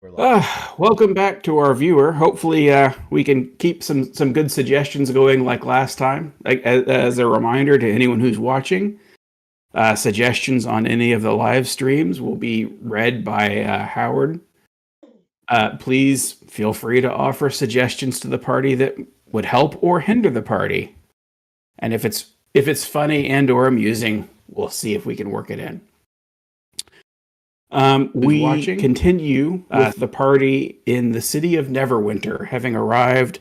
We're live. Welcome back to our viewer. Hopefully, we can keep some good suggestions going like last time. Like as a reminder to anyone who's watching, suggestions on any of the live streams will be read by Howard. Please feel free to offer suggestions to the party that would help or hinder the party. And if it's funny and or amusing, we'll see if we can work it in. We continue with the party in the city of Neverwinter, having arrived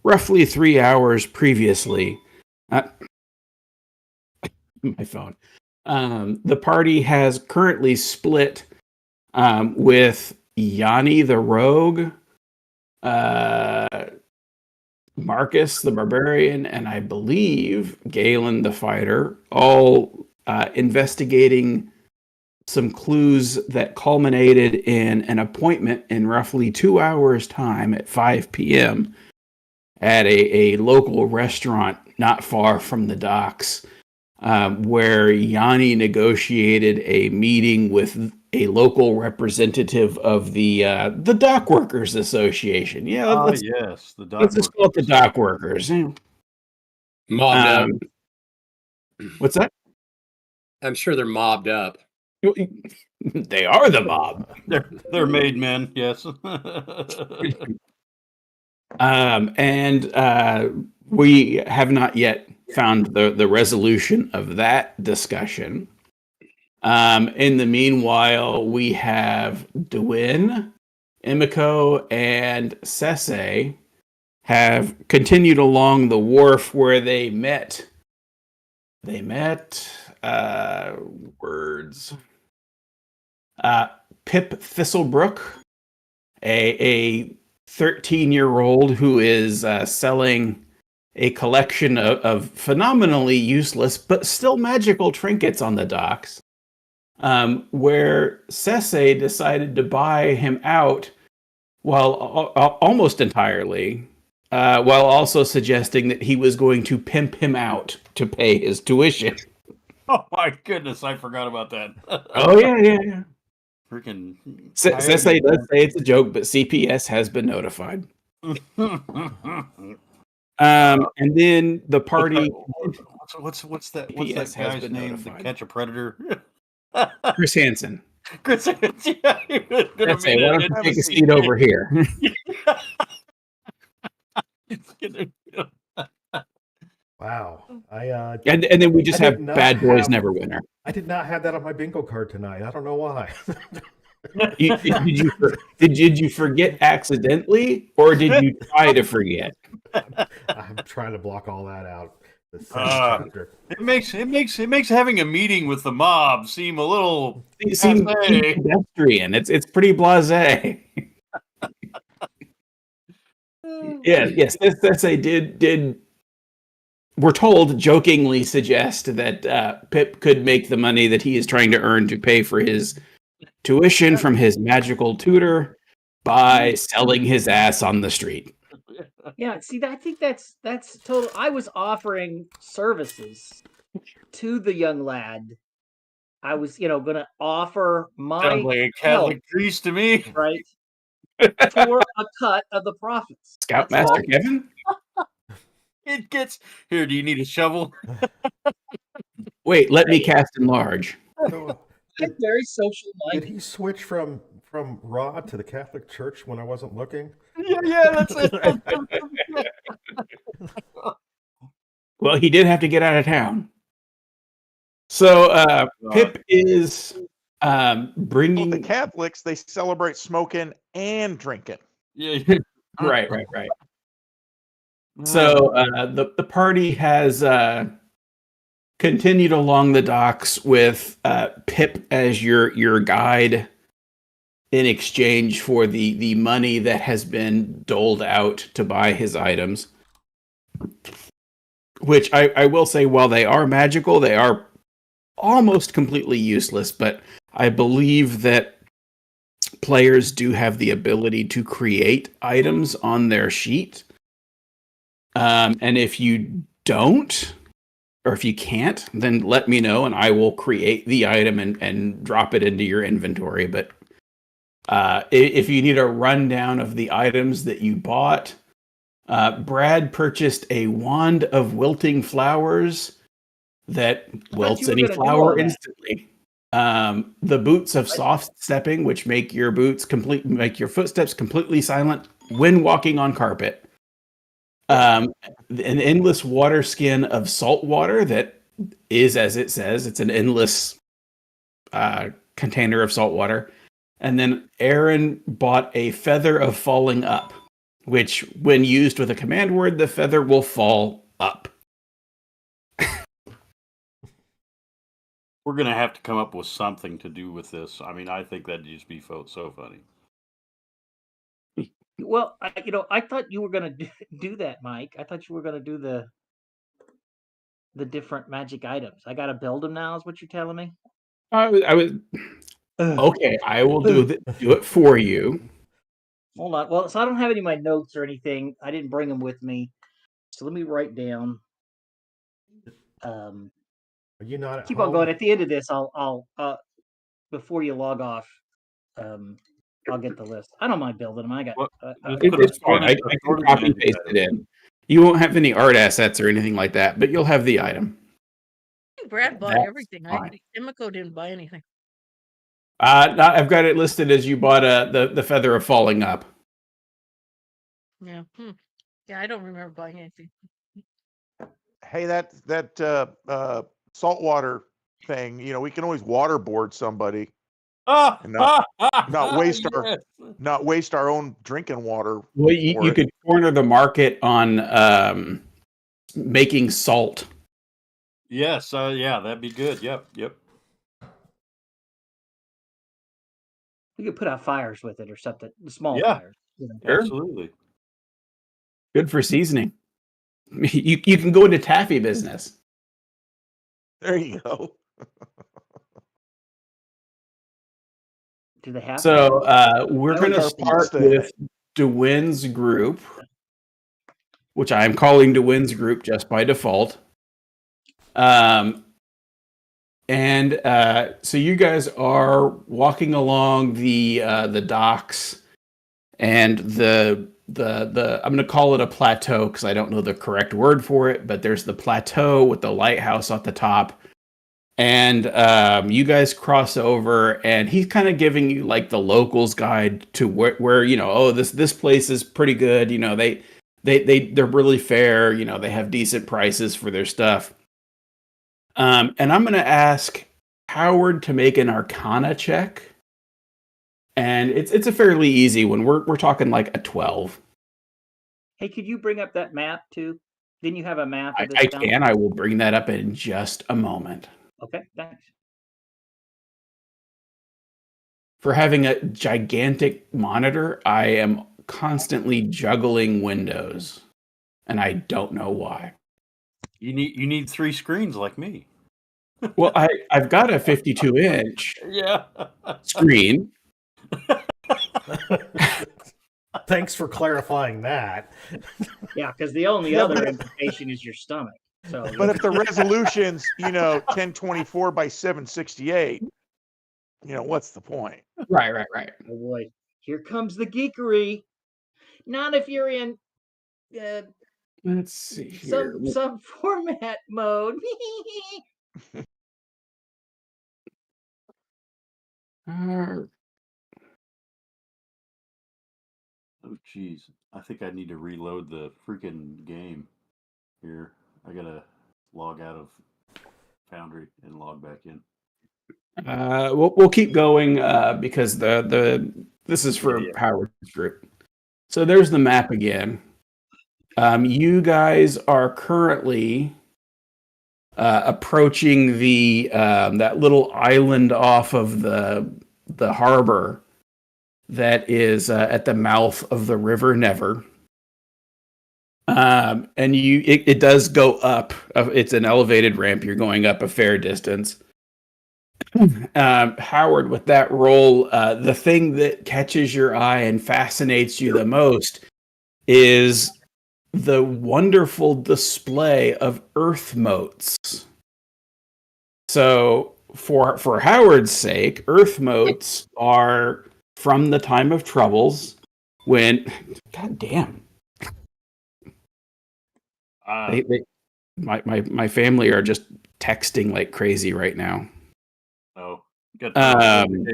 roughly 3 hours previously. My phone. The party has currently split with Yanni the Rogue, Marcus the Barbarian, and I believe Galen the Fighter, all investigating some clues that culminated in an appointment in roughly 2 hours' time at 5 p.m. at a local restaurant not far from the docks, where Yanni negotiated a meeting with a local representative of the Dock Workers Association. Yeah, let's just call it the Dock Workers. Mobbed up. What's that? I'm sure they're mobbed up. They are the mob. They're made men, yes. And we have not yet found the resolution of that discussion. In the meanwhile, we have Dwyn, Emiko, and Sese have continued along the wharf where they met. Pip Thistlebrook, a 13-year-old who is selling a collection of phenomenally useless but still magical trinkets on the docks, where Sese decided to buy him out while almost entirely, while also suggesting that he was going to pimp him out to pay his tuition. Oh my goodness, I forgot about that. Oh yeah. Freaking Sese does say it's a joke, but CPS has been notified. And then the party. What's that guy's name? Notified. To catch a predator. Chris Hansen. Chris Hansen. Yeah, why don't you take a seat over here? Wow. And then we just have Bad Boys Neverwinter. I did not have that on my bingo card tonight. I don't know why. Did you forget accidentally, or did you try to forget? I'm trying to block all that out. It makes having a meeting with the mob seem a little pedestrian. It's pretty blasé. Yes. This did. We're told jokingly suggest that Pip could make the money that he is trying to earn to pay for his tuition from his magical tutor by selling his ass on the street. Yeah, see, I think that's total. I was offering services to the young lad. I was, going to offer my sounds like a Catholic priest to me, right, for a cut of the profits. Scoutmaster Kevin. It gets here. Do you need a shovel? Wait, let me cast enlarge. Very social minded. Did he switch from Raw to the Catholic Church when I wasn't looking? Yeah, that's it. Well, he did have to get out of town. So Pip is bringing the Catholics. They celebrate smoking and drinking. Yeah. Right. So the party has continued along the docks with Pip as your guide in exchange for the money that has been doled out to buy his items. Which I will say, while they are magical, they are almost completely useless, but I believe that players do have the ability to create items on their sheet. And if you don't, or if you can't, then let me know and I will create the item and drop it into your inventory. But If you need a rundown of the items that you bought, Brad purchased a wand of wilting flowers that wilts you were any gonna do all flower that. instantly. The boots of soft stepping, which make your footsteps completely silent when walking on carpet. An endless water skin of salt water that is, as it says, it's an endless container of salt water. And then Aaron bought a feather of falling up, which, when used with a command word, the feather will fall up. We're gonna have to come up with something to do with this. I mean, I think that'd just be so funny. Well, I thought you were gonna do that, Mike. I thought you were gonna do the different magic items. I gotta build them now, is what you're telling me? I was okay. I will do it for you. Hold on. Well, so I don't have any of my notes or anything. I didn't bring them with me. So let me write down. Are you not at Keep home? on going. At the end of this, I'll before you log off, I'll get the list. I don't mind building them. I got. Well, just put It's a fine. I sorted can copy and magic paste item. it in. You won't have any art assets or anything like that, but you'll have the item. Brad bought That's everything. fine. Imiko didn't buy anything. I've got it listed as you bought the feather of falling up. Yeah. Yeah, I don't remember buying anything. Hey, that saltwater thing, we can always waterboard somebody and not waste our own drinking water. Well, you could corner the market on making salt. Yes, yeah, that'd be good. Yep. We could put out fires with it or something. Small Yeah. fires. Sure. Absolutely. Good for seasoning. You can go into taffy business. There you go. Do they have? So we're going to our start pasta. with DeWinn's group, which I'm calling DeWinn's group just by default. And so you guys are walking along the docks, and the I'm going to call it a plateau because I don't know the correct word for it, but there's the plateau with the lighthouse at the top. And you guys cross over, and he's kind of giving you like the locals guide to where this place is pretty good. They're really fair. They have decent prices for their stuff. And I'm going to ask Howard to make an Arcana check, and it's a fairly easy one. We're talking like a 12. Hey, could you bring up that map too? Didn't you have a map of this I town? can. I will bring that up in just a moment. Okay, thanks. For having a gigantic monitor, I am constantly juggling windows, and I don't know why. You need 3 screens like me. Well, I've got a 52-inch Yeah. screen. Thanks for clarifying that. Yeah, because the only Yeah, other but- implication is your stomach. So, But if the resolution's 1024 by 768, what's the point? Right. oh boy, here comes the geekery. Not if you're in Let's see here. some format mode. Oh, jeez. I think I need to reload the freaking game here. I gotta log out of Foundry and log back in. We'll keep going because this is for Yeah. Howard's group. So there's the map again. You guys are currently approaching the that little island off of the harbor that is at the mouth of the River Never. And it does go up. It's an elevated ramp. You're going up a fair distance. Howard, with that roll, the thing that catches your eye and fascinates you the most is the wonderful display of earth motes. So, for Howard's sake, earth motes are from the time of troubles when, god damn, my family are just texting like crazy right now. Oh, got Um,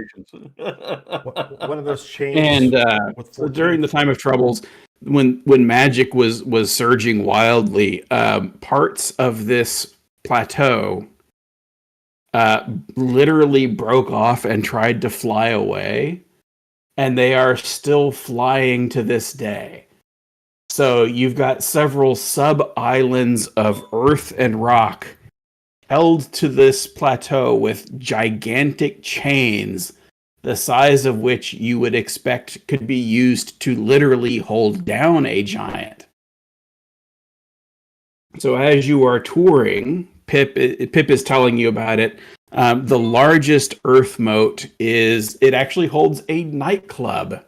One of those chains And with so 14. during the time of troubles, when magic was surging wildly, parts of this plateau literally broke off and tried to fly away, and they are still flying to this day. So you've got several sub-islands of earth and rock held to this plateau with gigantic chains, the size of which you would expect could be used to literally hold down a giant. So as you are touring, Pip is telling you about it. The largest Earth moat it actually holds a nightclub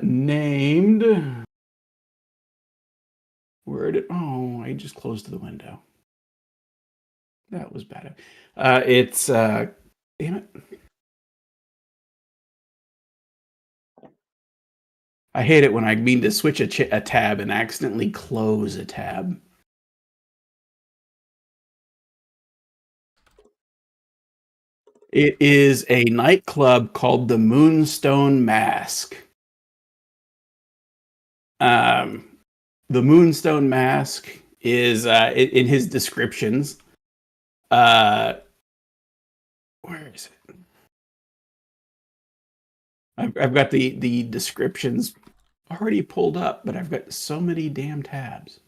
named. I just closed the window. That was bad. It's damn it. I hate it when I mean to switch a tab and accidentally close a tab. It is a nightclub called the Moonstone Mask. The Moonstone Mask is in his descriptions. Where is it? I've got the descriptions already pulled up, but I've got so many damn tabs.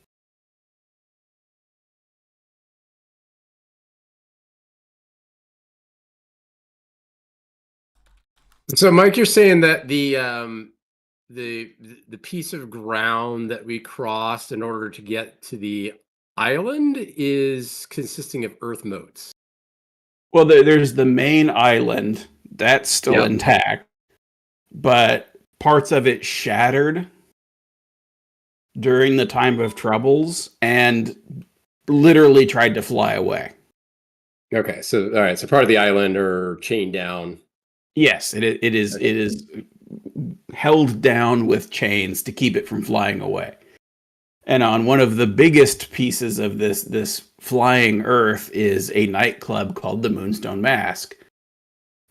So, Mike, you're saying that the piece of ground that we crossed in order to get to the island is consisting of earth moats. Well, there's the main island that's still intact, but parts of it shattered during the time of troubles and literally tried to fly away. Okay, so all right, so part of the island are chained down. Yes, it is held down with chains to keep it from flying away. And on one of the biggest pieces of this flying earth is a nightclub called the Moonstone Mask.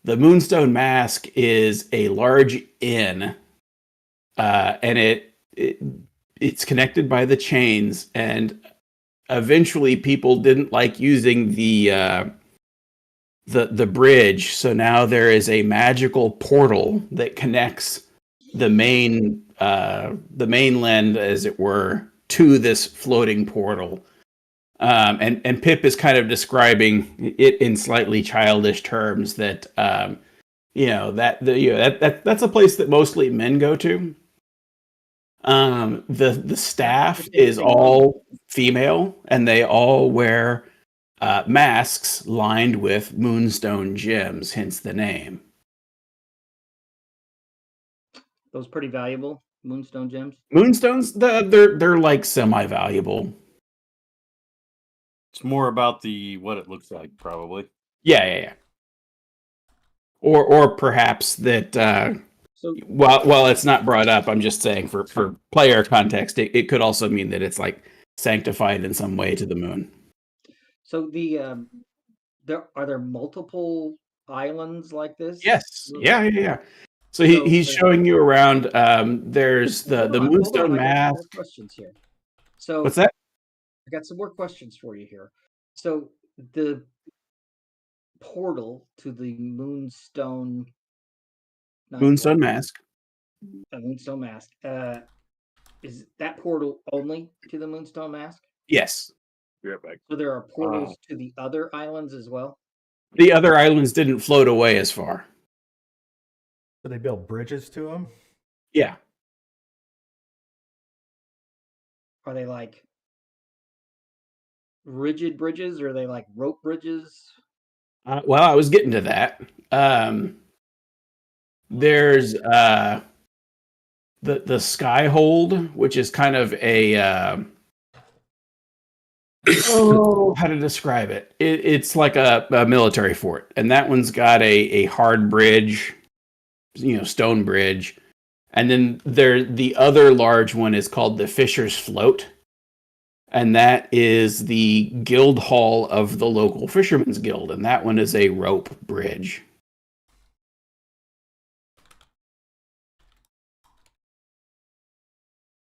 The Moonstone Mask is a large inn, and it's connected by the chains. And eventually, people didn't like using the bridge, so now there is a magical portal that connects the mainland, as it were, to this floating portal. And Pip is kind of describing it in slightly childish terms that that's a place that mostly men go to. The staff is all female, and they all wear masks lined with moonstone gems, hence the name. Those pretty valuable moonstone gems. Moonstones, they're like semi-valuable. It's more about what it looks like, probably. Yeah. Or perhaps that. So while it's not brought up, I'm just saying for player context, it could also mean that it's like sanctified in some way to the moon. So are there multiple islands like this? Yes. Yeah. So he's showing you around. There's the Moonstone I got Mask. more questions here. So What's that? I got some more questions for you here. So the portal to the Moonstone Mask. Moonstone Mask. Is that portal only to the Moonstone Mask? Yes. Be right back. So there are portals to the other islands as well? The other islands didn't float away as far. Did they build bridges to them? Yeah. Are they like rigid bridges, or are they like rope bridges? Well, I was getting to that. There's the Skyhold, which is kind of a how to describe it? It's like a military fort, and that one's got a hard bridge stone bridge. And then the other large one is called the Fisher's Float. And that is the guild hall of the local Fishermen's Guild. And that one is a rope bridge.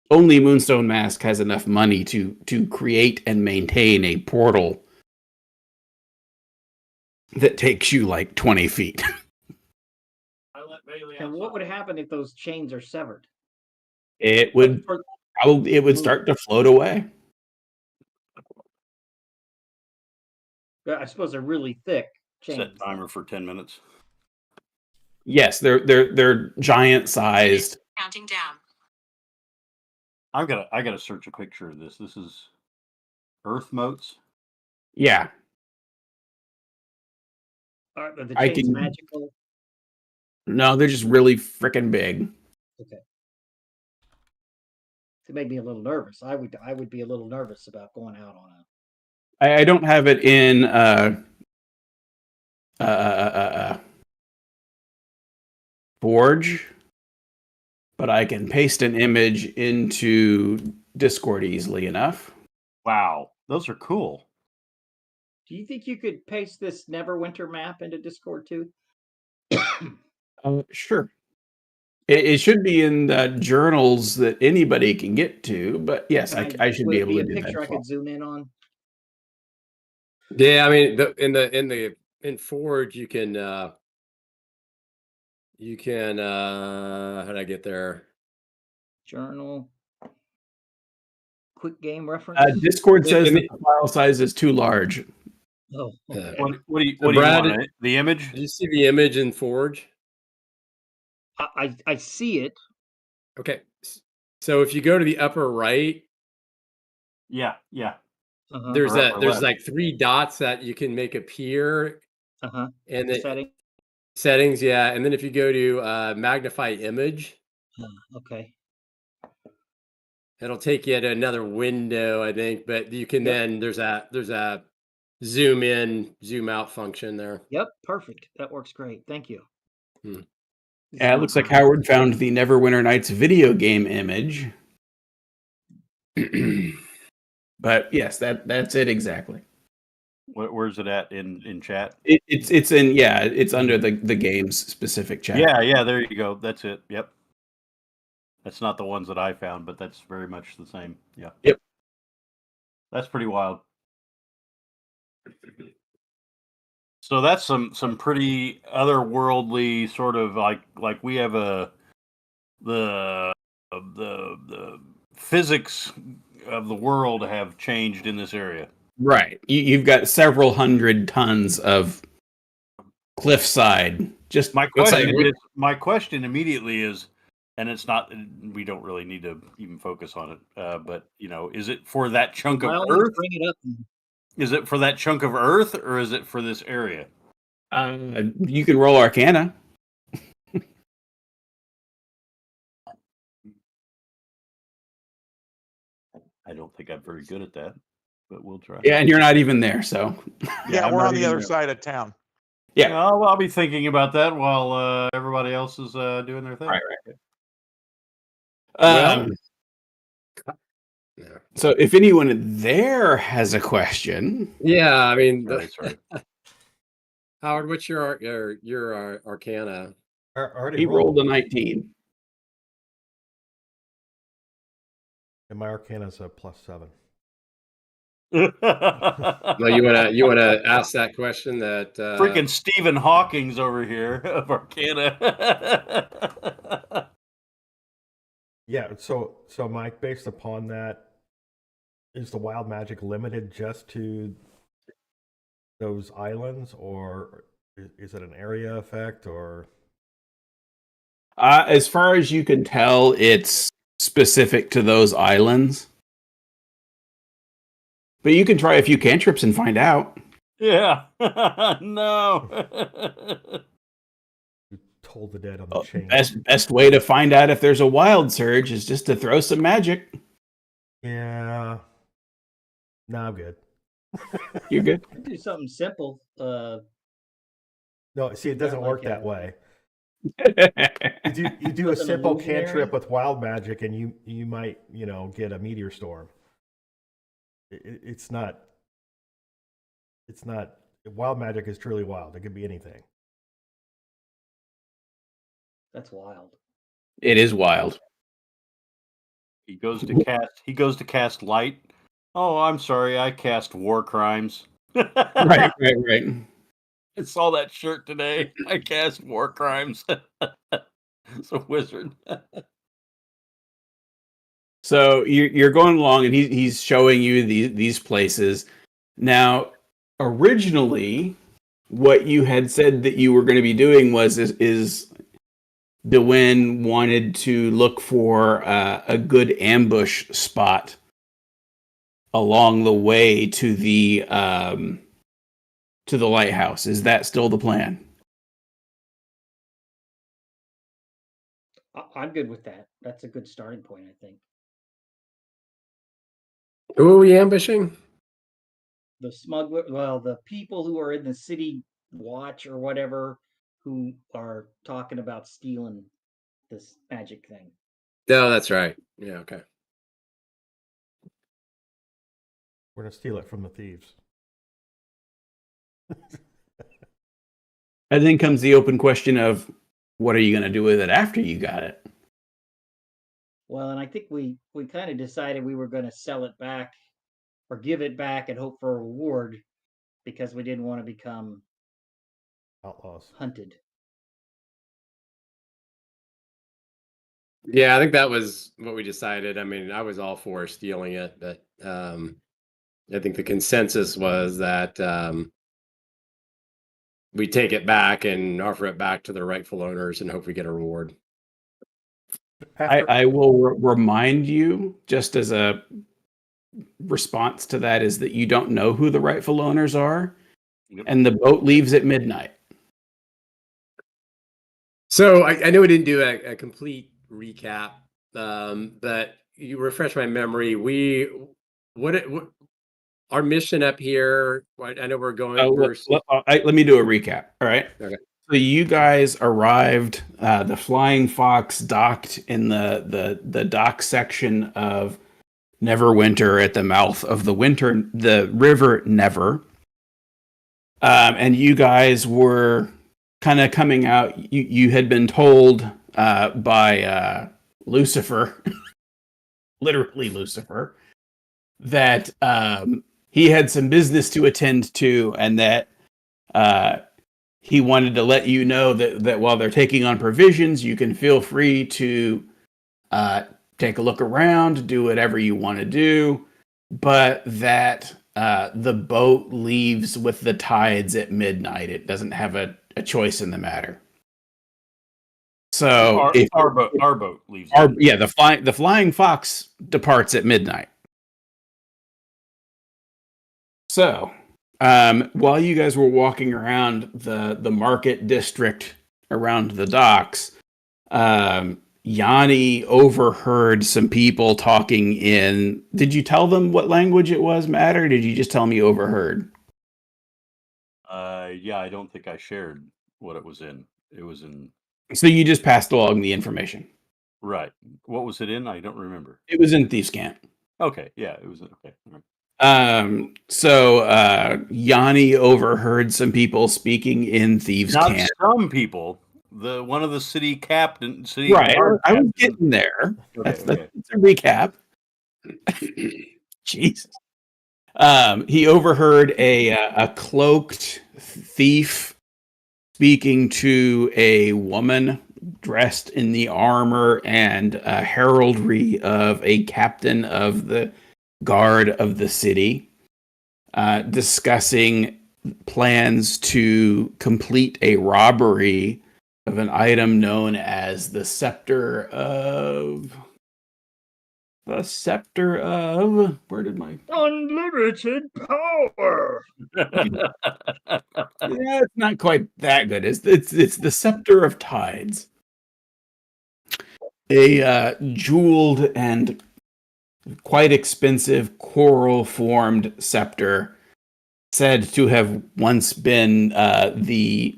Only Moonstone Mask has enough money to create and maintain a portal that takes you like 20 feet. And what would happen if those chains are severed? It would start to float away. I suppose they're really thick chains. Set timer for 10 minutes. Yes, they're giant sized. Counting down. I gotta search a picture of this. This is Earth moats. Yeah. Are the I chains can- magical? No, they're just really freaking big. Okay. It made me a little nervous. I would be a little nervous about going out on a. I don't have it in Forge, but I can paste an image into Discord easily enough. Wow, those are cool. Do you think you could paste this Neverwinter map into Discord too? Sure. It should be in the journals that anybody can get to, but yes, I should Would be it able to a do that. picture I as well. could zoom in on. Yeah, I mean, in Forge you can how did I get there? Journal. Quick game reference. Discord says In that the file size is too large. Oh, okay. What do you Brad, want? The image? Did you see the image in Forge? I see it. Okay. So if you go to the upper right, Yeah. Uh-huh. there's Or upper left. like 3 dots that you can make appear, Uh-huh. and then Setting. settings, yeah. And then if you go to magnify image, Okay. it'll take you to another window, I think. But you can Yep. then there's a zoom in, zoom out function there. Yep. Perfect. That works great. Thank you. Hmm. Yeah, it looks like Howard found the Neverwinter Nights video game image. But yes, that's it exactly. Where's it at in chat? It's under the game's specific chat. Yeah, there you go. That's it. Yep. That's not the ones that I found, but that's very much the same. Yeah. Yep. That's pretty wild. So that's some pretty otherworldly sort of like we have the physics of the world have changed in this area. Right. You've got several hundred tons of cliffside. Just My question immediately is, and it's not, we don't really need to even focus on it, but is it for that chunk of Earth? Bring it up. Is it for that chunk of Earth, or is it for this area? You can roll Arcana. I don't think I'm very good at that, but we'll try. Yeah, and you're not even there, so. Yeah, I'm we're not on the even other there. side of town. Yeah. I'll be thinking about that while everybody else is doing their thing. Right. Well, yeah. So if anyone there has a question, Yeah, I mean, Sorry. Howard, what's your Arcana? Already he rolled a 19. And my Arcana's a +7. No, you wanna ask that question that Freaking Stephen Hawking's over here of Arcana. Yeah, so Mike, based upon that, is the wild magic limited just to those islands, or is it an area effect, or? As far as you can tell, it's specific to those islands. But you can try a few cantrips and find out. Yeah. No. You told the dead on the chain. Best way to find out if there's a wild surge is just to throw some magic. Yeah. No, I'm good. You're good. Do something simple. No, see, it doesn't like work that a- way. You do a With an simple illusionary? cantrip with wild magic, and you might get a meteor storm. It's not. It's not. Wild magic is truly wild. It could be anything. That's wild. It is wild. He goes to cast light. Oh, I'm sorry, I cast war crimes. Right. I saw that shirt today. I cast war crimes. It's a wizard. So you're going along, and he's showing you these places. Now, originally, what you had said that you were going to be doing is Dewin wanted to look for a good ambush spot along the way to the lighthouse. Is that still the plan? I'm good with that. That's a good starting point, I think. Who are we ambushing? The smuggler, well, the people who are in the city watch or whatever, who are talking about stealing this magic thing. No, that's right. Yeah, okay. We're gonna steal it from the thieves. And then comes the open question of, what are you going to do with it after you got it? Well, and I think we kind of decided we were going to sell it back or give it back and hope for a reward because we didn't want to become Outlaws. hunted. Yeah, I think that was what we decided. I mean, I was all for stealing it, but I think the consensus was that we take it back and offer it back to the rightful owners and hope we get a reward. I will remind you, just as a response to that, is that you don't know who the rightful owners are, and the boat leaves at midnight. So I know we didn't do a complete recap, but you refresh my memory. What our mission up here? I know we're going. Let me do a recap. All right. Okay. So you guys arrived. The Flying Fox docked in the dock section of Neverwinter at the mouth of the river Never. And you guys were kind of coming out. You had been told by Lucifer, literally Lucifer, that he had some business to attend to, and that he wanted to let you know that while they're taking on provisions, you can feel free to take a look around, do whatever you want to do, but that the boat leaves with the tides at midnight. It doesn't have a choice in the matter. So our boat leaves. The Flying Fox departs at midnight. So, while you guys were walking around the market district around the docks, Yanni overheard some people talking in. Did you tell them what language it was, Matt, or did you just tell me you overheard? Yeah, I don't think I shared what it was in. It was in. So you just passed along the information. Right. What was it in? I don't remember. It was in Thieves' Camp. Okay. Yeah, it was okay. All right. So Yanni overheard some people speaking in Thieves' Not Camp. some people. One of the city captain. Right. I was getting there. Okay, That's a recap. Jesus. He overheard a cloaked thief speaking to a woman dressed in the armor and heraldry of a captain of the guard of the city, discussing plans to complete a robbery of an item known as the Scepter of... Where did my... Unlimited power! Yeah, it's not quite that good. It's the Scepter of Tides. A jeweled and quite expensive coral-formed scepter said to have once been the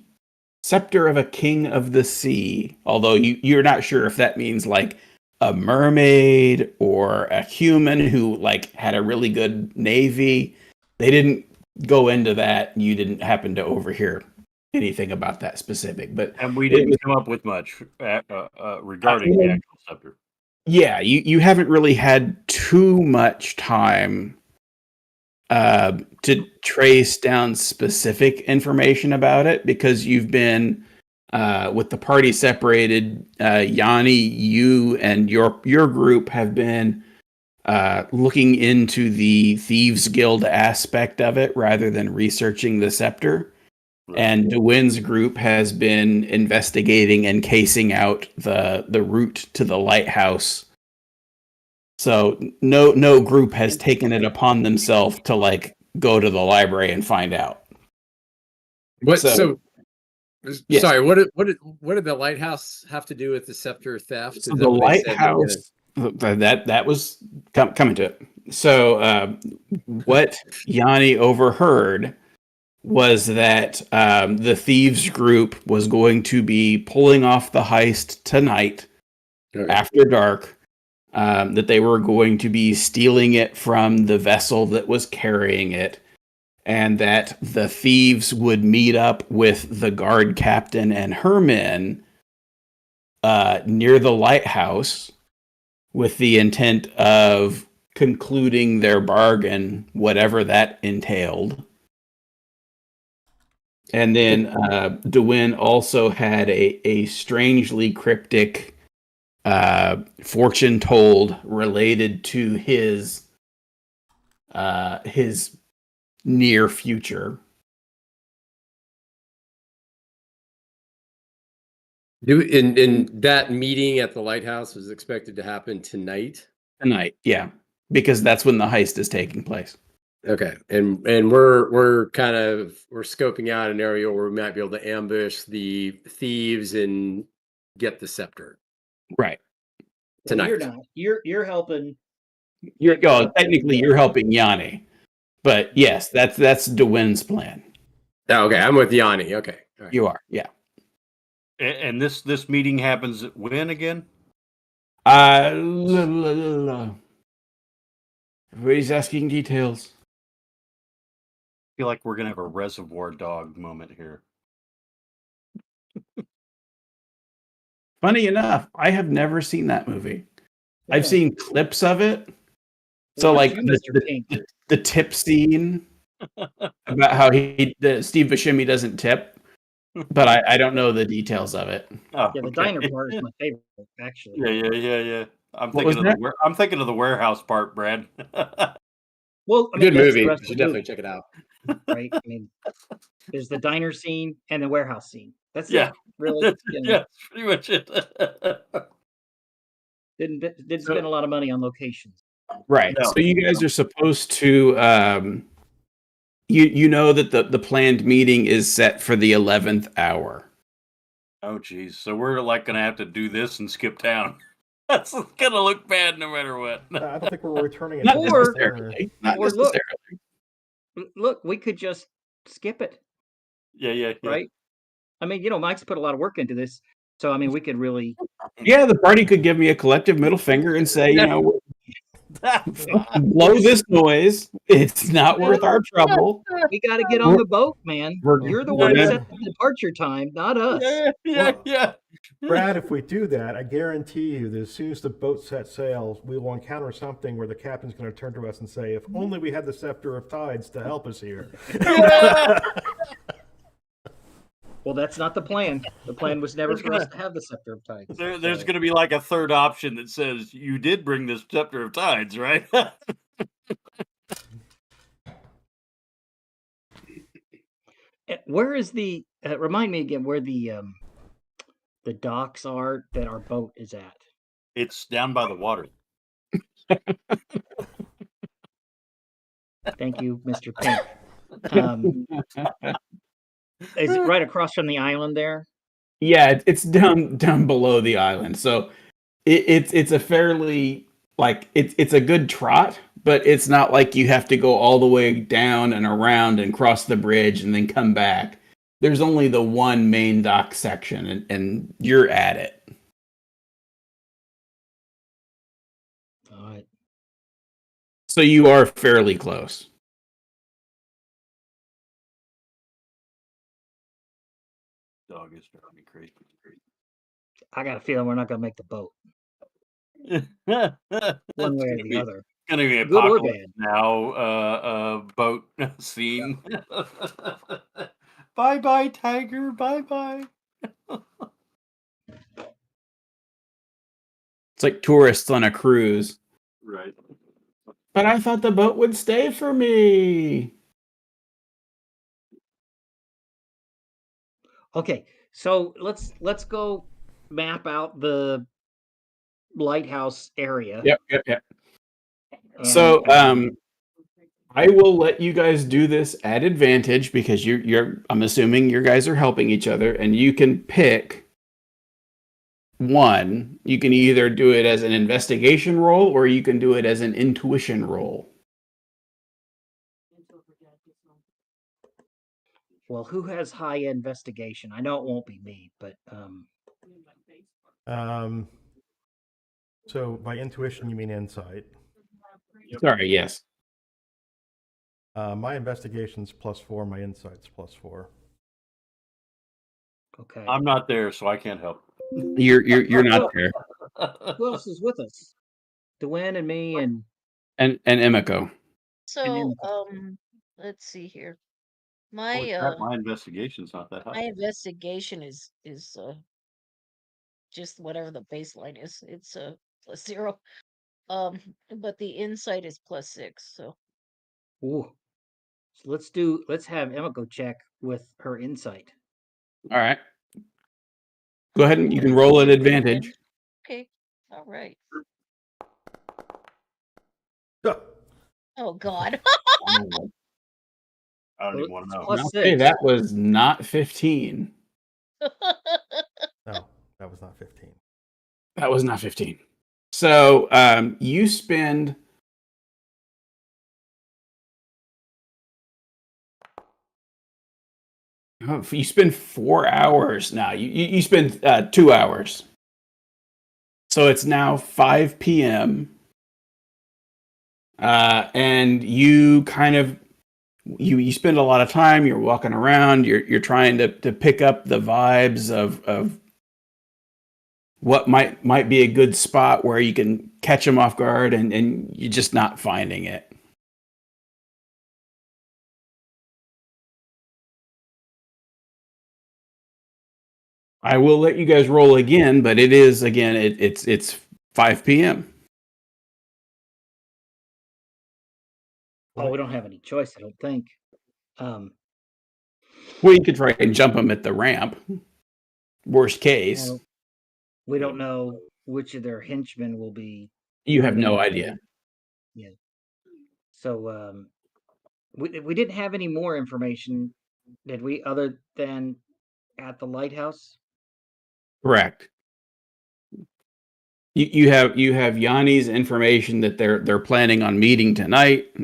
scepter of a king of the sea. Although you're not sure if that means like a mermaid or a human who like had a really good navy. They didn't go into that. You didn't happen to overhear anything about that specific, but And we it didn't was- come up with much regarding the actual scepter. yeah, you haven't really had too much time to trace down specific information about it because you've been with the party separated. Yanni, you and your group have been looking into the Thieves Guild aspect of it rather than researching the scepter. Right. And DeWinn's group has been investigating and casing out the route to the lighthouse. So no group has taken it upon themselves to like go to the library and find out. What? So- Yes. Sorry. What did the lighthouse have to do with the scepter theft? So Is the that what they said they were lighthouse that was coming to it. So what Yanni overheard was that the thieves group was going to be pulling off the heist tonight gonna- after dark. That they were going to be stealing it from the vessel that was carrying it, and that the thieves would meet up with the guard captain and her men near the lighthouse with the intent of concluding their bargain, whatever that entailed. And then DeWin also had a strangely cryptic fortune told related to his near future. in that meeting at the lighthouse was expected to happen tonight. Tonight, yeah, because that's when the heist is taking place. Okay, and we're scoping out an area where we might be able to ambush the thieves and get the scepter Right. tonight. You're not. You're helping. Technically, you're helping Yanni, but yes, that's DeWin's plan. Oh, okay, I'm with Yanni. Okay, all right. You are, yeah. And this meeting happens when again? Everybody's asking details. I feel like we're gonna have a Reservoir Dog moment here. Funny enough, I have never seen that movie. I've Yeah. seen clips of it. So, Well, like you, Mr. Pink. the tip scene about how Steve Buscemi doesn't tip, but I don't know the details of it. Oh, Yeah, the okay. diner part is my favorite, actually. Yeah. I'm What was thinking of I'm thinking of the warehouse part, Brad. Well, I mean, Good that's movie. the You rest of should the definitely movie, check it out. right? I mean, there's the diner scene and the warehouse scene. That's Yeah. it, really. You know, Yeah, that's pretty much it. didn't spend a lot of money on locations. Right. No. So you guys are supposed to you know that the planned meeting is set for the 11th hour. Oh geez. So we're like gonna have to do this and skip town. That's gonna look bad no matter what. I don't think we're returning it. Not Or- necessarily. Not or look. necessarily. Look, we could just skip it, Yeah. right? I mean, Mike's put a lot of work into this, so I mean, we could really. Yeah, the party could give me a collective middle finger and say, blow this noise. It's not worth our trouble. We got to get on the boat, man. we're- You're the we're one that gonna- set the departure time, not us. Yeah. Brad, if we do that, I guarantee you that as soon as the boat sets sail, we will encounter something where the captain's going to turn to us and say, if only we had the Scepter of Tides to help us here. Well, that's not the plan. The plan was never for us to have the Scepter of Tides. There's so- going to be like a third option that says you did bring this Scepter of Tides, right? Where is the? Remind me again where the docks are that our boat is at. It's down by the water. Thank you, Mr. Pink. Is it right across from the island there? Yeah, it's down below the island. So it's a fairly it's a good trot, but it's not like you have to go all the way down and around and cross the bridge and then come back. there's only the one main dock section, and you're at it. All right. So you are fairly close. Dog is driving me crazy. I got a feeling we're not gonna make the boat one way or the other. Gonna be Good or apocalypse bad. now. Boat scene. Bye bye, tiger. Bye bye. It's like tourists on a cruise. Right. But I thought the boat would stay for me. Okay, so let's go map out the lighthouse area. Yep. And, So, I will let you guys do this at advantage because you're. I'm assuming you guys are helping each other, and you can pick one. You can either do it as an investigation roll, or you can do it as an intuition roll. well, who has high investigation? I know it won't be me, but So by intuition, you mean insight. Sorry, yes. My investigation's +4. My insight's +4. okay. I'm not there, so I can't help. You're not there. Who else is with us? Dwayne and me and And Emiko. So, then- let's see here. Holy My crap, my investigation's not that my high. investigation is just whatever the baseline is. It's +0. But the insight is +6. So ooh. So let's have Emiko check with her insight. All right. Go ahead and you can roll at advantage. Okay. All right. Huh. Oh God. I don't even want to know. Okay, that was not 15. No, that was not 15. That was not 15. So you spend you spend 4 hours now. You spend 2 hours. So it's now 5 p.m. And you kind of you spend a lot of time. You're walking around. You're trying to pick up the vibes of what might be a good spot where you can catch them off guard, and you're just not finding it. I will let you guys roll again, but it is again it's 5 p.m. Oh, we don't have any choice, I don't think. Well, you could try and jump them at the ramp. Worst case, well, we don't know which of their henchmen will be. you have no running the idea. boat. Yeah. So we didn't have any more information, did we, other than at the lighthouse? Correct. You have Yanni's information that they're planning on meeting tonight,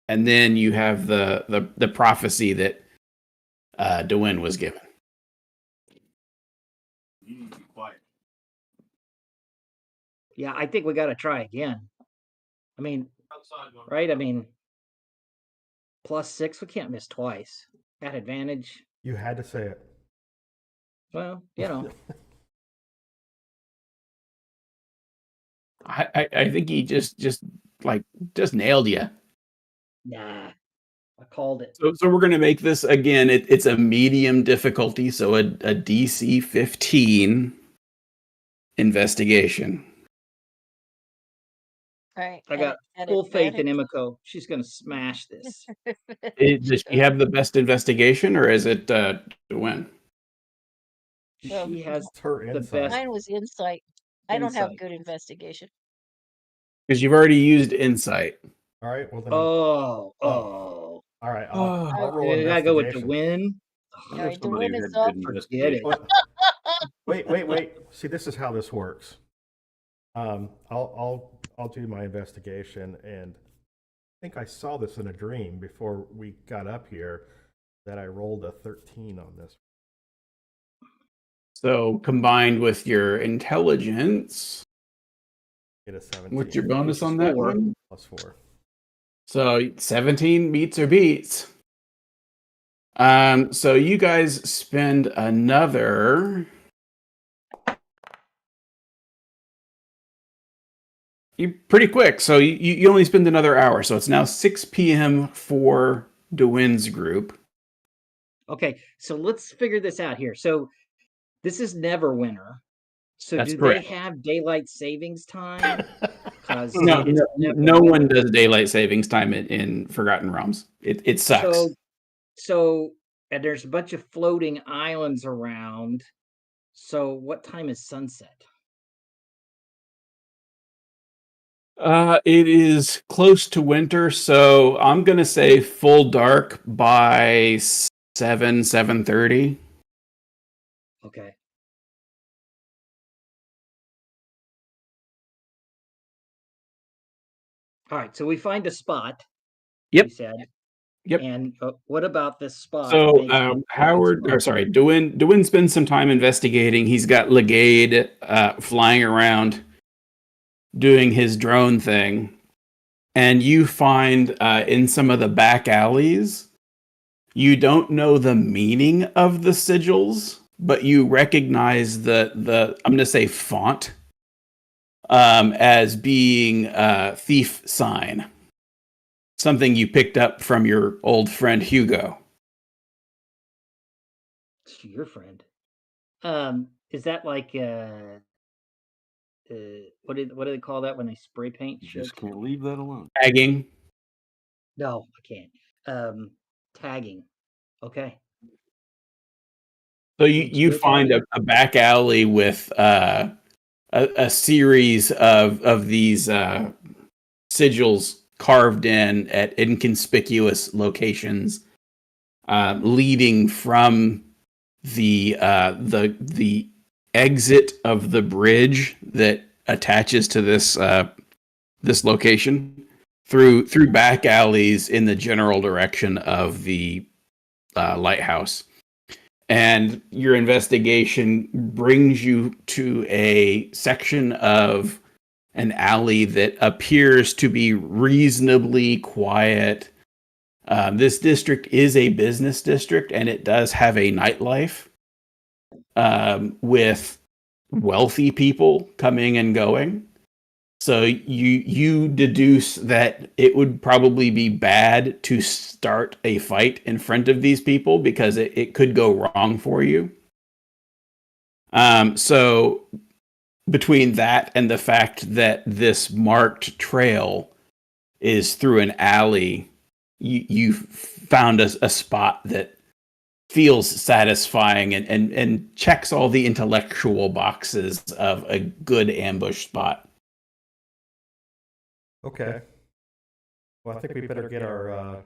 and then you have the prophecy that Dewin was given. You need to be quiet. Yeah, I think we got to try again. I mean, right? I mean, +6, we can't miss twice. At advantage, You had to say it. well, you know. I think he just nailed you. Nah, I called it. So we're gonna make this again. It's a medium difficulty, so a DC 15 investigation. All right. I got at full faith in advantage. Emiko. She's gonna smash this. Does she have the best investigation, or is it Dewin? She has It's her the insight. best Mine was insight. I don't have insight. good investigation. Because you've already used insight. All right. Well then. Oh. All right. I'll Oh. roll I gotta go with the investigation. win. All right, the Somebody win who is had up. good Forget it. investigation. Wait. See, this is how this works. I'll do my investigation, and I think I saw this in a dream before we got up here. that I rolled a 13 on this. So combined with your intelligence, Get a 17. what's your bonus Which is on that 4. one? Plus 4. So 17 meets or beats. So you guys spend another. You pretty quick. So you only spend another hour. So it's now 6 p.m. for DeWinn's group. Okay, so let's figure this out here. So this is Neverwinter. So That's do correct. they have daylight savings time? Because No, it's no one Neverwinter. does daylight savings time in Forgotten Realms. It sucks. So and there's a bunch of floating islands around. So what time is sunset? It is close to winter, so I'm gonna say full dark by 7:30. Okay. All right, so we find a spot. Yep. You said. Yep. And what about this spot? So makes it a good Howard, or spot? sorry, Dewin spends some time investigating. He's got Legade flying around doing his drone thing, and you find in some of the back alleys, you don't know the meaning of the sigils, but you recognize the I'm going to say font as being thief sign, something you picked up from your old friend Hugo. It's your friend. Is that like what do they call that when they spray paint You shit? just can't leave that alone. Tagging. No, I can't. Tagging. Okay. So It's you find a back alley with a series of these sigils carved in at inconspicuous locations, leading from the exit of the bridge that attaches to this location through back alleys in the general direction of the lighthouse. And your investigation brings you to a section of an alley that appears to be reasonably quiet. This district is a business district, and it does have a nightlife with wealthy people coming and going. So you deduce that it would probably be bad to start a fight in front of these people because it could go wrong for you. So between that and the fact that this marked trail is through an alley, you found a spot that feels satisfying and checks all the intellectual boxes of a good ambush spot. Okay. Well, I think we better get our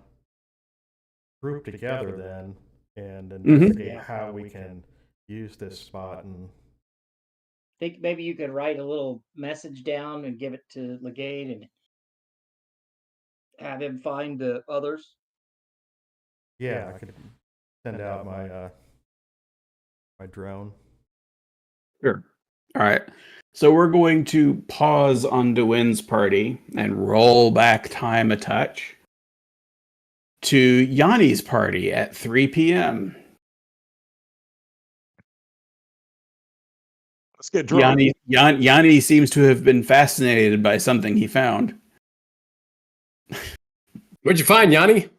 group together then and investigate how we can use this spot. And think maybe you could write a little message down and give it to Legate and have him find the others. yeah, I could send out my my drone. Sure. All right. So we're going to pause on DeWinn's party and roll back time a touch to Yanni's party at 3 p.m. Let's get drunk. Yanni seems to have been fascinated by something he found. What'd you find, Yanni?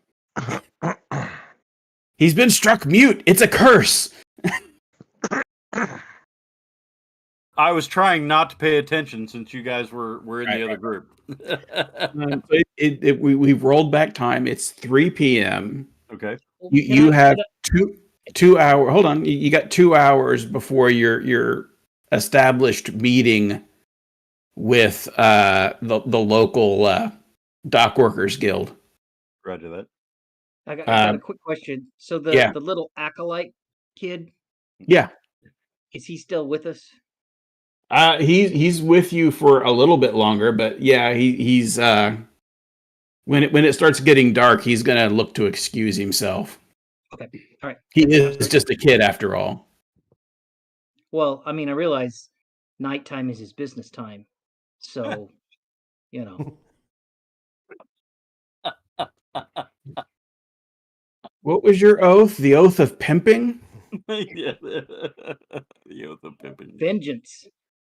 He's been struck mute. It's a curse. I was trying not to pay attention since you guys were in the other group. We've rolled back time. It's 3 p.m. Okay. You have 2 hours. Hold on. You got 2 hours before your established meeting with the local dock workers guild. Roger that. I got a quick question. So the little acolyte kid, Yeah. is he still with us? He's with you for a little bit longer, but yeah, he's when it starts getting dark, he's gonna look to excuse himself. Okay. All right. He is just a kid after all. Well, I mean, I realize nighttime is his business time. So, you know. What was your oath? The oath of pimping? Yeah. The oath of pimping. Vengeance.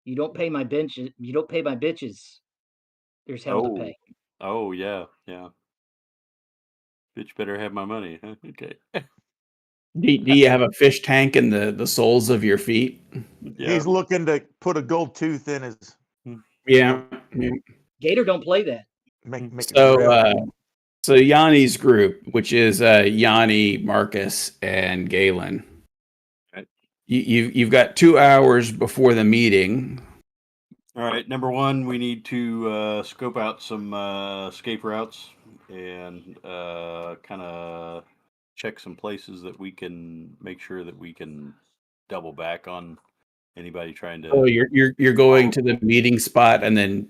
You don't pay my bitches. You don't pay my bitches. There's hell to Oh. pay. Oh yeah, yeah. Bitch better have my money, huh? Okay. Do you have a fish tank in the soles of your feet? Yeah. He's looking to put a gold tooth in his Yeah. Gator don't play that. make it So, real. so Yanni's group, which is Yanni, Marcus, and Galen. Right. You've got 2 hours before the meeting. All right. Number one, we need to scope out some escape routes and kind of check some places that we can make sure that we can double back on anybody trying to. Oh, you're going to the meeting spot and then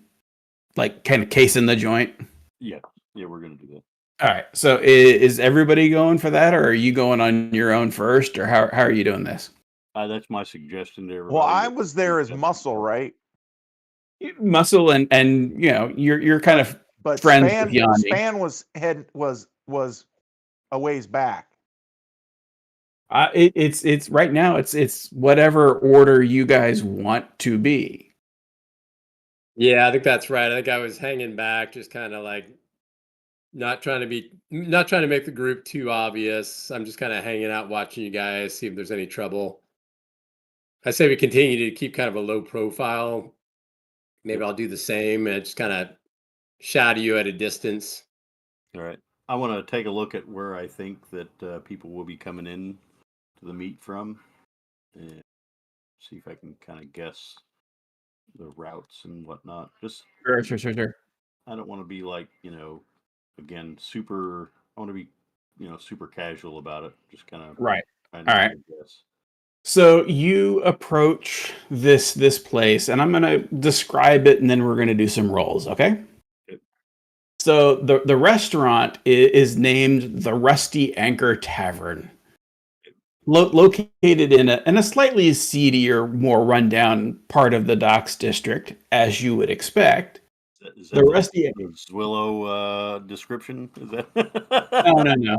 like kind of casing the joint. Yeah, we're gonna do that. All right. So is everybody going for that, or are you going on your own first, or how are you doing this? That's my suggestion to everybody. Well, I was there as muscle, right? Muscle and you're kind of But friends with Yanni. Span was a ways back. It's right now. It's whatever order you guys want to be. Yeah, I think that's right. I think I was hanging back, just kind of like not trying to make the group too obvious. I'm just kind of hanging out, watching you guys, see if there's any trouble. I say we continue to keep kind of a low profile. Maybe I'll do the same and just kind of shadow you at a distance. All right. I want to take a look at where I think that people will be coming in to the meet from, and see if I can kind of guess the routes and whatnot. Just Sure. I don't want to be like again super. I want to be super casual about it. Just kind of Right. All All right. guess. So you approach this place, and I'm going to describe it, and then we're going to do some rolls. Okay. Good. So the restaurant is named the Rusty Anchor Tavern, located in a slightly seedier, more rundown part of the Docks District, as you would expect. Is The Rusty the Zwillow description? Is that? No.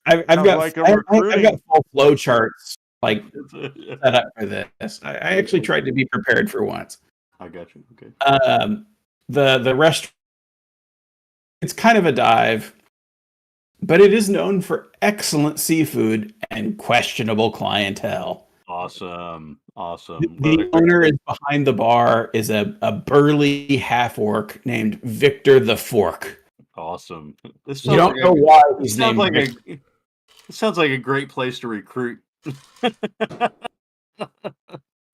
I've got full flow charts like set up for this. I actually tried to be prepared for once. I got you. Okay. The restaurant, it's kind of a dive, but it is known for excellent seafood and questionable clientele. Awesome. The owner is behind the bar is a burly half orc named Victor the Fork. Awesome. You don't know why he's named Victor. It sounds like a great place to recruit.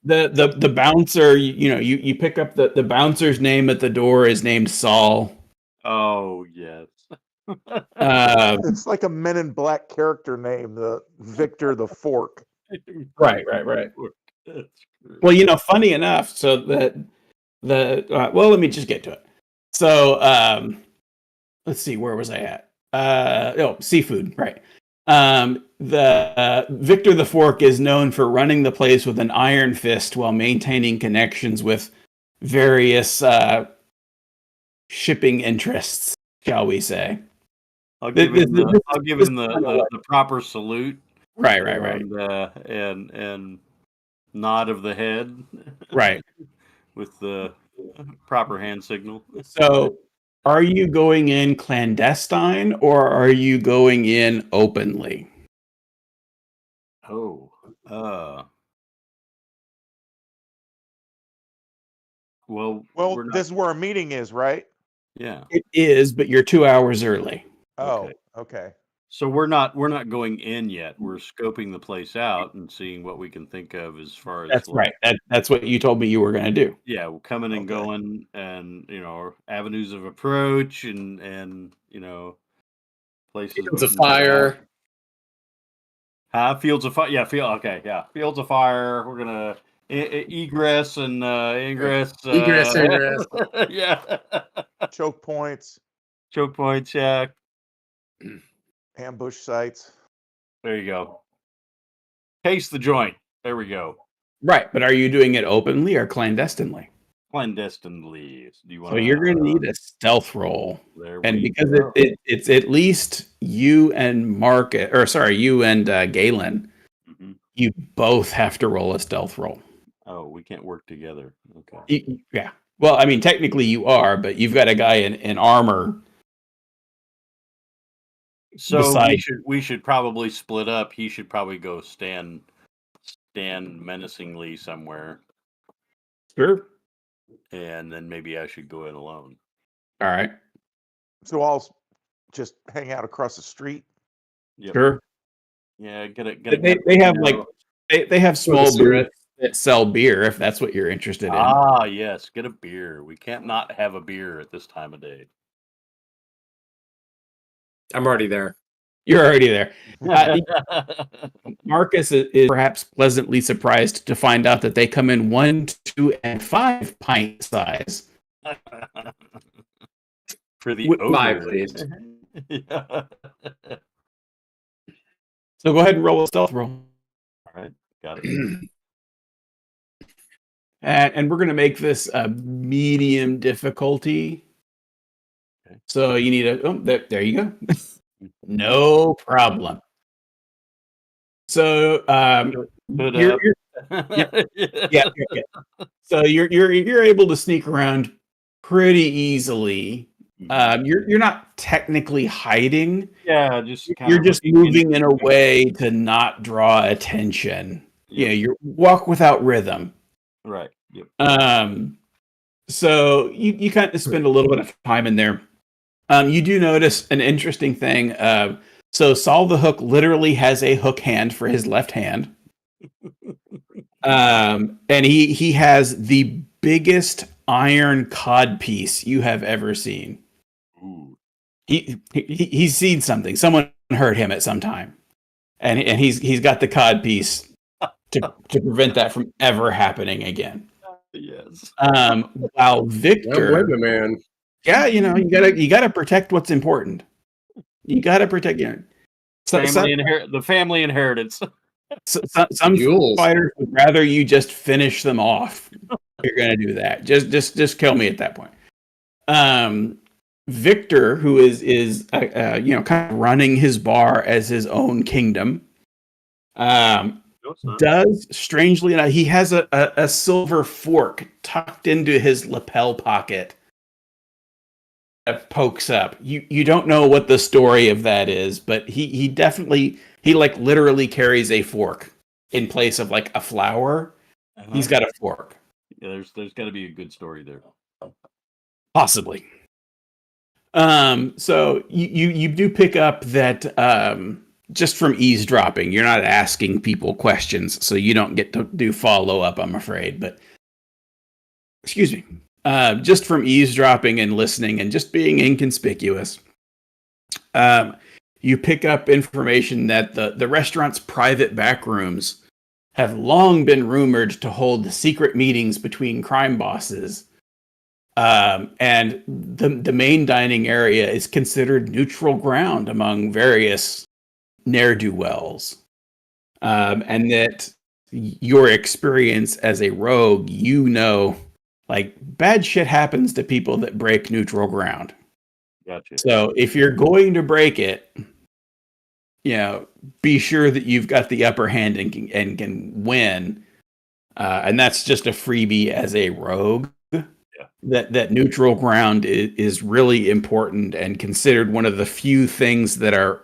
The bouncer, you pick up the bouncer's name at the door is named Saul. Oh yes. It's like a Men in Black character name, the Victor the Fork. Right. Well, funny enough, so that let me just get to it. So let's see, where was I at? Seafood, right. The Victor the Fork is known for running the place with an iron fist while maintaining connections with various shipping interests, shall we say. I'll give him the proper salute. Right. And nod of the head. Right. With the proper hand signal. So, are you going in clandestine or are you going in openly? Oh. Well, this is where our meeting is, right? Yeah. It is, but you're 2 hours early. Oh, okay. So we're not going in yet. We're scoping the place out and seeing what we can think of as far as. That's right. That's what you told me you were going to do. Yeah, we're coming and going, and avenues of approach, and places. Fields of fire. Fields of fire. Yeah, fields of fire. We're gonna egress and ingress. Egress, ingress. Yeah. Choke points. Yeah. ambush sites. There you go. Case the joint. There we go. Right, but are you doing it openly or clandestinely? Clandestinely. Do you want So you're going to need a stealth roll, There and we because go. it's at least you and you and Galen, Mhm. you both have to roll a stealth roll. Oh, we can't work together. Okay. Yeah. Well, I mean, technically you are, but you've got a guy in armor. So Besides, we should probably split up. He should probably go stand menacingly somewhere, sure. and then maybe I should go in alone. All right. So I'll just hang out across the street. Yep. Sure. Yeah, get it. They have like they have small cigarette. booths that sell beer if that's what you're interested in. Ah, yes, get a beer. We can't not have a beer at this time of day. I'm already there. You're already there. Marcus is perhaps pleasantly surprised to find out that they come in 1, 2, and 5 pint size. For the Five, overweight. please. Yeah. So go ahead and roll a stealth roll. All right, got it. And we're going to make this a medium difficulty. Okay. So you need there you go. No problem. So Hood you're, up. yeah. So you're able to sneak around pretty easily. You're not technically hiding. Yeah, just You're just moving in a into- way to not draw attention. Yep. Yeah, you walk without rhythm. Right. Yep. So you kind of spend a little bit of time in there. You do notice an interesting thing. So Saul the Hook literally has a hook hand for his left hand. And he has the biggest iron cod piece you have ever seen. Ooh. He's seen something. Someone hurt him at some time. And he's got the cod piece to prevent that from ever happening again. Yes. While Victor, I'm with you, man. yeah, you gotta protect what's important. You gotta protect The family inheritance. Some Jules. fighters would rather you just finish them off. You're gonna do that. Just kill me at that point. Victor, who is kind of running his bar as his own kingdom, does strangely enough, he has a silver fork tucked into his lapel pocket that pokes up. You don't know what the story of that is, but he definitely like literally carries a fork in place of like a flower. He's got a fork. Yeah, there's got to be a good story there. Possibly. So you do pick up that just from eavesdropping, you're not asking people questions, so you don't get to do follow up, I'm afraid. But excuse me, just from eavesdropping and listening and just being inconspicuous, you pick up information that the restaurant's private back rooms have long been rumored to hold secret meetings between crime bosses. And the main dining area is considered neutral ground among various ne'er-do-wells. And that your experience as a rogue, like bad shit happens to people that break neutral ground. Gotcha. So if you're going to break it, be sure that you've got the upper hand and can win. And that's just a freebie as a rogue. That neutral ground is really important and considered one of the few things that are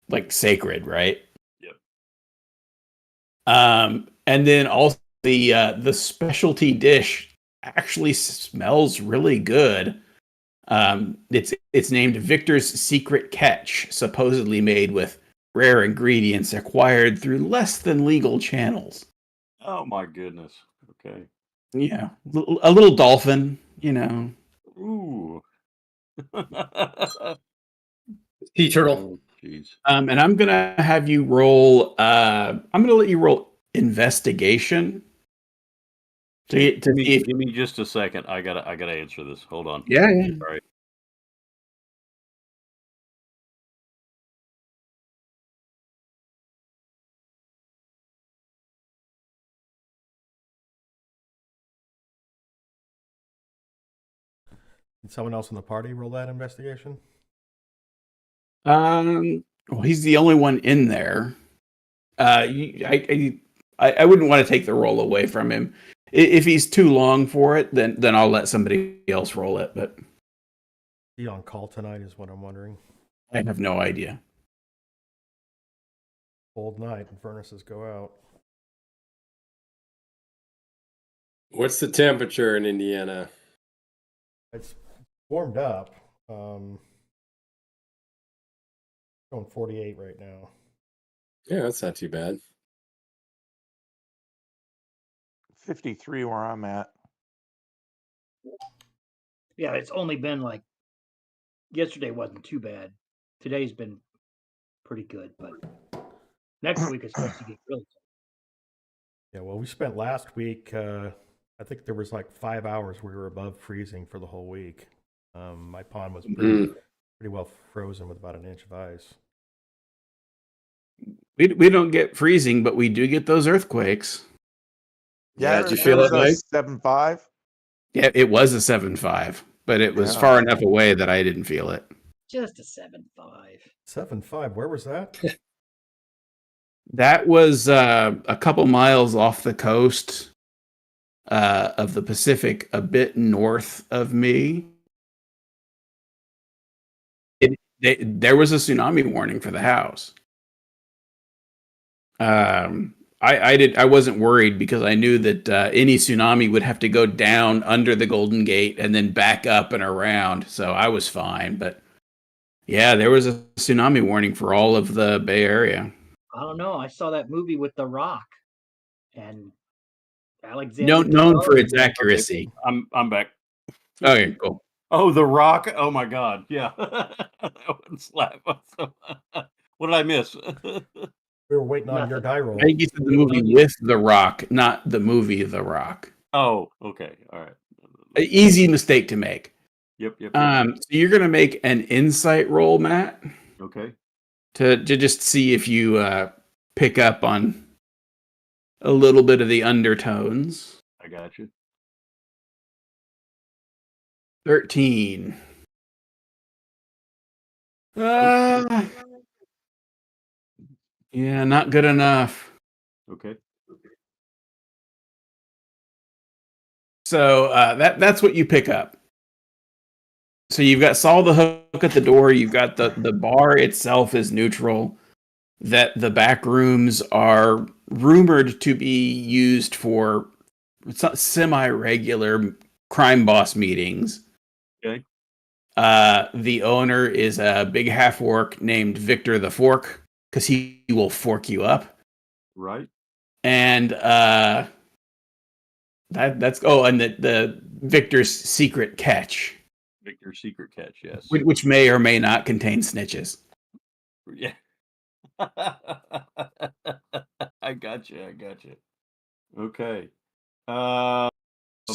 like sacred, right? Yep. And then also the specialty dish actually smells really good. It's named Victor's Secret Catch, supposedly made with rare ingredients acquired through less than legal channels. Oh my goodness. Okay. Yeah, a little dolphin, Ooh. Sea turtle. Oh, jeez. And I'm gonna have you roll. I'm gonna let you roll investigation to Give see if. me just a second. I gotta answer this. Hold on. Yeah. All right. Did someone else in the party roll that investigation? Well, he's the only one in there. I wouldn't want to take the roll away from him. If he's too long for it, then I'll let somebody else roll it. But Is he on call tonight is what I'm wondering. I have no idea. Cold night and furnaces go out. What's the temperature in Indiana? It's warmed up. Going 48 right now. Yeah, that's not too bad. 53 where I'm at. Yeah, it's only been like yesterday wasn't too bad. Today's been pretty good, but next week it's supposed to get really cold. Yeah, well, we spent last week, I think there was like 5 hours we were above freezing for the whole week. My pond was pretty well frozen with about an inch of ice. We don't get freezing, but we do get those earthquakes. Yeah, did you there feel was it, Mike? a 7.5. Yeah, it was a 7.5, but it was Yeah. far enough away that I didn't feel it. Just a 7.5. 7.5, where was that? That was a couple miles off the coast of the Pacific, a bit north of me. There was a tsunami warning for the house. I wasn't worried because I knew that any tsunami would have to go down under the Golden Gate and then back up and around, so I was fine. But yeah, there was a tsunami warning for all of the Bay Area. I don't know. I saw that movie with The Rock and Alexander. Known for its Daddario. accuracy. I'm back. Okay, cool. Oh, The Rock. Oh my God. Yeah. That would slap. What did I miss? We were waiting on your Nothing. die roll. I think you said the movie with The Rock, not the movie The Rock. Oh, okay. All right. An easy mistake to make. Yep. Yep. So you're gonna make an insight roll, Matt, Okay. to just see if you pick up on a little bit of the undertones. I got you. 13. Yeah, not good enough. Okay. So that's what you pick up. So you've got Saul the hook at the door. You've got the bar itself is neutral. That the back rooms are rumored to be used for semi-regular crime boss meetings. Okay. The owner is a big half orc named Victor the Fork because he will fork you up. Right. And that's and the Victor's secret catch, Victor's secret catch. Yes. which may or may not contain snitches. Yeah. I got you. Okay. So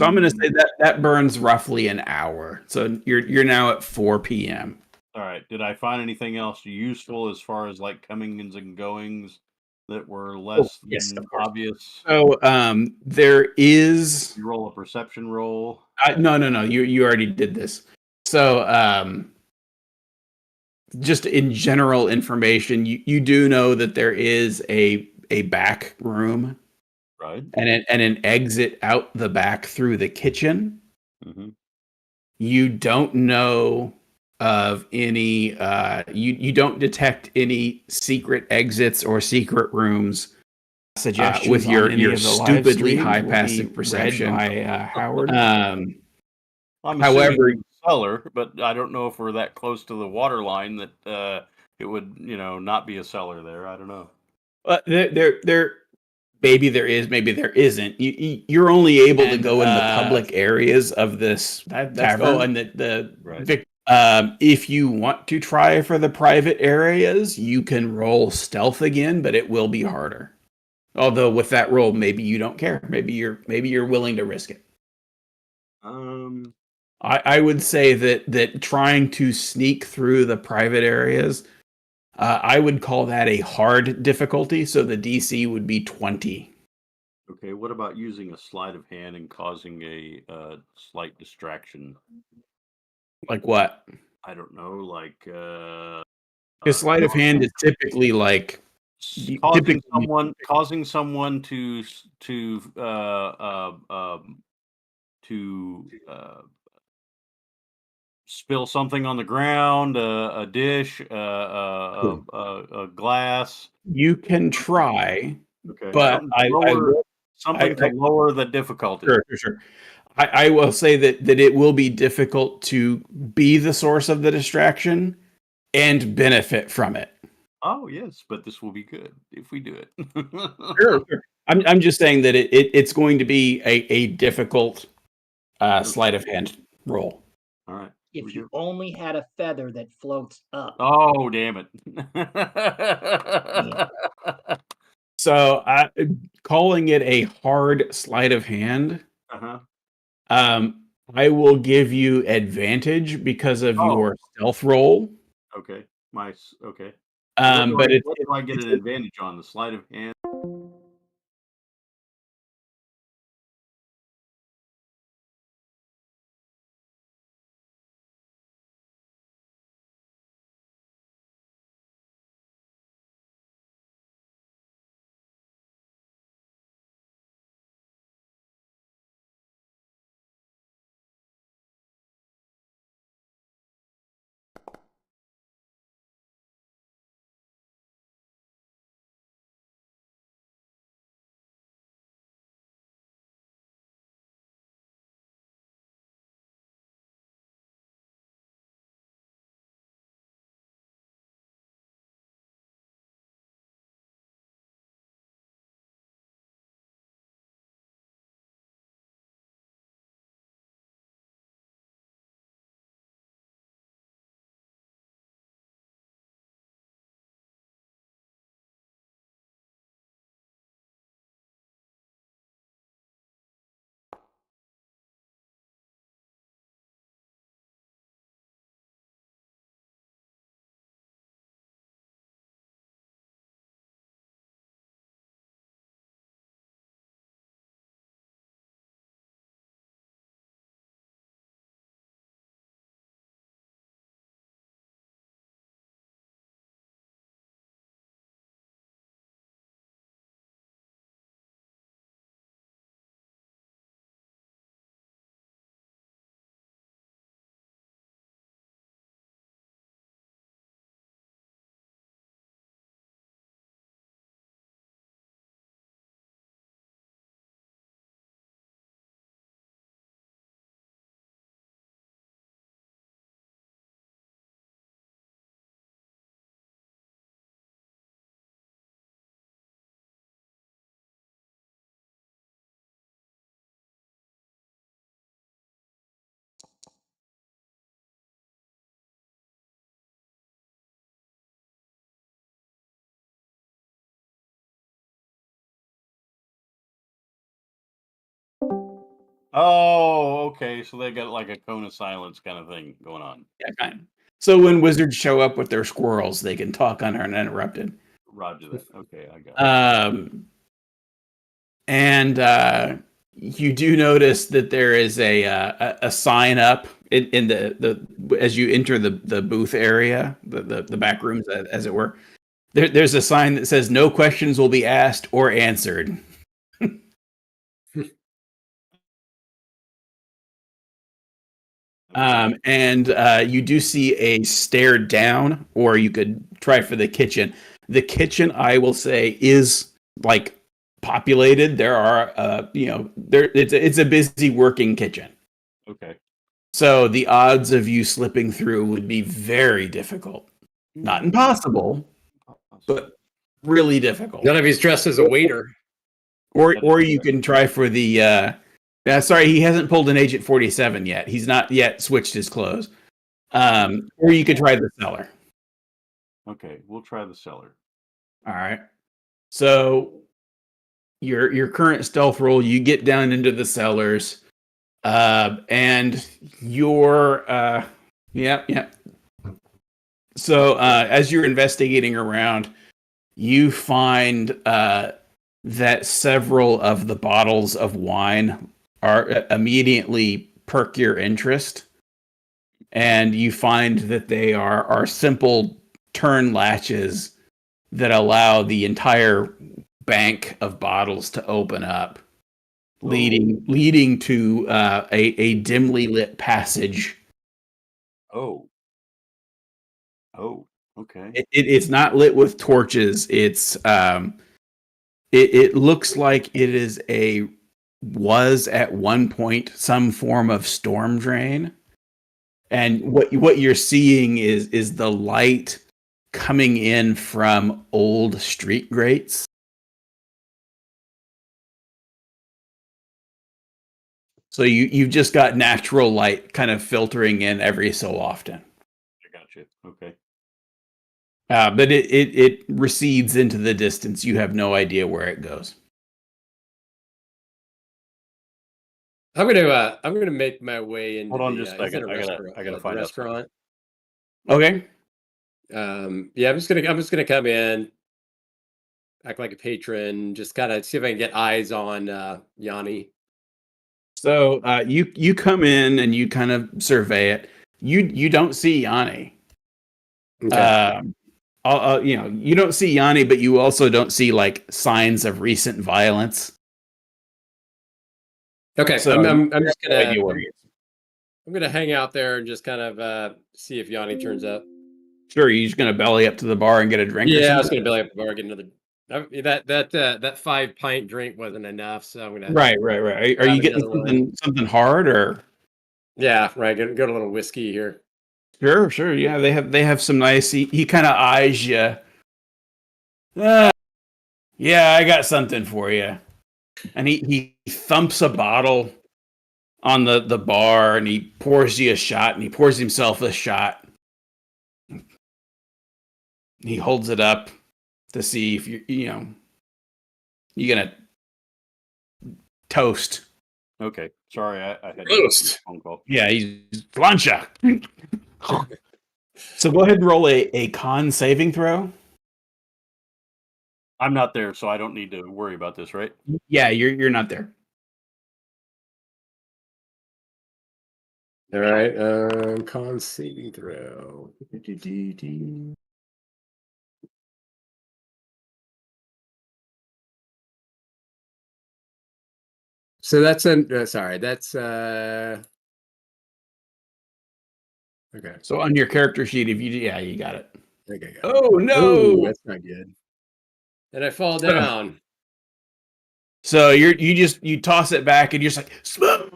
I'm going to say that burns roughly an hour. So you're now at 4 p.m. All right. Did I find anything else useful as far as like comings and goings that were less yes, than of course. obvious? So there is You roll a perception roll. no. You already did this. So just in general information, you do know that there is a back room, Right. and an exit out the back through the kitchen. Mm-hmm. You don't know of any. You don't detect any secret exits or secret rooms. Suggestions with your stupidly high passive perception by Howard. I'm However, assuming cellar, but I don't know if we're that close to the water line that it would, not be a cellar there. I don't know. there maybe there is, maybe there isn't. You're only able to go in the public areas of this tavern. Oh, and the Right. if you want to try for the private areas, you can roll stealth again, but it will be harder. Although with that roll, maybe you don't care. Maybe you're willing to risk it. I would say that trying to sneak through the private areas, I would call that a hard difficulty. So the DC would be 20. Okay. What about using a sleight of hand and causing a slight distraction? Like what? I don't know, like Because sleight of hand is typically like typically causing someone to spill something on the ground, a dish, a glass. you can try, Okay, but something to lower the difficulty. Sure. I will say that it will be difficult to be the source of the distraction and benefit from it. Oh yes, but this will be good if we do it. Sure. I'm just saying that it's going to be a difficult sleight of hand roll. All right. If you only had a feather that floats up. Oh, damn it. Yeah. So calling it a hard sleight of hand, Uh-huh. I will give you advantage because of Oh. your stealth roll. Okay. Okay. But what do I get an advantage on? The sleight of hand? Oh, okay. So they got like a cone of silence kind of thing going on. Yeah, kind of. So when wizards show up with their squirrels, they can talk uninterrupted. Roger that. Okay, I got it. And you do notice that there is a sign up in the as you enter the booth area, the back rooms, as it were. There's a sign that says no questions will be asked or answered. And you do see a stair down, or you could try for the kitchen. The kitchen, I will say, is like populated. There are, it's a busy working kitchen. Okay. So the odds of you slipping through would be very difficult. Not impossible, but really difficult. None of he's dressed as a waiter. Or you can try for the sorry, he hasn't pulled an Agent 47 yet. He's not yet switched his clothes. Or you could try the cellar. Okay, we'll try the cellar. All right. So your current stealth roll, you get down into the cellars, and you're yeah. So as you're investigating around, you find that several of the bottles of wine are immediately perk your interest. and you find that they are simple turn latches that allow the entire bank of bottles to open up, leading to a dimly lit passage. Oh. Oh. Okay. It's not lit with torches. It looks like was at one point some form of storm drain, and what you're seeing is the light coming in from old street grates. So you've just got natural light kind of filtering in every so often. I got you. Okay. But it recedes into the distance. You have no idea where it goes. I'm gonna make my way into Hold on the just a is it second. a restaurant? I gotta The find out something. restaurant. Okay. Yeah, I'm just gonna come in, act like a patron, just kind of see if I can get eyes on Yanni. So you come in and you kind of survey it. You don't see Yanni. Okay. You don't see Yanni, but you also don't see like signs of recent violence. Okay. So I'm just no gonna idea where he is. I'm gonna hang out there and just kind of see if Yanni turns up. Sure, you're just gonna belly up to the bar and get a drink or Yeah, I was something. gonna belly up the bar, get another. That 5 pint drink wasn't enough, so I'm gonna Right. Are you grab getting another one. something hard or? Yeah, right. Go to a little whiskey here. Sure. Yeah, they have some nice. He kind of eyes you. Yeah, I got something for you. And he thumps a bottle on the bar and he pours you a shot and he pours himself a shot. He holds it up to see if you're gonna toast. Okay. Sorry, I had Roast. a phone call. Yeah, he's plancha. So go ahead and roll a con saving throw. I'm not there, so I don't need to worry about this, right? Yeah, you're not there. All right. Con saving throw. So that's sorry. That's okay. So on your character sheet, if you got it. Okay. Oh Oh, no! that's not good. And I fall down. So you toss it back and you're just like smooth,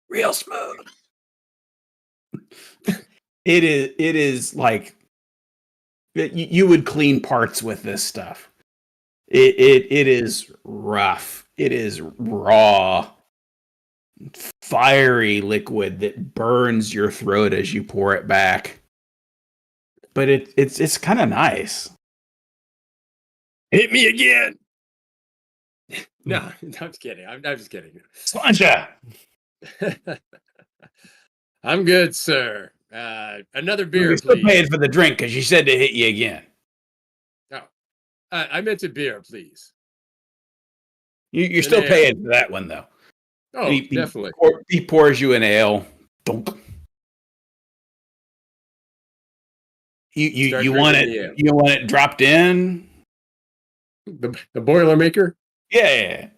real smooth. It is like you would clean parts with this stuff. It is rough. It is raw, fiery liquid that burns your throat as you pour it back. But it's kind of nice. Hit me again. No, I'm just kidding. I'm just kidding. Slancha. I'm good, sir. Another beer, You're still please. paying for the drink because you said to hit you again. Oh, I meant a beer, please. You're still paying for that one though. Oh, definitely. He pours you an ale. Dunk. You want it? You want it dropped in? The Boilermaker? Yeah.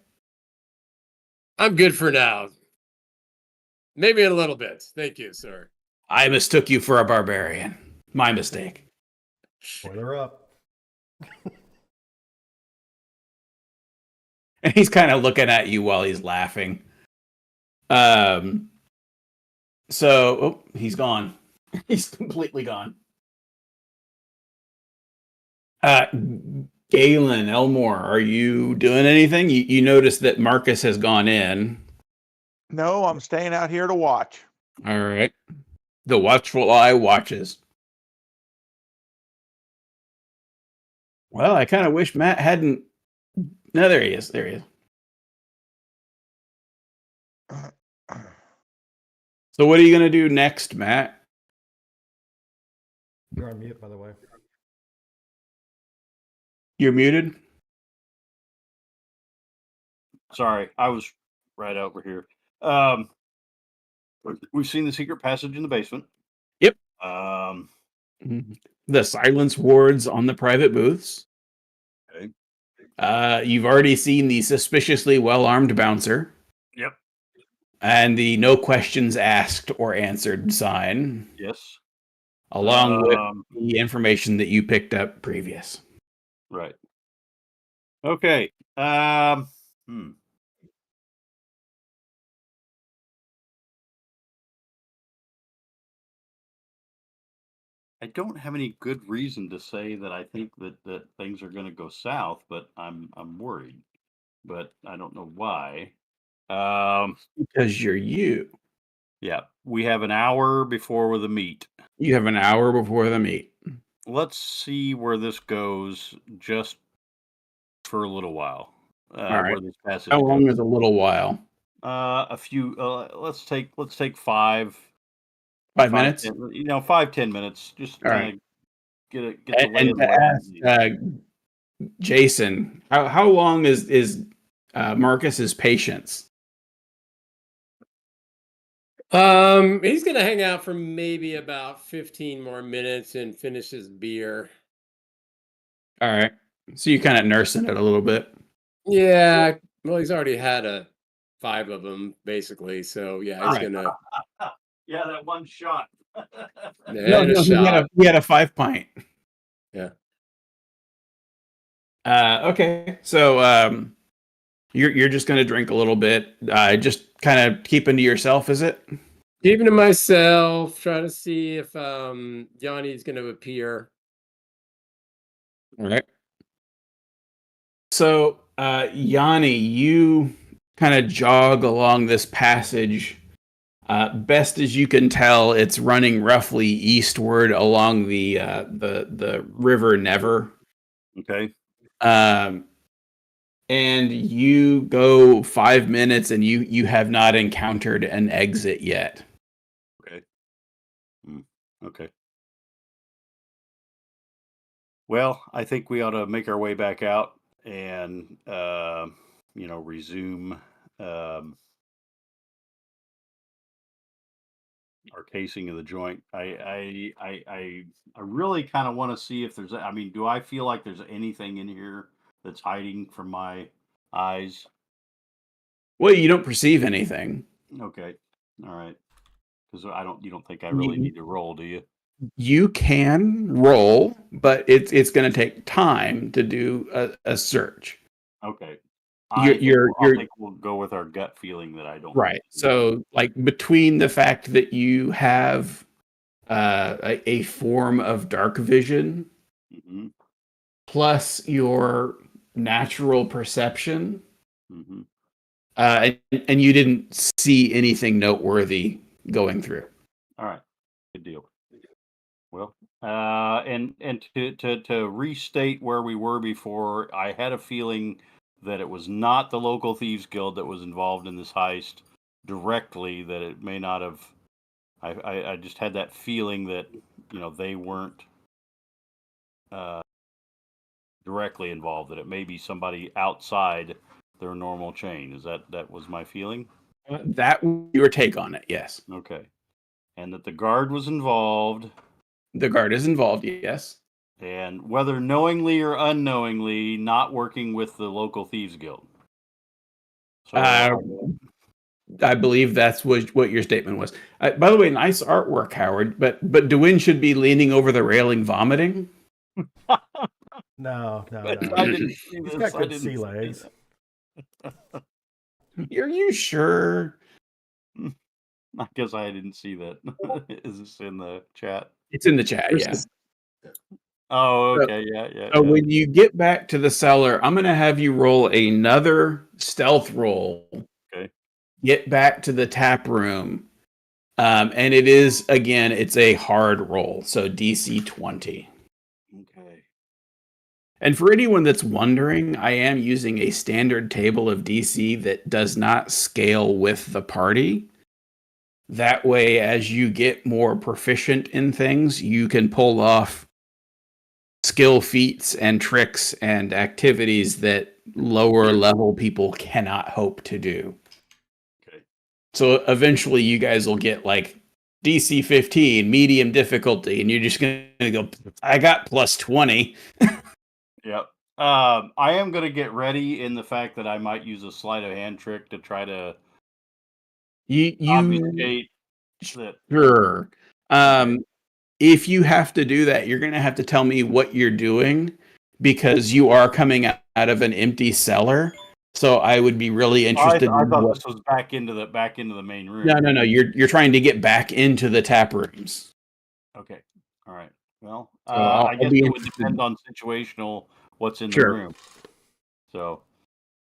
I'm good for now. Maybe in a little bit. Thank you, sir. I mistook you for a barbarian. My mistake. Boiler up. And he's kind of looking at you while he's laughing. So he's gone. He's completely gone. Galen, Elmore, are you doing anything? You notice that Marcus has gone in. No, I'm staying out here to watch. All right. The watchful eye watches. Well, I kind of wish Matt hadn't. No, there he is. There he is. So what are you going to do next, Matt? You're on mute, by the way. You're muted? Sorry, I was right over here. We've seen the secret passage in the basement. Yep. Um, The silence wards on the private booths. okay. You've already seen the suspiciously well-armed bouncer Yep. and the no questions asked or answered sign, Yes. along with Um, the information that you picked up previous. right. Okay. Hmm. I don't have any good reason to say that I think that things are going to go south, but I'm worried. But I don't know why. Because you're you. Yeah, we have an hour before the meet. You have an hour before the meet. Let's see where this goes, just for a little while. All right. Where this passage How long goes. is a little while? A few. Let's take 5 5 minutes? 10, 5-10 minutes. Just All kind right. of get the lay And of the to land. ask Jason, how long is Marcus's patience? He's gonna hang out for maybe about 15 more minutes and finish his beer. All right. So you kind of nursing it a little bit. Yeah, well, he's already had 5 of them basically, so yeah, he's Right. gonna Yeah, that one shot. No, and a no, shot. he had a 5 pint. Yeah. Okay. So you're just gonna drink a little bit. Just kind of keeping to yourself, is it? Keeping to myself, trying to see if Yanni's gonna appear. All right. So, Yanni, you kind of jog along this passage. Best as you can tell, it's running roughly eastward along the river Never. Okay. And you go 5 minutes, and you have not encountered an exit yet. Okay. Okay. Well, I think we ought to make our way back out and resume our casing of the joint. I really kind of want to see if there's. I mean, do I feel like there's anything in here that's hiding from my eyes? Well, you don't perceive anything. Okay. All right. Because you don't think I really You, need to roll, do you? you can roll, but it's going to take time to do a search. Okay. You're I think we'll go with our gut feeling that I don't. right. So, like, between the fact that you have a form of dark vision Mm-hmm. plus your natural perception, Mm-hmm. and you didn't see anything noteworthy going through. All right. Good deal. Well, and to restate where we were before, I had a feeling that it was not the local thieves guild that was involved in this heist directly. That it may not have. I just had that feeling that they weren't directly involved. That it may be somebody outside their normal chain. That was my feeling? That your take on it, yes. Okay, and that the guard was involved. The guard is involved, yes. And whether knowingly or unknowingly, not working with the local thieves guild. So I believe that's what your statement was. By the way, nice artwork, Howard. But Dewin should be leaning over the railing, vomiting. No, I didn't see He's this. got I good didn't sea see legs. that. Are you sure? I guess I didn't see that. Is this in the chat? It's in the chat, yeah. Oh, So- okay, yeah. So when you get back to the cellar, I'm going to have you roll another stealth roll. Okay. Get back to the tap room. And it is, again, it's a hard roll. So DC 20. Okay. And for anyone that's wondering, I am using a standard table of DC that does not scale with the party. That way, as you get more proficient in things, you can pull off skill feats and tricks and activities that lower level people cannot hope to do. Okay. So eventually you guys will get like DC 15, medium difficulty, and you're just gonna go, I got plus 20. Yep. I am going to get ready in the fact that I might use a sleight of hand trick to try to You obfuscate that. sure. Okay. If you have to do that, you're gonna have to tell me what you're doing because you are coming out of an empty cellar. So I would be really I interested in thought what. this was back into the main room. No. You're trying to get back into the tap rooms. Okay. All right. Well, So I'll I guess be it would interested. depend on situational what's in the Sure. room. So,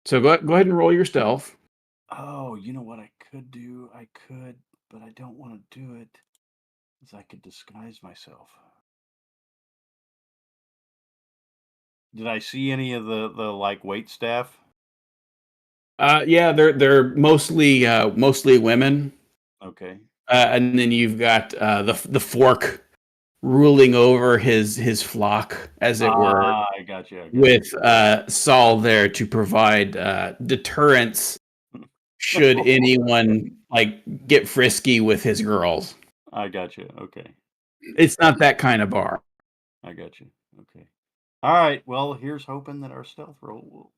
So go ahead and roll your stealth. oh, you know what I could do? I could, but I don't want to do it, is I could disguise myself. Did I see any of the like wait staff? Yeah, they're mostly women, Okay. and then you've got the fork ruling over his flock, as it were, I got you. with Saul there to provide deterrence should anyone like get frisky with his girls. I got you. Okay. It's not that kind of bar. I got you. Okay. All right. Well, here's hoping that our stealth roll will.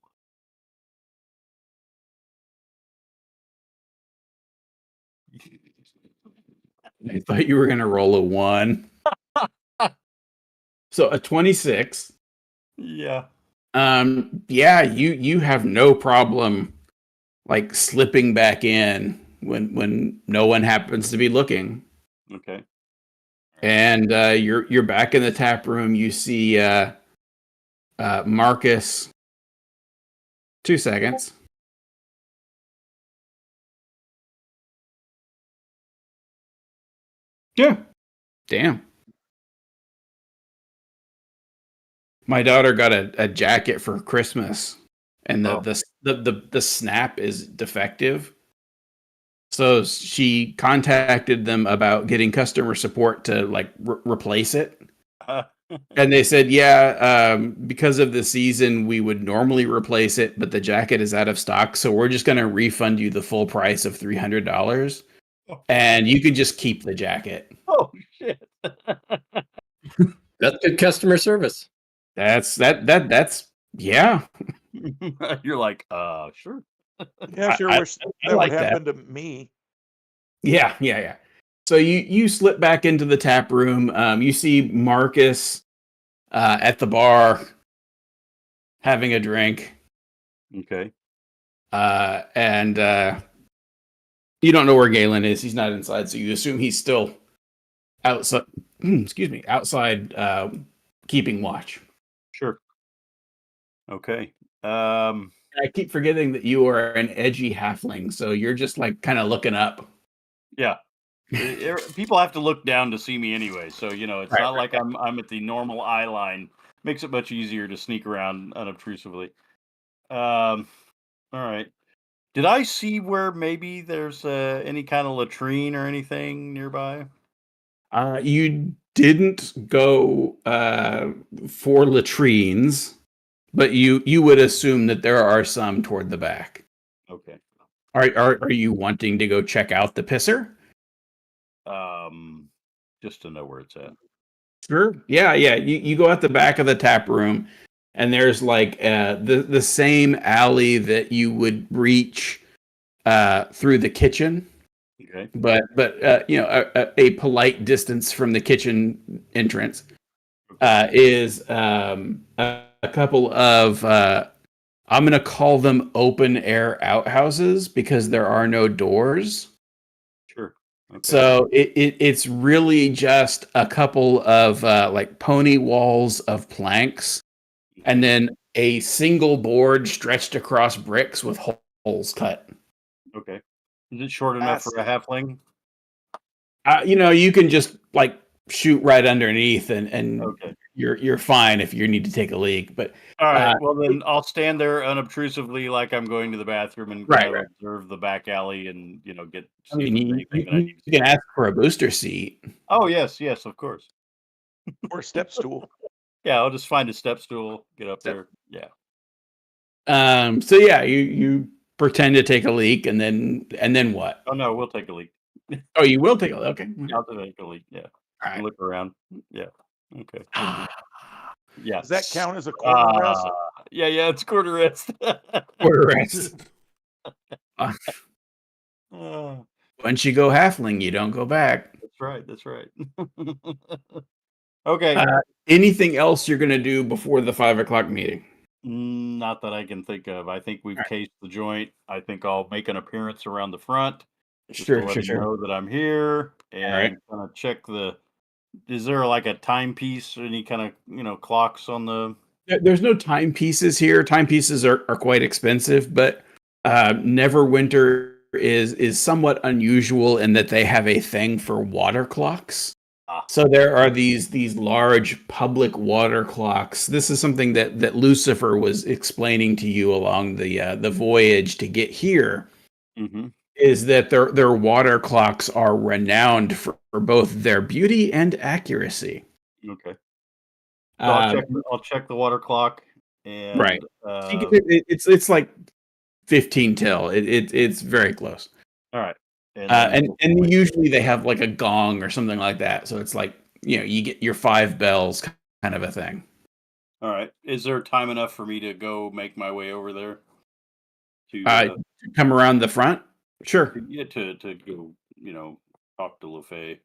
I thought you were gonna roll a 1. So a 26. Yeah. Yeah, you have no problem like slipping back in when no one happens to be looking. Okay. And you're back in the tap room. You see Marcus. 2 seconds. Yeah. Damn. My daughter got a jacket for Christmas, and the snap is defective. So she contacted them about getting customer support to like replace it. And they said, yeah, because of the season, we would normally replace it, but the jacket is out of stock. So we're just going to refund you the full price of $300. And you can just keep the jacket. Oh, shit. That's good customer service. That's yeah. You're like, sure. Yeah, sure. I Wish that like would that. happen to me. Yeah. So you slip back into the tap room. You see Marcus at the bar having a drink. Okay. And you don't know where Galen is. He's not inside, so you assume he's still outside. Excuse me, outside, keeping watch. Sure. Okay. I keep forgetting that you are an edgy halfling, so you're just like kind of looking up. Yeah. People have to look down to see me anyway, so it's not like I'm at the normal eye line. Makes it much easier to sneak around unobtrusively. All right. Did I see where maybe there's any kind of latrine or anything nearby? You didn't go for latrines, but you would assume that there are some toward the back. Okay. Are you wanting to go check out the pisser? Just to know where it's at. Sure. Yeah. You go out the back of the tap room, and there's like the same alley that you would reach through the kitchen, Okay. but a polite distance from the kitchen entrance is a couple of I'm going to call them open air outhouses because there are no doors. Sure. Okay. So it's really just a couple of like pony walls of planks, and then a single board stretched across bricks with holes cut. Okay. Is it short enough for a halfling? You can just like shoot right underneath, and Okay. you're fine if you need to take a leak. But All right. Well, then I'll stand there unobtrusively, like I'm going to the bathroom, and Right. observe the back alley, and get. I mean, anything that I need. you can ask for a booster seat. Oh yes, of course. Or a step stool. Yeah, I'll just find a step stool, get up there. Yeah. So yeah, you pretend to take a leak, and then what? Oh no, we'll take a leak. Oh, you will take a look. Okay. I'll take a leak. Yeah. All right. Look around. Yeah. Okay. Yeah. Does that count as a quarter rest? Yeah, it's quarter rest. Quarter rest. Uh, Once you go halfling, you don't go back. that's right. Okay. Anything else you're going to do before the 5 o'clock meeting? Not that I can think of. I think we've Alright. cased the joint. I think I'll make an appearance around the front just Sure, to let sure, him know that I'm here Alright. and kind of check the. Is there like a timepiece or any kind of clocks on the? There's no timepieces here. Timepieces are quite expensive, but Neverwinter is somewhat unusual in that they have a thing for water clocks. So there are these large public water clocks. This is something that Lucifer was explaining to you along the voyage to get here. Mm-hmm. Is that their water clocks are renowned for both their beauty and accuracy. Okay. So I'll check the water clock and Right. It's like 15 till. It's very close. All right. And usually they have like a gong or something like that. So it's like, you get your 5 bells kind of a thing. All right. Is there time enough for me to go make my way over there? To Come around the front? Sure. yeah, to go, talk to LaFay.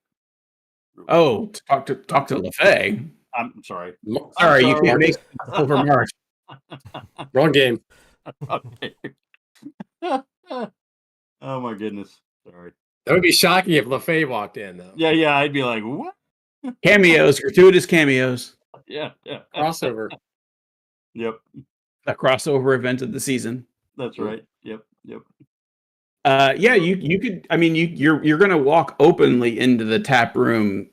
Oh, talk to LaFay. I'm sorry. Sorry, you can't make over March. Wrong game. Okay. Oh my goodness. Sorry. That would be shocking if LaFay walked in, though. Yeah, I'd be like, what? Cameos, gratuitous cameos. Yeah. Crossover. Yep. A crossover event of the season. That's right. Yep. Yeah, you could. I mean, you're going to walk openly into the tap room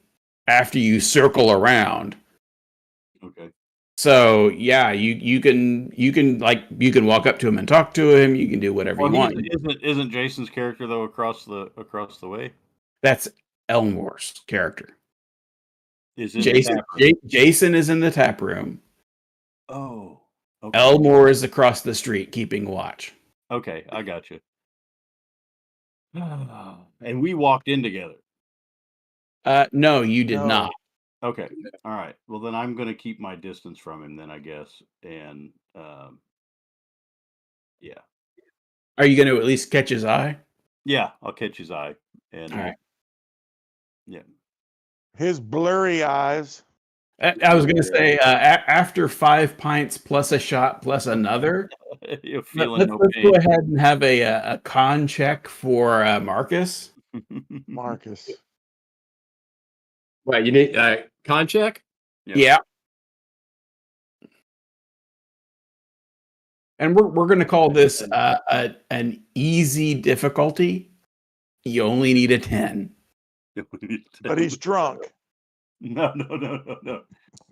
after you circle around. Okay. So yeah, you can walk up to him and talk to him. You can do whatever you want. Isn't Jason's character though across the way? That's Elmore's character. Is it Jason is in the tap room. Oh. Okay. Elmore is across the street keeping watch. Okay, I got you. And we walked in together. No, you did No. not. Okay. All right. Well, then I'm going to keep my distance from him then, I guess. And yeah. Are you going to at least catch his eye? Yeah, I'll catch his eye. And All right. Yeah. His blurry eyes. I was going to say after 5 pints plus a shot plus another, You're let's feeling no go pain. ahead and have a con check for Marcus. Marcus. What, you need con check? Yeah. And we're going to call this an easy difficulty. You only need a 10. But he's drunk. No.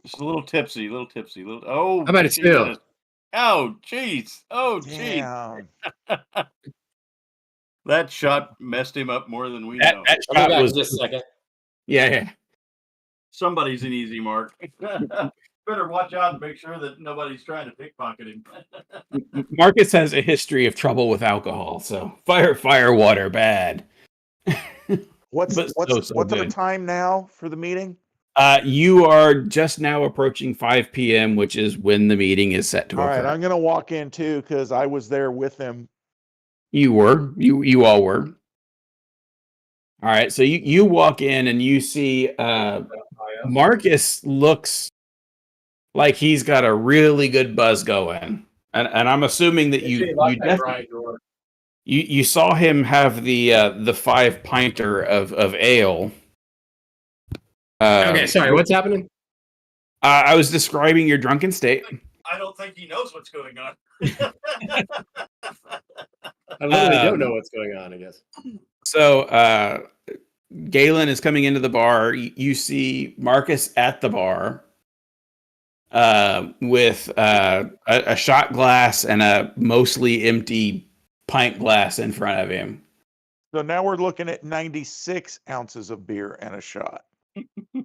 Just a little tipsy. Oh. How about a 2? Oh, jeez. Oh, jeez. Damn. That shot messed him up more than we know. That I'll shot go back was in just a second. Yeah. Somebody's an easy mark. Better watch out and make sure that nobody's trying to pickpocket him. Marcus has a history of trouble with alcohol, so fire, water, bad. What's But so our good. time now for the meeting? You are just now approaching 5 p.m., which is when the meeting is set to All occur. right, I'm gonna walk in too because I was there with him. You were. You all were. All right, so you walk in and you see Marcus looks like he's got a really good buzz going. And I'm assuming that you saw him have the 5 pinter of ale. Okay, sorry, what's happening? I was describing your drunken state. I don't think he knows what's going on. I literally don't know what's going on, I guess. So Galen is coming into the bar. You see Marcus at the bar with a shot glass and a mostly empty pint glass in front of him. So now we're looking at 96 ounces of beer and a shot.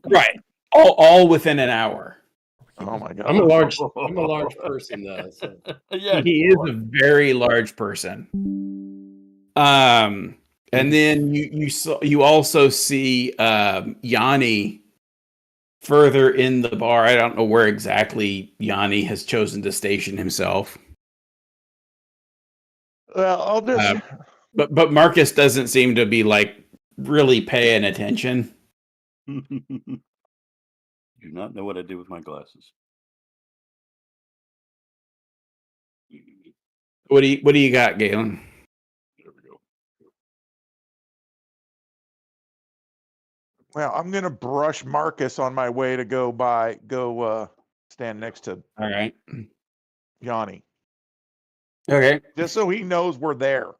Right. All within an hour. Oh my god. I'm a large person though. So. Yeah, He is a very large person. And And then you also see Yanni further in the bar. I don't know where exactly Yanni has chosen to station himself. Well, I'll just. But Marcus doesn't seem to be like really paying attention. Do not know what I did with my glasses. What do you got, Galen? There we go. Well, I'm gonna brush Marcus on my way to go stand next to All right. Yanni, Okay. just so he knows we're there.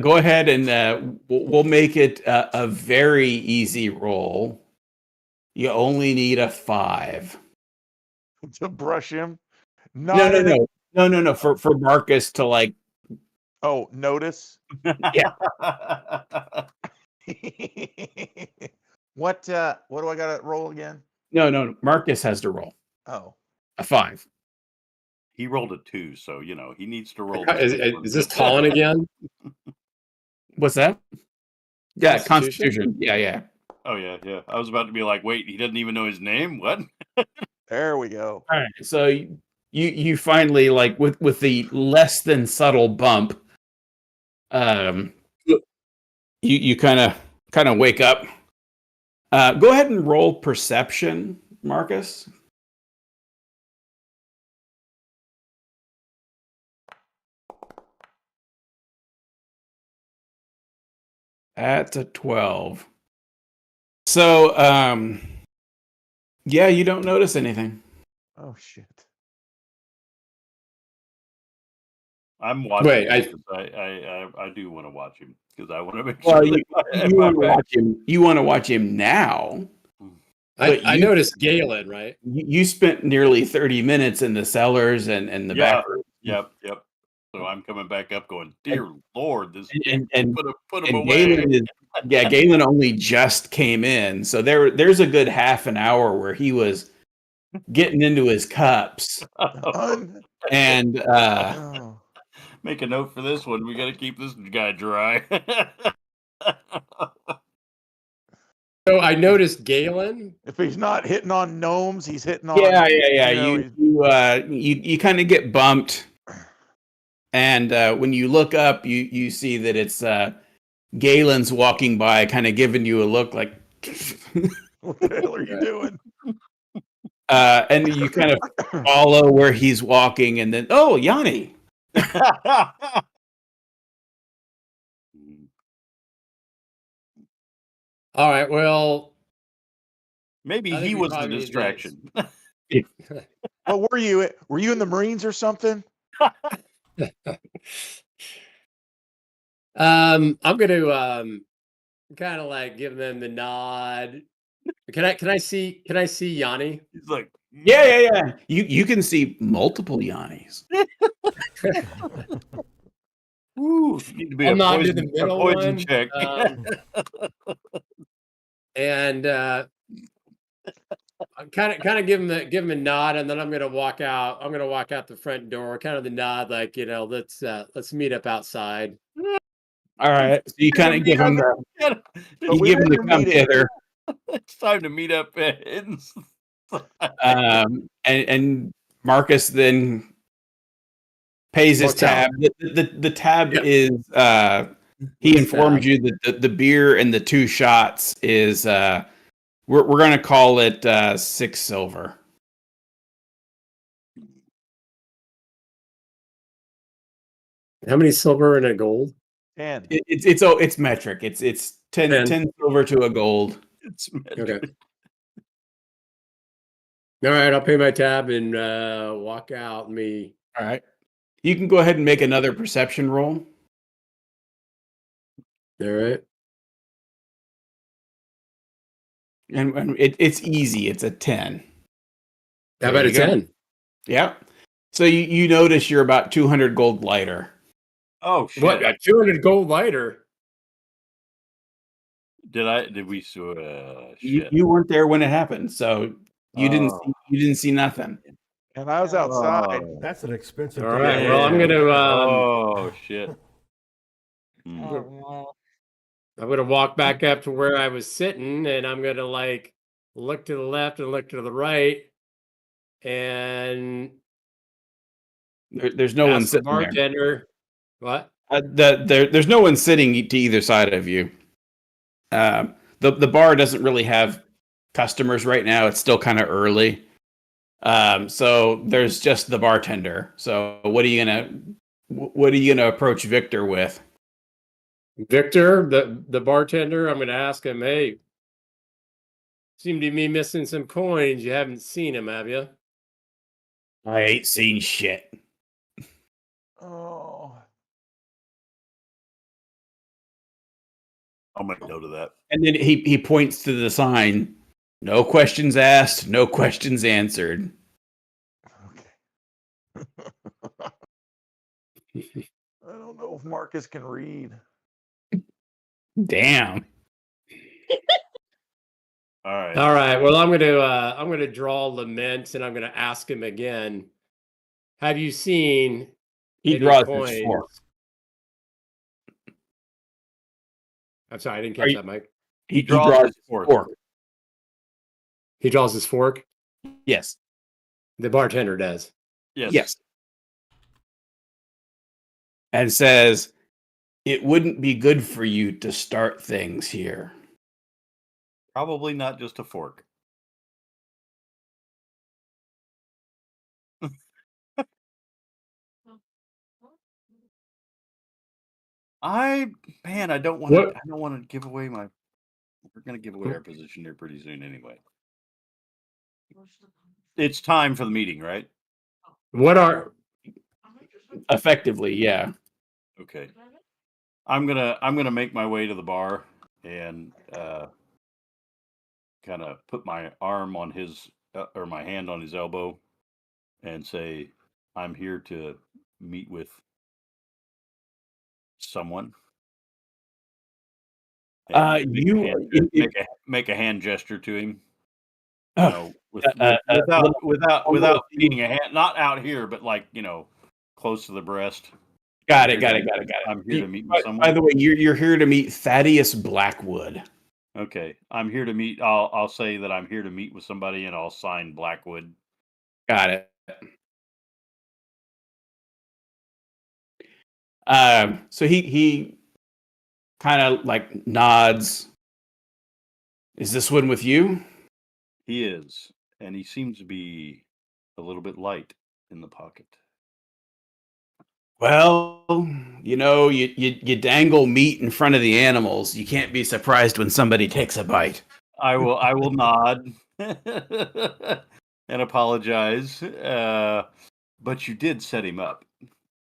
Go ahead and we'll make it a very easy roll. You only need a 5. To brush him. No. For Marcus to like. Oh, notice. Yeah. What do I got to roll again? No. Marcus has to roll Oh, a 5. He rolled a 2, so he needs to roll. Is this Colin again? What's that? Yeah, Constitution? Constitution. Yeah. Oh yeah. I was about to be like, wait, he doesn't even know his name. What? there we go. All right. So you finally like with the less than subtle bump, you kind of wake up. Go ahead and roll perception, Marcus. That's a 12. So, yeah, you don't notice anything. Oh shit. I'm watching. Wait, I do want to watch him because I want to make Well, sure. you want to watch him. You want to watch him now. But I noticed Galen, right? You spent nearly 30 minutes in the cellars and the back room. Yep. So I'm coming back up, going, "Dear Lord, this And put him away." Galen only just came in, so there's a good half an hour where he was getting into his cups, and Oh. Make a note for this one. We got to keep this guy dry. So I noticed Galen. If he's not hitting on gnomes, he's hitting on. yeah. You know, You kind of get bumped, and when you look up, you see that it's Galen's walking by, kind of giving you a look like, what the hell are you doing? and you kind of follow where he's walking, and then Yanni. All right. Well, Maybe I think he we was the probably need distraction. What were you? Were you in the Marines or something? I'm gonna kind of like give them the nod. Can I see Yanni? He's like, Yeah. You can see multiple Yannis. Ooh, you need to be I'll a nod to poison, the middle a poison one. check. And kind of give him a nod, and then I'm gonna walk out. I'm gonna walk out the front door, kind of the nod, like let's meet up outside. All right. So you kind of give him the But we were come meeting. hither. It's time to meet up. And Marcus then pays his Motel. tab. The tab Yep. is he What's informs tab? you that the beer and the 2 shots is we're gonna call it 6 silver. How many silver and a gold? 10. It's metric. It's 10 silver to a gold. It's Okay. All right, I'll pay my tab and walk out. All right. You can go ahead and make another perception roll. All right. And it's easy. It's a 10. How about a 10? Yeah. So you notice you're about 200 gold lighter. Oh shit! What? A 200 gold lighter? Did we? Shit. You weren't there when it happened, so you didn't see nothing. And I was outside. That's an expensive. All right. Well, I'm gonna. Oh shit! Mm. Oh wow. I'm gonna walk back up to where I was sitting, and I'm gonna like look to the left and look to the right, and There's no one ask the sitting there. bartender, "What?" There's no one sitting to either side of you. The bar doesn't really have customers right now. It's still kind of early. So there's just the bartender. So what are you gonna approach Victor with? Victor, the bartender, I'm gonna ask him, "Hey, seem to be missing some coins. You haven't seen him, have you?" I ain't seen shit. Oh, I'll make note of that. And then he points to the sign. No questions asked, no questions answered. okay. I don't know if Marcus can read. Damn. All right. All right. Well, I'm gonna draw lament, and I'm gonna ask him again. Have you seen He any draws his coins? fork. I'm sorry, I didn't Are catch you- that, Mike. He draws draws his his fork. fork. He draws his fork. Yes. The bartender does. Yes. And says, it wouldn't be good for you to start things here. Probably not just a fork. I don't want to. What? I don't want to give away my. We're going to give away our position here pretty soon, anyway. It's time for the meeting, right? What are? Effectively, yeah. Okay. I'm gonna make my way to the bar and kind of put my arm on his or my hand on his elbow and say, "I'm here to meet with someone." And make a hand gesture to him. You know, without needing a hand, not out here, but like close to the breast. Got it. I'm here to meet with someone. By the way, you're here to meet Thaddeus Blackwood. Okay, I'm here to meet. I'll say that I'm here to meet with somebody, and I'll sign Blackwood. Got it. So he kind of like nods. Is this one with you? He is, and he seems to be a little bit light in the pocket. Well, you dangle meat in front of the animals. You can't be surprised when somebody takes a bite. I will nod and apologize, but you did set him up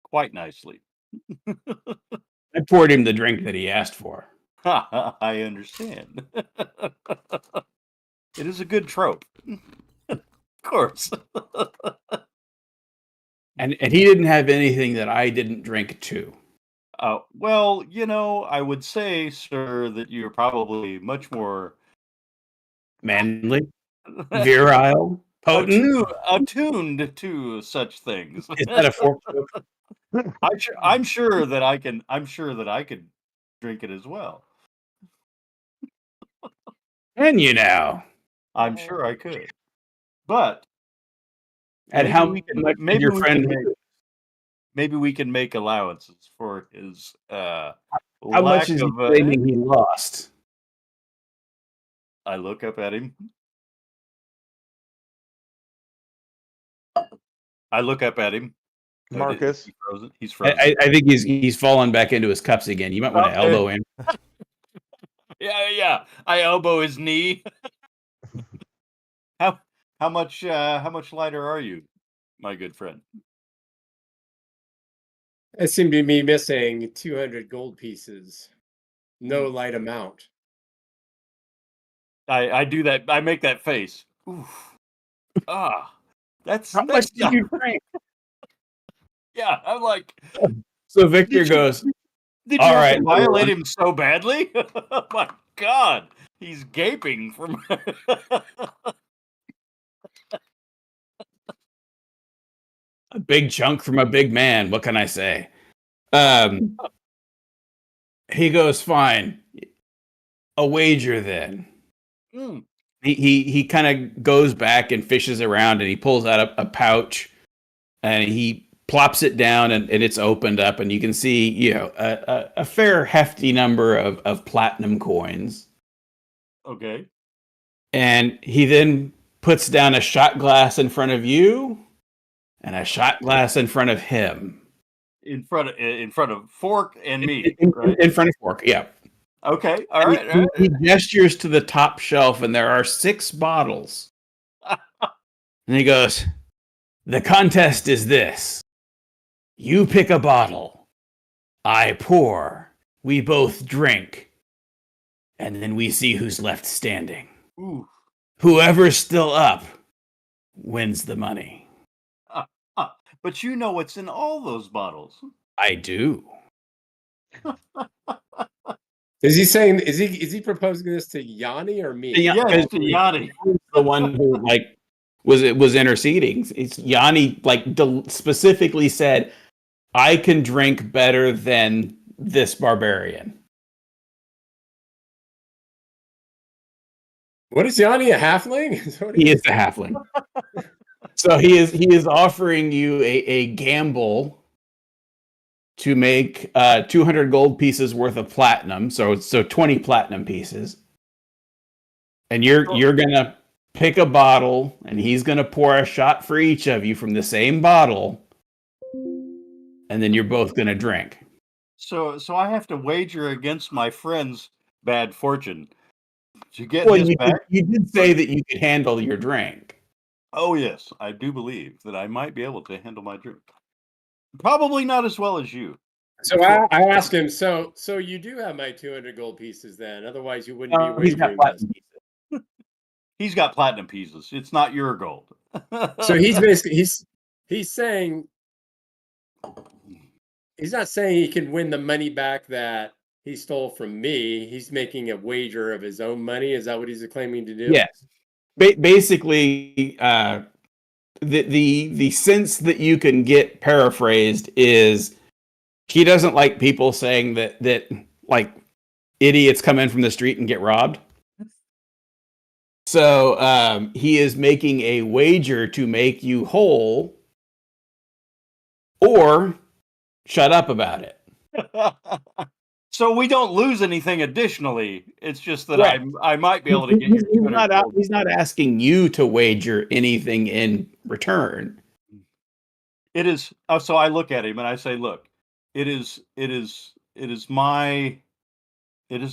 quite nicely. I poured him the drink that he asked for. I understand. It is a good trope. Of course. And he didn't have anything that I didn't drink too. Well, I would say, sir, that you're probably much more Manly, virile, potent. attuned to such things. Is that a fork joke? I'm sure that I can. I'm sure that I could drink it as well. Can you now? I'm sure I could, but And maybe how we can, much did maybe your we friend can do? maybe we can make allowances for his How lack much is he of. claiming he lost? I look up at him. I look up at him. Marcus. He's frozen. He's frozen. I think he's fallen back into his cups again. You might want to elbow him. Yeah. I elbow his knee. How much lighter are you, my good friend? I seem to be missing 200 gold pieces. No light amount. I do that. I make that face. Oof. That's How much did you drink? Yeah, I'm like. So Victor goes, Did you all have right, to violate him so badly? Oh my God, he's gaping from. a big chunk from a big man. What can I say? He goes, fine. A wager then. Hmm. He kind of goes back and fishes around, and he pulls out a pouch, and he plops it down, and it's opened up, and you can see, a fair hefty number of platinum coins. Okay. And he then puts down a shot glass in front of you and a shot glass in front of him. In front of Fork and me, right? In front of Fork, yeah. Okay. All And right. All he right. gestures to the top shelf, and there are 6 bottles. And he goes, the contest is this. You pick a bottle. I pour. We both drink. And then we see who's left standing. Ooh. Whoever's still up wins the money. But you know what's in all those bottles. I do. Is he saying? Is he proposing this to Yanni or me? Yeah, Yes, to Yanni. The one who was interceding. It's Yanni specifically said, "I can drink better than this barbarian." What is Yanni, a halfling? He is the halfling. So he is offering you a gamble to make 200 gold pieces worth of platinum. So 20 platinum pieces, and you're gonna pick a bottle, and he's gonna pour a shot for each of you from the same bottle, and then you're both gonna drink. So I have to wager against my friend's bad fortune to get Well, his back. you did say that you could handle your drink. Oh yes, I do believe that I might be able to handle my drink. Probably not as well as you. So I asked him. So you do have my 200 gold pieces then? Otherwise, you wouldn't be He's got wagering this. platinum pieces. He's got platinum pieces. It's not your gold. So he's basically he's saying he's not saying he can win the money back that he stole from me. He's making a wager of his own money. Is that what he's claiming to do? Yes. Basically, the sense that you can get paraphrased is he doesn't like people saying that like idiots come in from the street and get robbed. So he is making a wager to make you whole, or shut up about it. So we don't lose anything additionally. It's just that Right. I might be able to get He's you 200 not gold. he's not asking you to wager anything in return. It is. So I look at him and I say, "Look, it is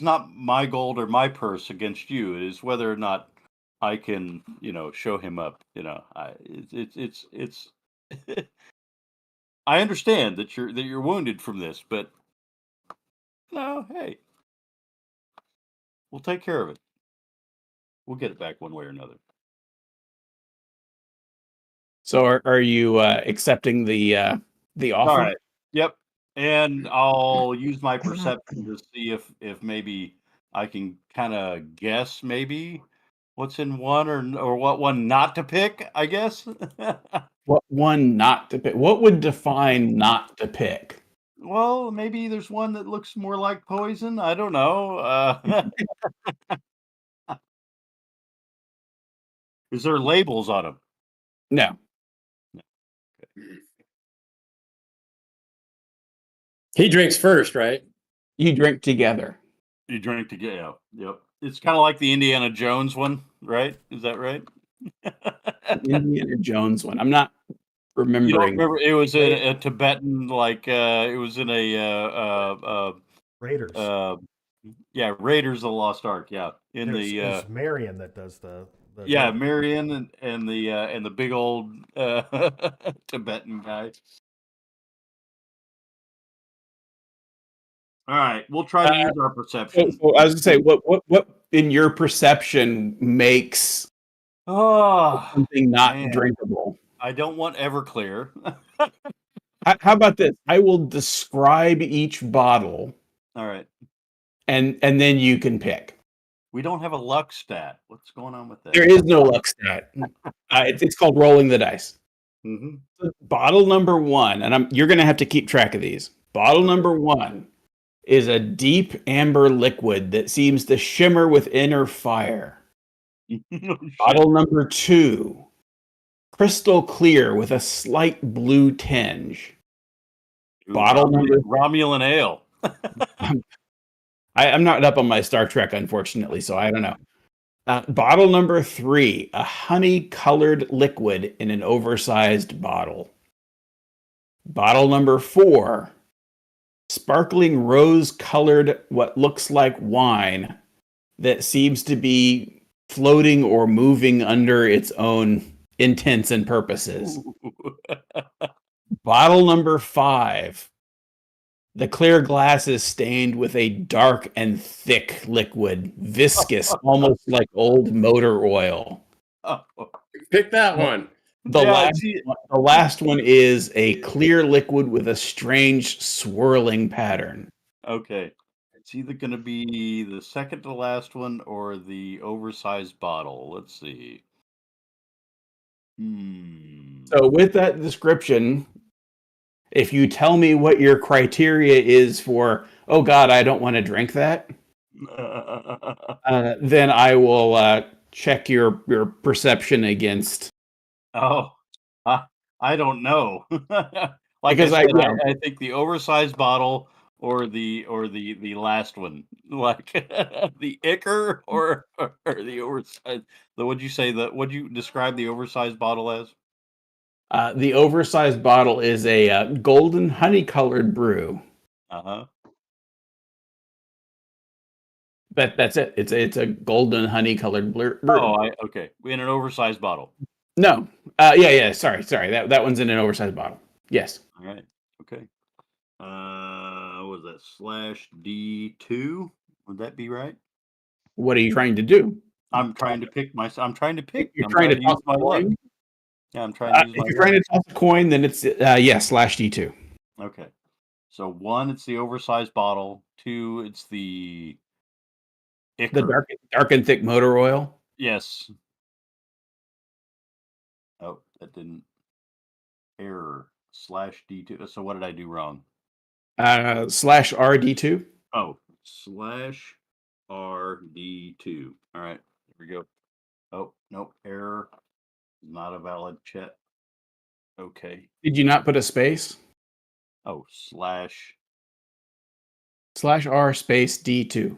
not my gold or my purse against you. It is whether or not I can, show him up. It's. I understand that you're wounded from this, but no, hey, we'll take care of it. We'll get it back one way or another." So are you accepting the offer? All right. Yep. And I'll use my perception to see if maybe I can kind of guess maybe what's in one or what one not to pick, I guess. What one not to pick? What would define not to pick? Well, maybe there's one that looks more like poison. I don't know. Is there labels on them? No. He drinks first, right? You drink together. You drink together. Yep. It's kind of like the Indiana Jones one, right? Is that right? Indiana Jones one. I'm not You remembering. don't remember? It was a Tibetan, it was in a Raiders. yeah, Raiders of the Lost Ark. Yeah, in There's Marion that does the yeah, Marion and the big old Tibetan guy. All right, we'll try to use our perception. So I was gonna say, what in your perception makes Oh, something not man. drinkable? I don't want Everclear. How about this? I will describe each bottle, All right, and then you can pick. we don't have a luck stat. What's going on with that? There is no luck stat. It's called rolling the dice. Mm-hmm. Bottle number 1, and you're going to have to keep track of these. Bottle number 1 is a deep amber liquid that seems to shimmer with inner fire. Oh, shit. Bottle number 2, crystal clear with a slight blue tinge. Ooh, Bottle number. Romulan ale. I'm not up on my Star Trek, unfortunately, so I don't know. Bottle number 3, a honey-colored liquid in an oversized bottle. Bottle number 4, sparkling rose-colored, what looks like wine that seems to be floating or moving under its own intents and purposes. Bottle number 5, the clear glass is stained with a dark and thick liquid, viscous, almost like old motor oil. Oh, Pick that one. The yeah, last one is a clear liquid with a strange swirling pattern. okay. It's either going to be the second to last one or the oversized bottle. Let's see. So with that description, if you tell me what your criteria is for, oh God, I don't want to drink that, then I will check your perception against. Oh, I don't know. Like Because I said, yeah. I think the oversized bottle or the last one, like the Icker or the oversized. What'd you say what'd you describe the oversized bottle as? The oversized bottle is a golden honey-colored brew. Uh-huh. That's it. It's a golden honey-colored brew. Oh, okay. In an oversized bottle. No. Yeah. Sorry. That one's in an oversized bottle. Yes. All right. Okay. What was that /D2? Would that be right? What are you trying to do? I'm trying to pick. I'm trying to pick. You're I'm trying to use toss my a luck. coin? Yeah, I'm trying to use my If you're luck. trying to toss a coin, then it's /D2. Okay. So 1, it's the oversized bottle. 2, it's the The Icker. dark and thick motor oil. Yes. Oh, that didn't. Error /D2. So what did I do wrong? /RD2. Oh, /RD2. All right. Here we go. Oh, nope. Error. Not a valid check. Okay. Did you not put a space? Oh, /R space D2.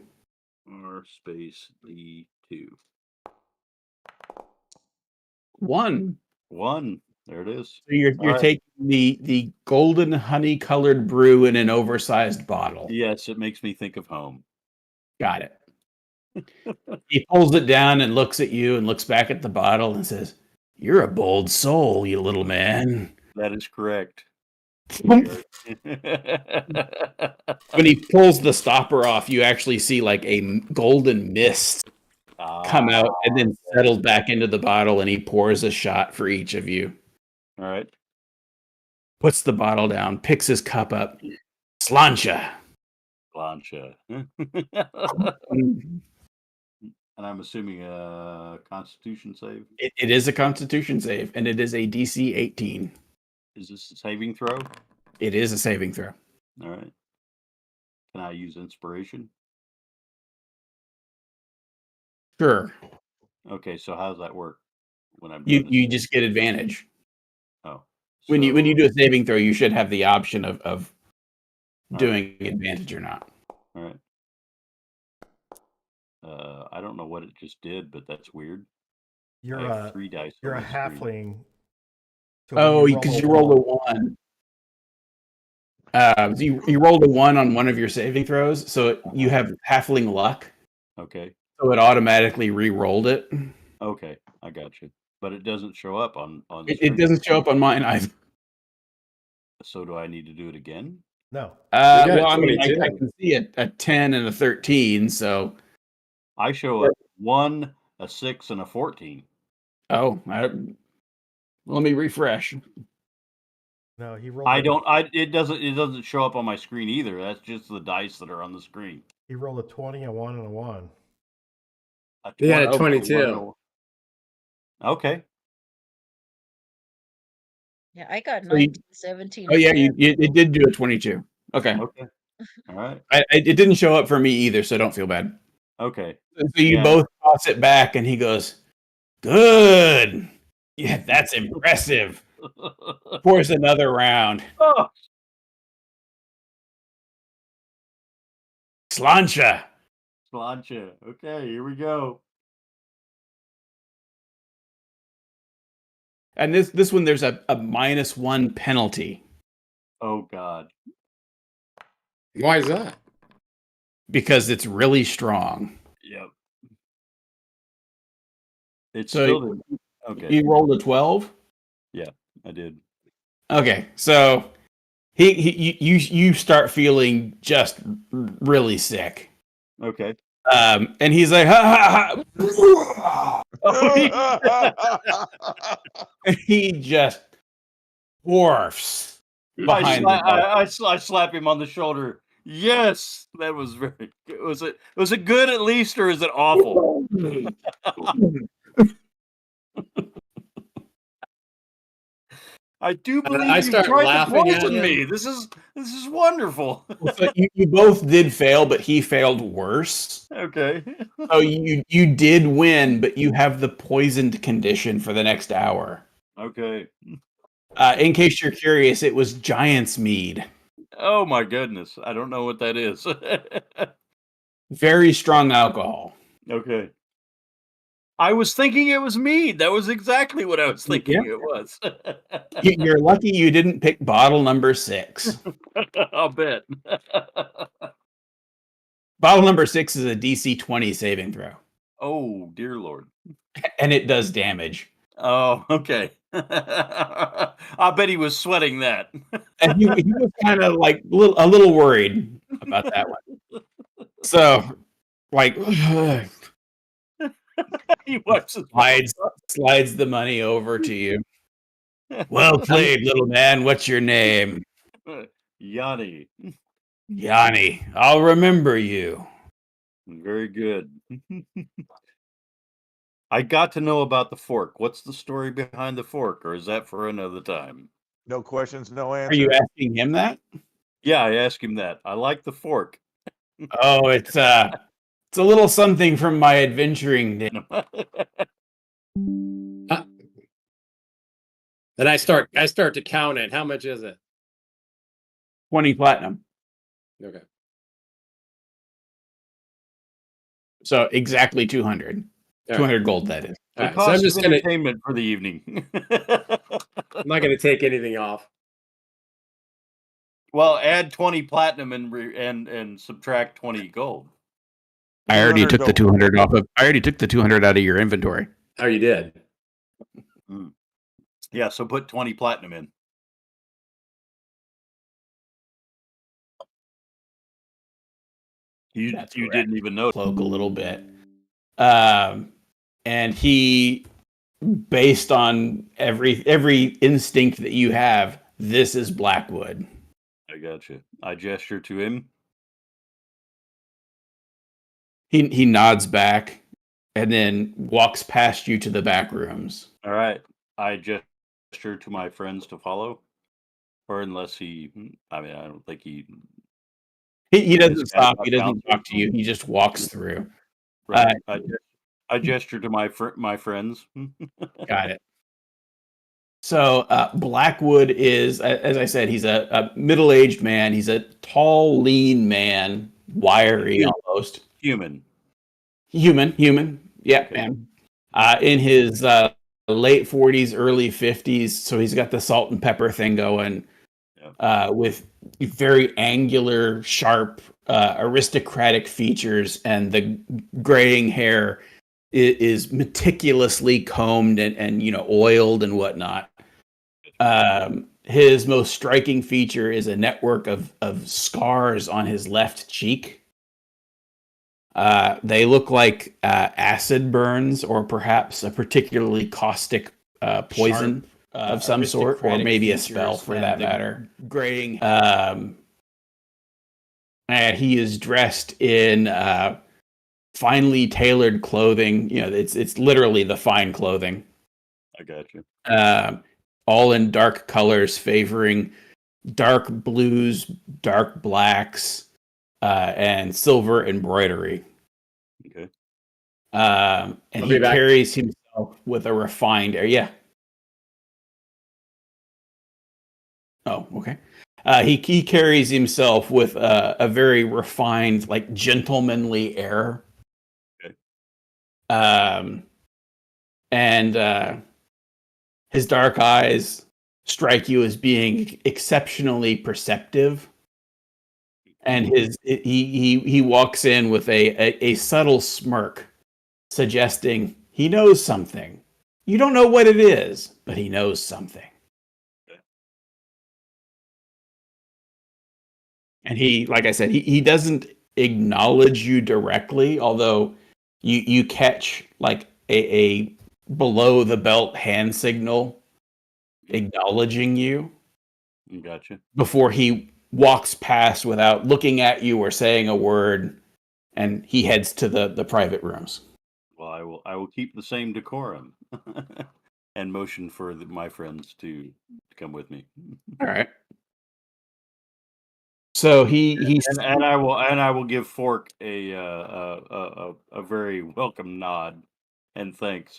/R space D2. 1. 1. There it is. So you're All right. taking the golden honey colored brew in an oversized bottle. Yes, it makes me think of home. Got it. He pulls it down and looks at you and looks back at the bottle and says, "You're a bold soul, you little man." That is correct. When he pulls the stopper off, you actually see like a golden mist come out and then settle back into the bottle, and he pours a shot for each of you. All right. Puts the bottle down, picks his cup up. Slancha. Plancha. And I'm assuming a Constitution save. It is a Constitution save, and it is a DC 18. Is this a saving throw? It is a saving throw. All right. Can I use inspiration? Sure. Okay, so how does that work when I'm You doing this? just get advantage. Oh. When you so- do a saving throw, you should have the option of All doing advantage or not. All right. I don't know what it just did, but that's weird. You're I have a 3 dice. you're on a my screen. halfling. So when Oh, you because roll you a rolled one- a 1. You rolled a 1 on one of your saving throws, so you have halfling luck. Okay. So it automatically re-rolled it. Okay, I got you. But it doesn't show up on the It screen. doesn't show up on mine either. So do I need to do it again? No. got Well, I mean, I 22. can see a 10 and a 13, so I show up 1, a 6, and a 14. let me refresh. No, he rolled. I don't. It doesn't show up on my screen either. That's just the dice that are on the screen. He rolled a 20, a 1, and a 1. He had a 20, 22. Okay. Yeah, I got So you- 19, 17. Oh yeah, and it did do a 22. Okay. Okay. All right. It didn't show up for me either, so don't feel bad. Okay. So you Yeah. both toss it back, and he goes, "Good. Yeah, that's impressive." Pours another round. Oh, Slancha. Slancha. Okay, here we go. And this one, there's a -1 penalty Oh God. Why is that? because it's really strong. Yep. It's So still didn't. Okay. you rolled a 12. I did. Okay, so you start feeling just really sick. Okay. And he's like, ha, ha, ha. And he just wharfs behind the bar. I slap him on the shoulder. Yes, that was very. Was it good at least, or is it awful? I do And believe I you start tried to laughing at poison him. me. This is wonderful. So you both did fail, but he failed worse. Okay. So you did win, but you have the poisoned condition for the next hour. Okay. In case you're curious, it was Giant's Mead. Oh my goodness, I don't know what that is. Very strong alcohol. Okay. I was thinking it was mead. That was exactly what I was thinking it was. You're lucky you didn't pick bottle number 6. I'll bet. Bottle number 6 is a DC 20 saving throw, Oh, dear Lord. and it does damage. Oh, okay. I bet he was sweating that. And he was kind of like a little worried about that one. So, like, He wipes his mouth. slides the money over to you. Well played, little man. What's your name? Yanni. Yanni. I'll remember you. Very good. I got to know about the fork. What's the story behind the fork, or is that for another time? No questions, no Are you answers. asking him that? Yeah, I asked him that. I like the fork. Oh, it's a little something from my adventuring day. Then I start to count it. How much is it? 20 platinum. Okay. So exactly 200. All 200 gold, that is. The All right, so cost I'm of just gonna. entertainment for the evening. I'm not gonna take anything off. Well, add 20 platinum and subtract 20 gold. I already took the 200 200 off of. I already took the 200 out of your inventory. Oh, you did. Yeah, so put 20 platinum in. You That's you correct. didn't even know. Cloak a little bit. And he, based on every instinct that you have, this is Blackwood. I got you. I gesture to him. He nods back and then walks past you to the back rooms. All right. I gesture to my friends to follow. Or unless I don't think he He doesn't This guy stop. got He doesn't bounced. talk to you. He just walks through. right. I gesture to my friends. Got it. So Blackwood is, as I said, he's a middle-aged man. He's a tall, lean man, wiry almost. Human. Human. Yeah, Okay. man. In his late 40s, early 50s. So he's got the salt and pepper thing going with very angular, sharp, aristocratic features, and the graying hair is meticulously combed and oiled and whatnot. His most striking feature is a network of scars on his left cheek. They look like acid burns, or perhaps a particularly caustic poison of some sort, or maybe a spell for that matter. Graying. And he is dressed in finely tailored clothing. It's literally the fine clothing. I got you. All in dark colors, favoring dark blues, dark blacks, and silver embroidery. Okay. And I'll he be back. carries himself with a refined air. Yeah. Oh, okay. He carries himself with a very refined, like gentlemanly air. Okay. And his dark eyes strike you as being exceptionally perceptive. And he walks in with a subtle smirk, suggesting he knows something. You don't know what it is, but he knows something. And he, like I said, he doesn't acknowledge you directly, although you catch like a below the belt hand signal acknowledging you Gotcha. before he walks past without looking at you or saying a word, and he heads to the private rooms. Well, I will keep the same decorum and motion for my friends to come with me. All right. So he And I will give Fork a very welcome nod and thanks.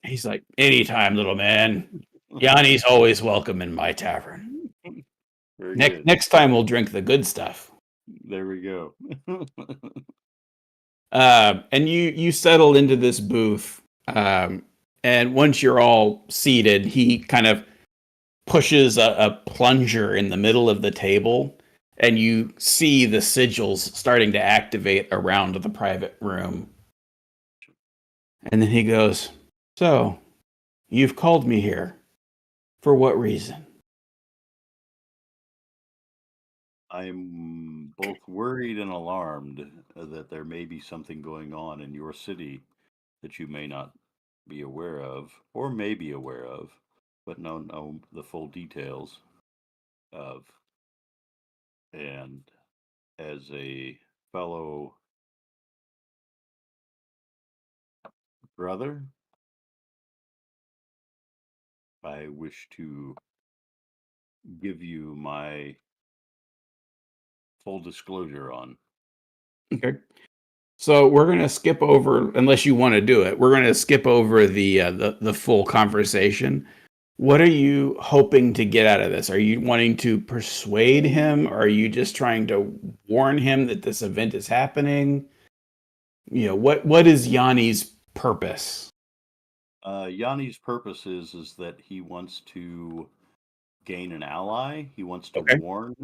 he's like, anytime, little man. Yanni's always welcome in my tavern. Very Next good. next time we'll drink the good stuff. There we go. And you settle into this booth, and once you're all seated, he kind of pushes a plunger in the middle of the table, and you see the sigils starting to activate around the private room. And then he goes, "So, you've called me here. For what reason?" I'm both worried and alarmed that there may be something going on in your city that you may not be aware of, or may be aware of, but don't know the full details of. And as a fellow brother, I wish to give you my full disclosure on. Okay. So we're gonna skip over, unless you want to do it. We're gonna skip over the full conversation. What are you hoping to get out of this? Are you wanting to persuade him? Or are you just trying to warn him that this event is happening? What is Yanni's purpose? Yanni's purpose is that he wants to gain an ally, he wants to Okay. warn,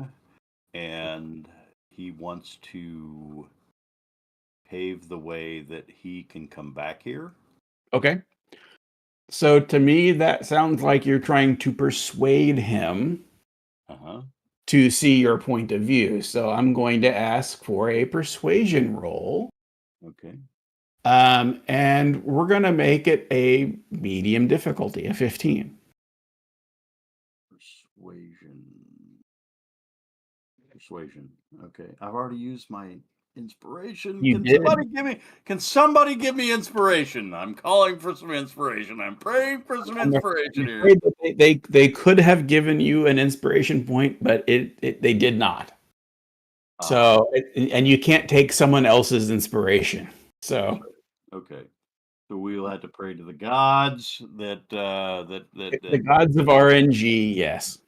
and he wants to pave the way that he can come back here. Okay. So to me, that sounds like you're trying to persuade him Uh-huh. to see your point of view. So I'm going to ask for a persuasion roll. Okay. And we're going to make it a medium difficulty, a 15. Persuasion. Okay. I've already used my inspiration. You did? Can somebody give me inspiration? I'm calling for some inspiration. I'm praying for some inspiration here. afraid that they could have given you an inspiration point, but they did not. So, and you can't take someone else's inspiration. So, okay. So we'll have to pray to the gods that the gods of RNG, yes.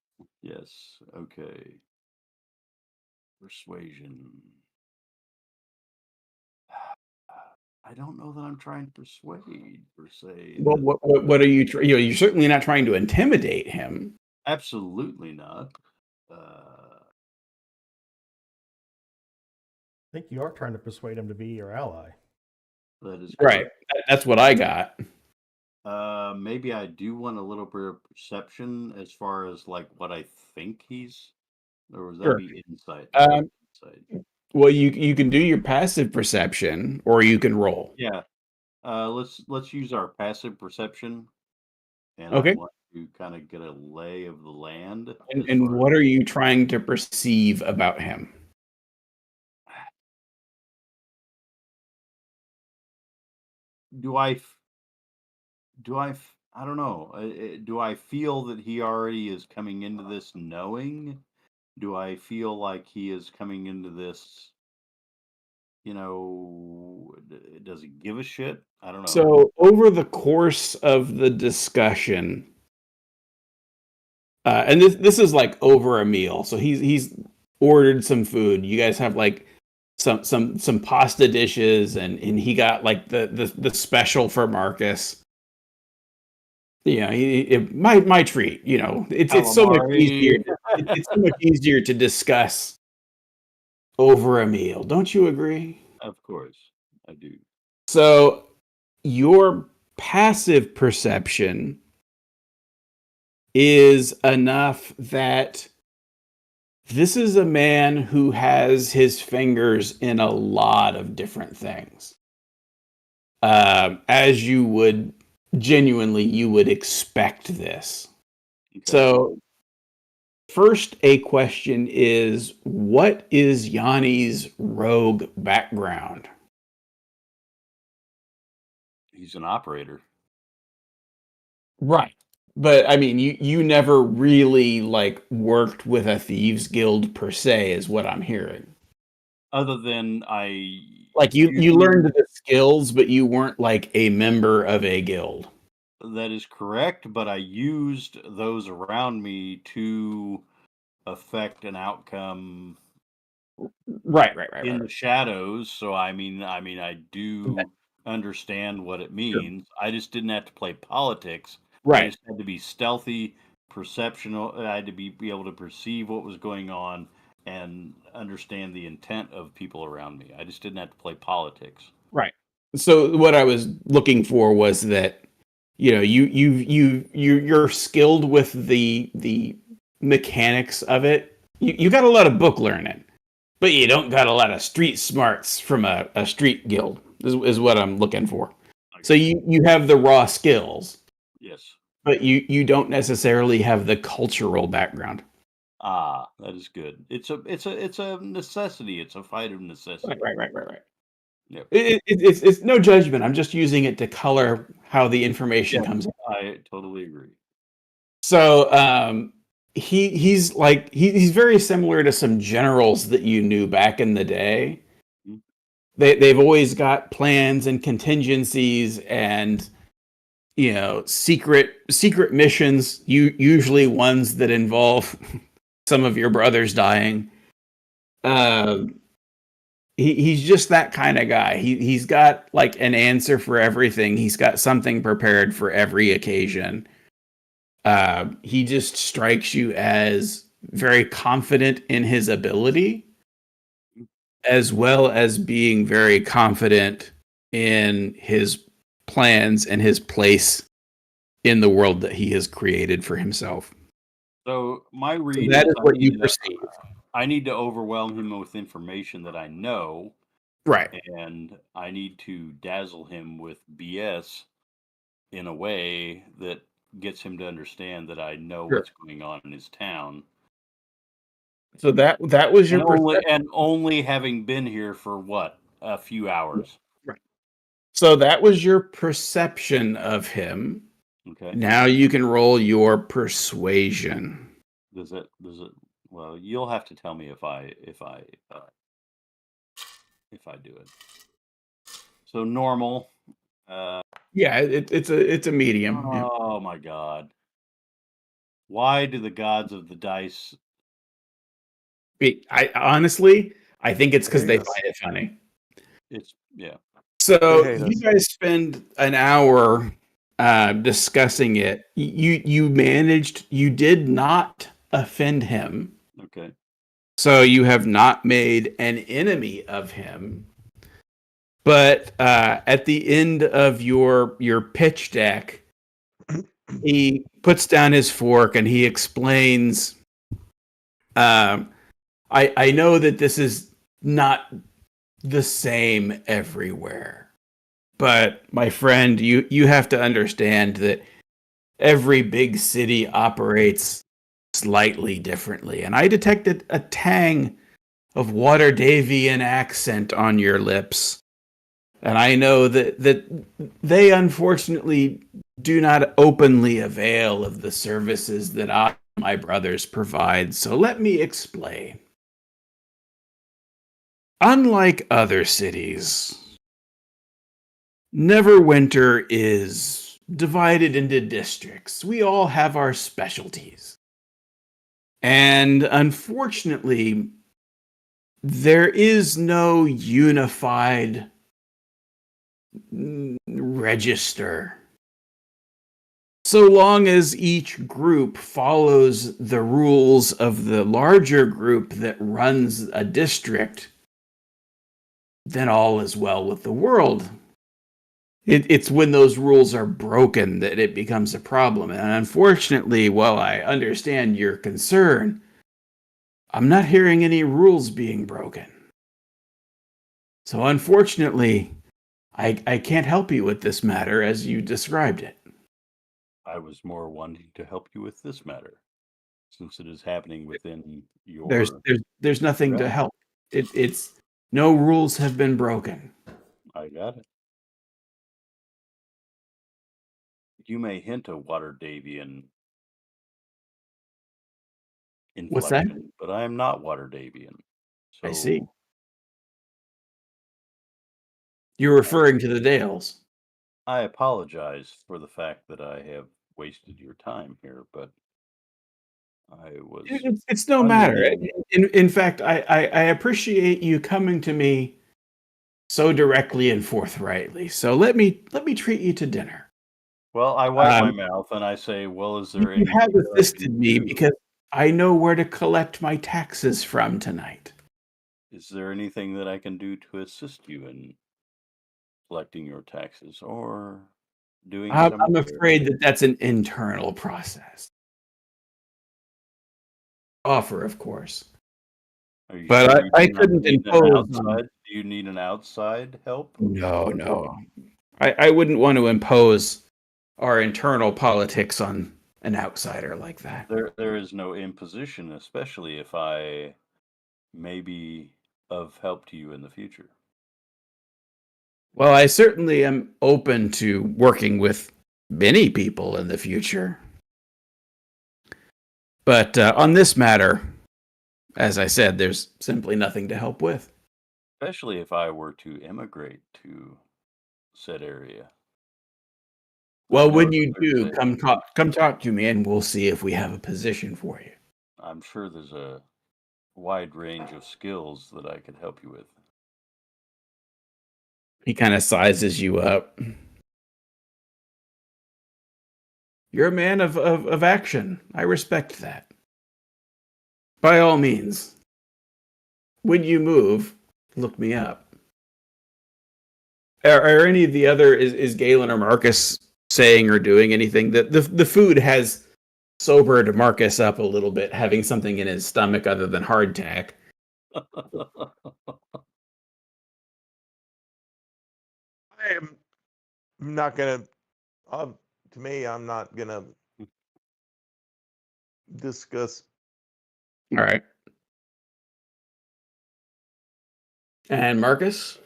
Yes. Okay. Persuasion. I don't know that I'm trying to persuade per se. Well, what are you? You're certainly not trying to intimidate him. Absolutely not. I think you are trying to persuade him to be your ally. That is right. That's what I got. Maybe I do want a little bit of perception as far as like what I think he's, or would that Sure. be insight? Insight. Well, you can do your passive perception, or you can roll. Yeah. Let's use our passive perception, and Okay. I want to kind of get a lay of the land. And what are you trying to perceive about him? Do I I don't know. Do I feel that he already is coming into this knowing? Do I feel like he is coming into this, does he give a shit? I don't know. So over the course of the discussion, and this is like over a meal. So he's ordered some food. You guys have like some pasta dishes, and he got like the special for Marcus. My treat. It's so much easier. Calamari. It's so much easier to discuss over a meal. Don't you agree? Of course, I do. So your passive perception is enough that this is a man who has his fingers in a lot of different things. As you would you would expect this. Okay. So, first, a question is, what is Yanni's rogue background? He's an operator. Right. But I mean, you never really like worked with a thieves guild per se, is what I'm hearing. Other than Like you learned the skills, but you weren't like a member of a guild. that is correct, but I used those around me to affect an outcome Right. in the shadows. So I mean, I do understand what it means. I just didn't have to play politics. I Right. just had to be stealthy, perceptional. I had to be able to perceive what was going on and understand the intent of people around me. I just didn't have to play politics. Right. So what I was looking for was that you're skilled with the mechanics of it. You got a lot of book learning, but you don't got a lot of street smarts from a street guild. Is what I'm looking for. So you have the raw skills. Yes. But you don't necessarily have the cultural background. Ah, that is good. It's a necessity. It's a fight of necessity. Right. Yep. It's no judgment. I'm just using it to color how the information comes in. I totally agree. So he's very similar to some generals that you knew back in the day. Mhm. They've always got plans and contingencies and secret missions, usually ones that involve some of your brothers dying. He's just that kind of guy. He's got like an answer for everything. He's got something prepared for every occasion. He just strikes you as very confident in his ability, as well as being very confident in his plans and his place in the world that he has created for himself. So my read That is I what you need to- perceive. I need to overwhelm him with information that I know, Right. and I need to dazzle him with BS in a way that gets him to understand that I know Sure. what's going on in his town. So that was your Only having been here for what, a few hours. Right. So that was your perception of him. Okay. Now you can roll your persuasion. Does it? Well, you'll have to tell me if I do it. So normal. Yeah, it's a medium. Yeah. Oh my God. Why do the gods of the dice? I honestly, I think it's because they Hate us. find it funny. Yeah. So They hate you us. guys spend an hour discussing it. You managed. You did not offend him. Okay. So you have not made an enemy of him. But at the end of your pitch deck, he puts down his fork and he explains, I know that this is not the same everywhere. But my friend, you have to understand that every big city operates slightly differently. And I detected a tang of Waterdavian accent on your lips. And I know that they unfortunately do not openly avail of the services that I and my brothers provide. So let me explain. Unlike other cities, Neverwinter is divided into districts. We all have our specialties. And unfortunately, there is no unified register. So long as each group follows the rules of the larger group that runs a district, then all is well with the world. It's when those rules are broken that it becomes a problem. And unfortunately, while I understand your concern, I'm not hearing any rules being broken. So unfortunately, I can't help you with this matter as you described it. I was more wanting to help you with this matter, since it is happening within your. There's nothing to help. It's no rules have been broken. I got it. You may hint a Water Davian What's that? inflection, but I am not Water Davian. So I see. You're referring to the Dales. I apologize for the fact that I have wasted your time here, but I was. It's no matter. In fact, I appreciate you coming to me so directly and forthrightly. So let me treat you to dinner. Well, I wipe my mouth and I say, "Well, is there You anything have that I assisted can me do? because I know where to collect my taxes from tonight. Is there anything that I can do to assist you in collecting your taxes or doing some I'm other? afraid that that's an internal process. Offer, of course. Are you But sure you I do not couldn't need an impose on. outside? Do you need an outside help? No. I wouldn't want to impose our internal politics on an outsider like that. There is no imposition, especially if I may be of help to you in the future. Well, I certainly am open to working with many people in the future. But on this matter, as I said, there's simply nothing to help with. Especially if I were to immigrate to said area. Well, know when that you there's do, come talk to me and we'll see if we have a position for you. I'm sure there's a wide range of skills that I could help you with. He kind of sizes you up. You're a man of action. I respect that. By all means, when you move, look me up. Are any of the other, is Galen or Marcus saying or doing anything? The food has sobered Marcus up a little bit, having something in his stomach other than hardtack. I am not gonna. To me, I'm not gonna discuss. All right. And Marcus?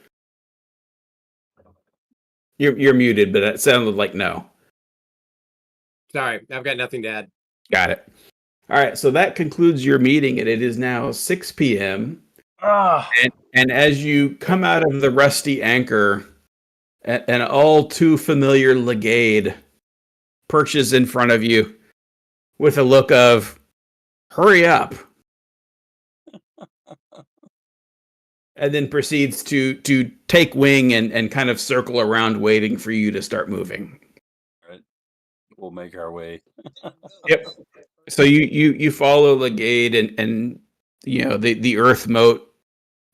You're muted, but it sounded like no. Sorry, I've got nothing to add. Got it. All right, so that concludes your meeting, and it is now 6 p.m. Ah, And as you come out of the Rusty Anchor, an all too familiar Legade perches in front of you with a look of, hurry up. And then proceeds to take wing and kind of circle around waiting for you to start moving. right. We'll make our way. Yep. So you follow Legade and you know the Earth Moat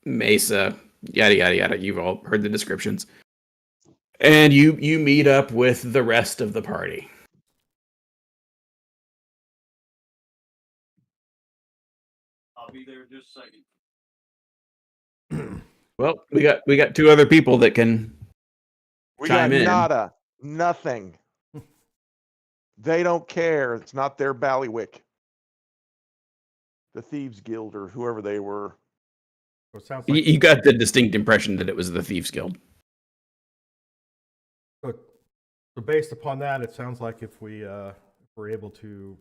Mesa, yada yada yada. You've all heard the descriptions. And you meet up with the rest of the party. I'll be there in just a second. Well, we got two other people that can We chime got in. nada, nothing. They don't care. It's not their ballywick. The Thieves Guild or whoever they were. So it sounds like You got the distinct impression that it was the Thieves Guild. So based upon that, it sounds like if we're able to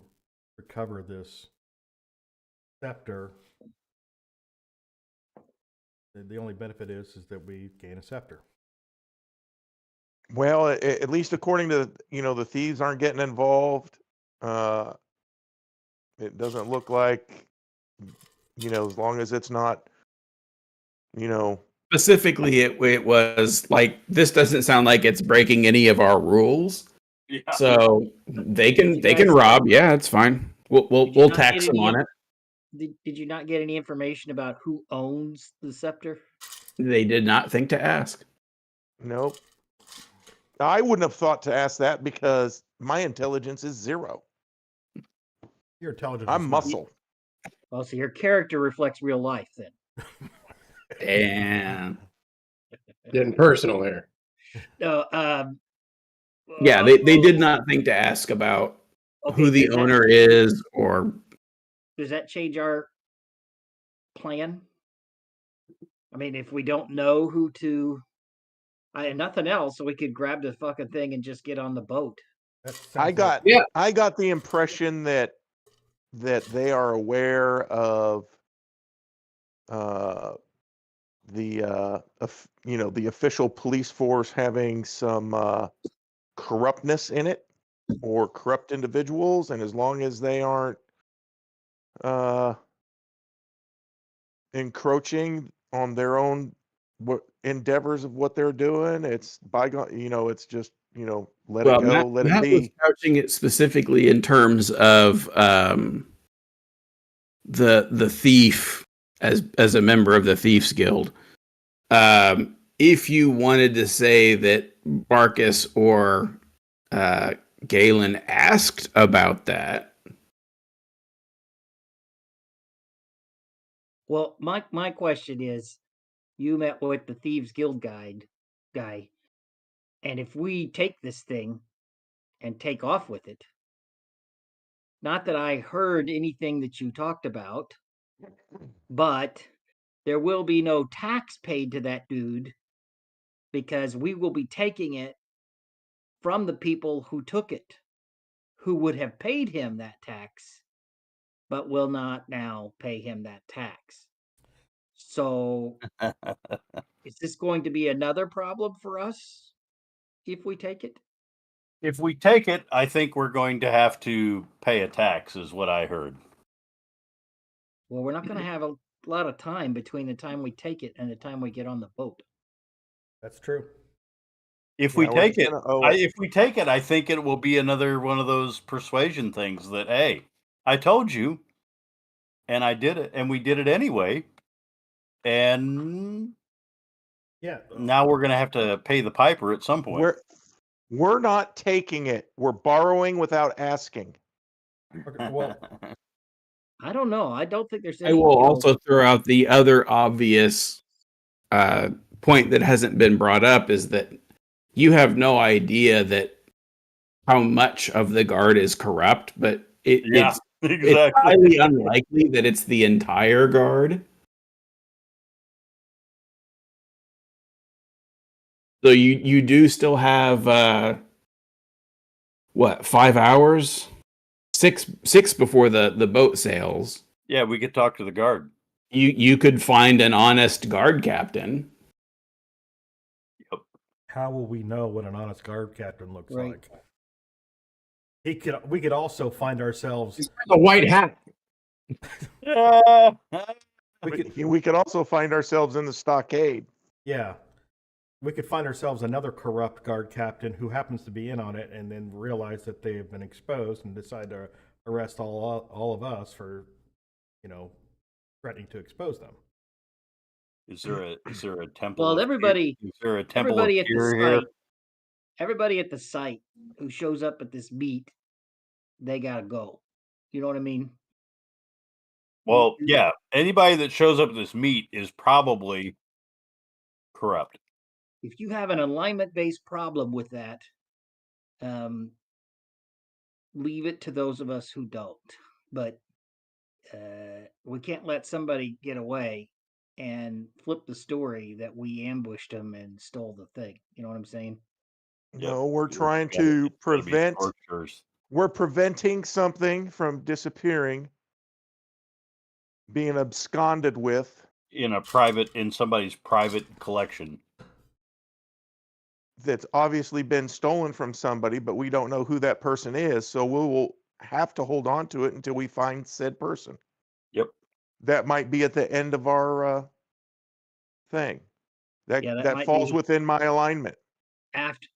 recover this scepter, the only benefit is that we gain a scepter. Well, at least according to, the thieves aren't getting involved. It doesn't look like, as long as it's not, Specifically, it was like, this doesn't sound like it's breaking any of our rules. Yeah. So they can guys- rob. Yeah, it's fine. Did you We'll not tax get them any on it. Did you not get any information about who owns the scepter? They did not think to ask. nope. I wouldn't have thought to ask that because my intelligence is 0. Your intelligence. I'm is not- muscle. Well, so your character reflects real life then. Damn. Getting personal here. No, Yeah, they did not think to ask about who the does that owner change- is, or Does that change our plan? I mean, if we don't know who to, nothing else, so we could grab the fucking thing and just get on the boat. that sounds I like- got Yeah. I got the impression that they are aware of the the official police force having some corruptness in it, or corrupt individuals, and as long as they aren't encroaching on their own endeavors of what they're doing, it's bygone. It's just let it go, let it Matt was be. couching it specifically in terms of the thief as a member of the Thieves Guild. If you wanted to say that Marcus or Galen asked about that, Well, my question is, you met with the Thieves Guild guy, and if we take this thing and take off with it, not that I heard anything that you talked about, but there will be no tax paid to that dude because we will be taking it from the people who took it, who would have paid him that tax, but will not now pay him that tax. So is this going to be another problem for us if we take it? If we take it, I think we're going to have to pay a tax, is what I heard. Well, we're not going to have a lot of time between the time we take it and the time we get on the boat. That's true. If Yeah, we we're take just it, gonna owe it. if we take it, I think it will be another one of those persuasion things that, hey, I told you, and I did it, and we did it anyway, and Yeah. now we're going to have to pay the piper at some point. We're not taking it. We're borrowing without asking. Okay, well, I don't know. I don't think there's I any. will also throw out the other obvious point that hasn't been brought up, is that you have no idea that how much of the guard is corrupt, but Yeah, it's exactly. highly unlikely that it's the entire guard. So you do still have what, 5 hours? Six before the boat sails. Yeah, we could talk to the guard. You could find an honest guard captain. how will we know what an honest guard captain looks Right. like? We could also find ourselves. The white hat. We could, We could also find ourselves in the stockade. yeah, we could find ourselves another corrupt guard captain who happens to be in on it, and then realize that they have been exposed and decide to arrest all of us for, threatening to expose them. Is there a temple? Well, of everybody, Is there a temple everybody of at the fear here? site, everybody at the site who shows up at this meet, they gotta go. You know what I mean? Well, yeah. Anybody that shows up at this meet is probably corrupt. If you have an alignment-based problem with that, leave it to those of us who don't. But we can't let somebody get away and flip the story that we ambushed them and stole the thing. You know what I'm saying? No, we're It's trying gotta- to it's gotta be prevent. scorchers. We're preventing something from disappearing, being absconded with. in somebody's private collection. That's obviously been stolen from somebody, but we don't know who that person is. So we will have to hold on to it until we find said person. Yep. That might be at the end of our thing. That Yeah, that that might falls be within my alignment.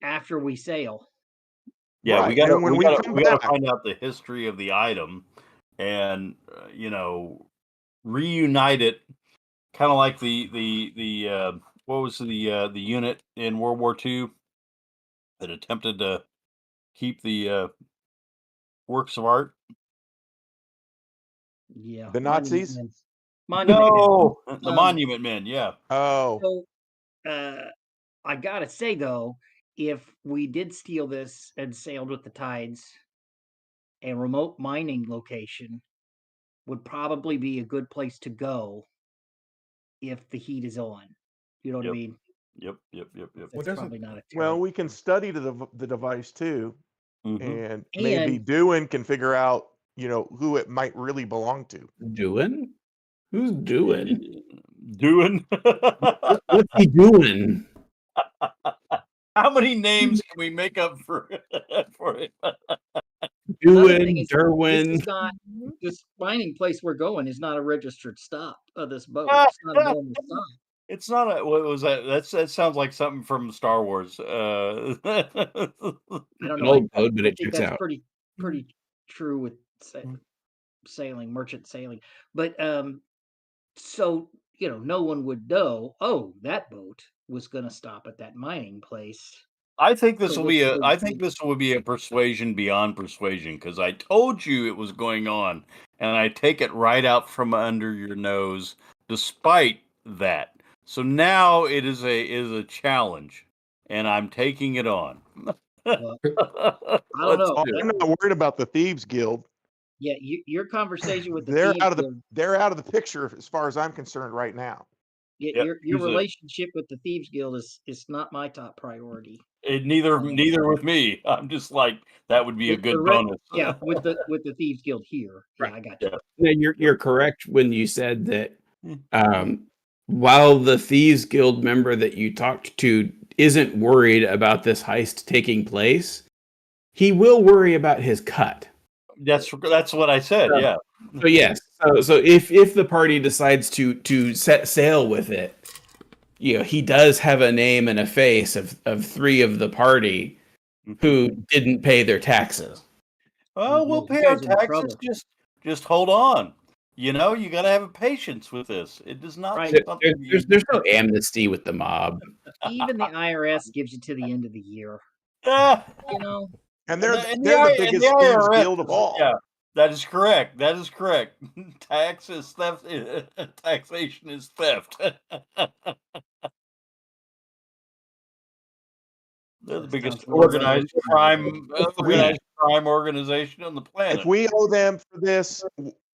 after we sail. Yeah, Right, and when we come we gotta back, find out the history of the item, and reunite it, kind of like the what was the unit in World War II that attempted to keep the works of art. Yeah, the Monument Nazis. Men. Monument Men. No, the Um, Monument Men. Yeah, Oh, So, I gotta say though, if we did steal this and sailed with the tides, a remote mining location would probably be a good place to go if the heat is on. You know what I Yep. mean? yep. That's doesn't- probably not a well, terrible. we can study the device too, Mhm. and maybe And Dewin can figure out, who it might really belong to. Doing? Who's doing? Doing. What's he doing? How many names can we make up for it? another thing Doing, is, this Derwin. is not this mining place we're going is not a registered stop of this boat. It's not a normal stop. It's not a. What was that? That sounds like something from Star Wars. I don't An know. old code, but I it think checks that's out. pretty true with sailing, merchant sailing. But so no one would know. Oh, that boat was going to stop at that mining place. I think this So will be let's a. go I do think this will be a persuasion beyond persuasion, because I told you it was going on, and I take it right out from under your nose, despite that. So now it is a challenge, and I'm taking it on. Well, I don't Let's know. do it. I'm not worried about the Thieves Guild. Yeah, your conversation with the They're Thieves out of the Guild, they're out of the picture as far as I'm concerned right now. Yep, your who's a- relationship with the Thieves Guild is not my top priority. neither with me. I'm just like, that would be a With the good re- bonus. yeah, with the Thieves Guild here. Yeah, I got you. Yeah. No, you're correct when you said that Hmm. while the Thieves Guild member that you talked to isn't worried about this heist taking place, he will worry about his cut. That's what I said. Yeah. So yes, so if the party decides to set sail with it, he does have a name and a face of three of the party who didn't pay their taxes. Well, we'll You pay our guys are in taxes. trouble. Just hold on. You got to have patience with this. It does not. Right. be something There's no amnesty with the mob. Even the IRS gives you to the end of the year. Ah, And they're and they're the and biggest the Thieves IRS Guild of all. Yeah, that is correct. That is correct. Taxes theft. Taxation is theft. They're the That biggest sounds more like organized crime organization on the planet. If we owe them for this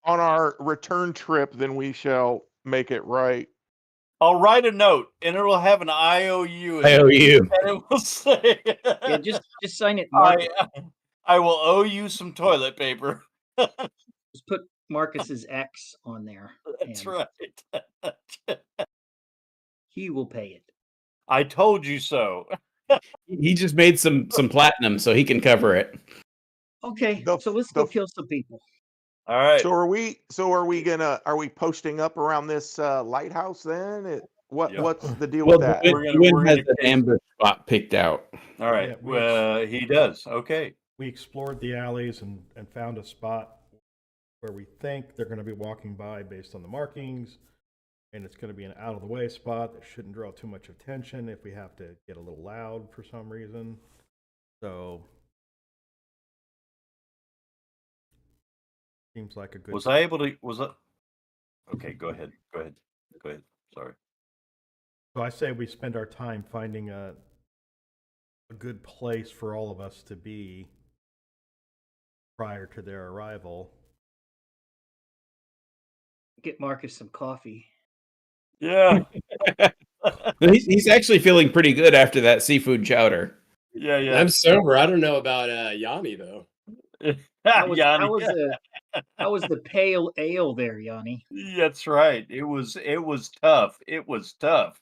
on our return trip, then we shall make it right. I'll write a note, and it'll have an IOU in it, IOU. and it will say, Yeah, just sign it, Mark. I will owe you some toilet paper." Just put Marcus's X on there. That's and right. He will pay it. I told you so. He just made some platinum so he can cover it. Okay, The- so let's the- go kill some people. All right. So are we posting up around this lighthouse then? Yeah. What's the deal Well, with that? We're gonna- Wynn we're has gonna an ambush spot picked out. All right. Yeah, He does. Okay. We explored the alleys and found a spot where we think they're going to be walking by based on the markings, and it's going to be an out of the way spot that shouldn't draw too much attention if we have to get a little loud for some reason. So seems like a good. Was I able to? Okay. Go ahead. Sorry. So I say we spend our time finding a good place for all of us to be prior to their arrival. Get Marcus some coffee. Yeah. He's actually feeling pretty good after that seafood chowder. Yeah, yeah. I'm sober. I don't know about Yanni though. How was Yanni. how was the pale ale there, Yanni? That's right. It was tough. It was tough.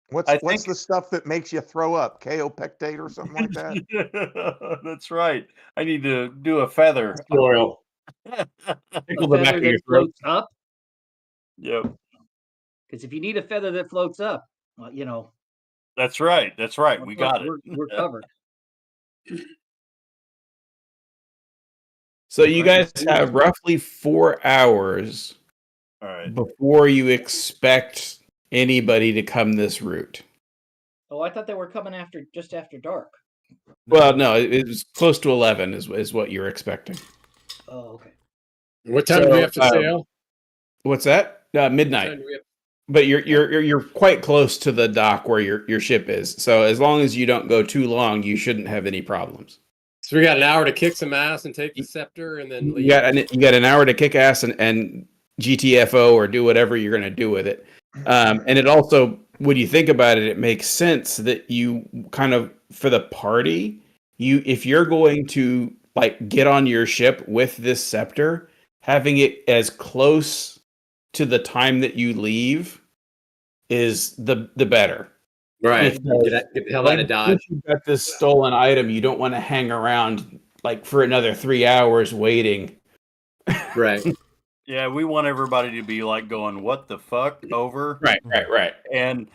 What's I what's think the stuff that makes you throw up? Kaopectate or something like that? that's right. I need to do a feather. Oil. A Tickle the back feather of your that throat. floats up? Yep. Because if you need a feather that floats up, well, That's right. That's right. We got it. we're covered. So you guys Precious have food. roughly 4 hours All right. before you expect anybody to come this route. Oh, I thought they were coming just after dark. Well, no, it was close to 11 is what you're expecting. Oh, okay. What time do we have to sail? What's that? What Midnight. time do we have- But you're quite close to the dock where your ship is. So as long as you don't go too long, you shouldn't have any problems. So we got an hour to kick some ass and take the scepter and then You leave. got an hour to kick ass and GTFO or do whatever you're going to do with it. And it also, when you think about it, it makes sense that you kind of, for the party, if you're going to like get on your ship with this scepter, having it as close to the time that you leave is the better. Right. Because, Get the hell like, out of Dodge. once you've got this stolen item, you don't want to hang around like for another 3 hours waiting. Right. Yeah, we want everybody to be like going, "What the fuck?" over. Right. And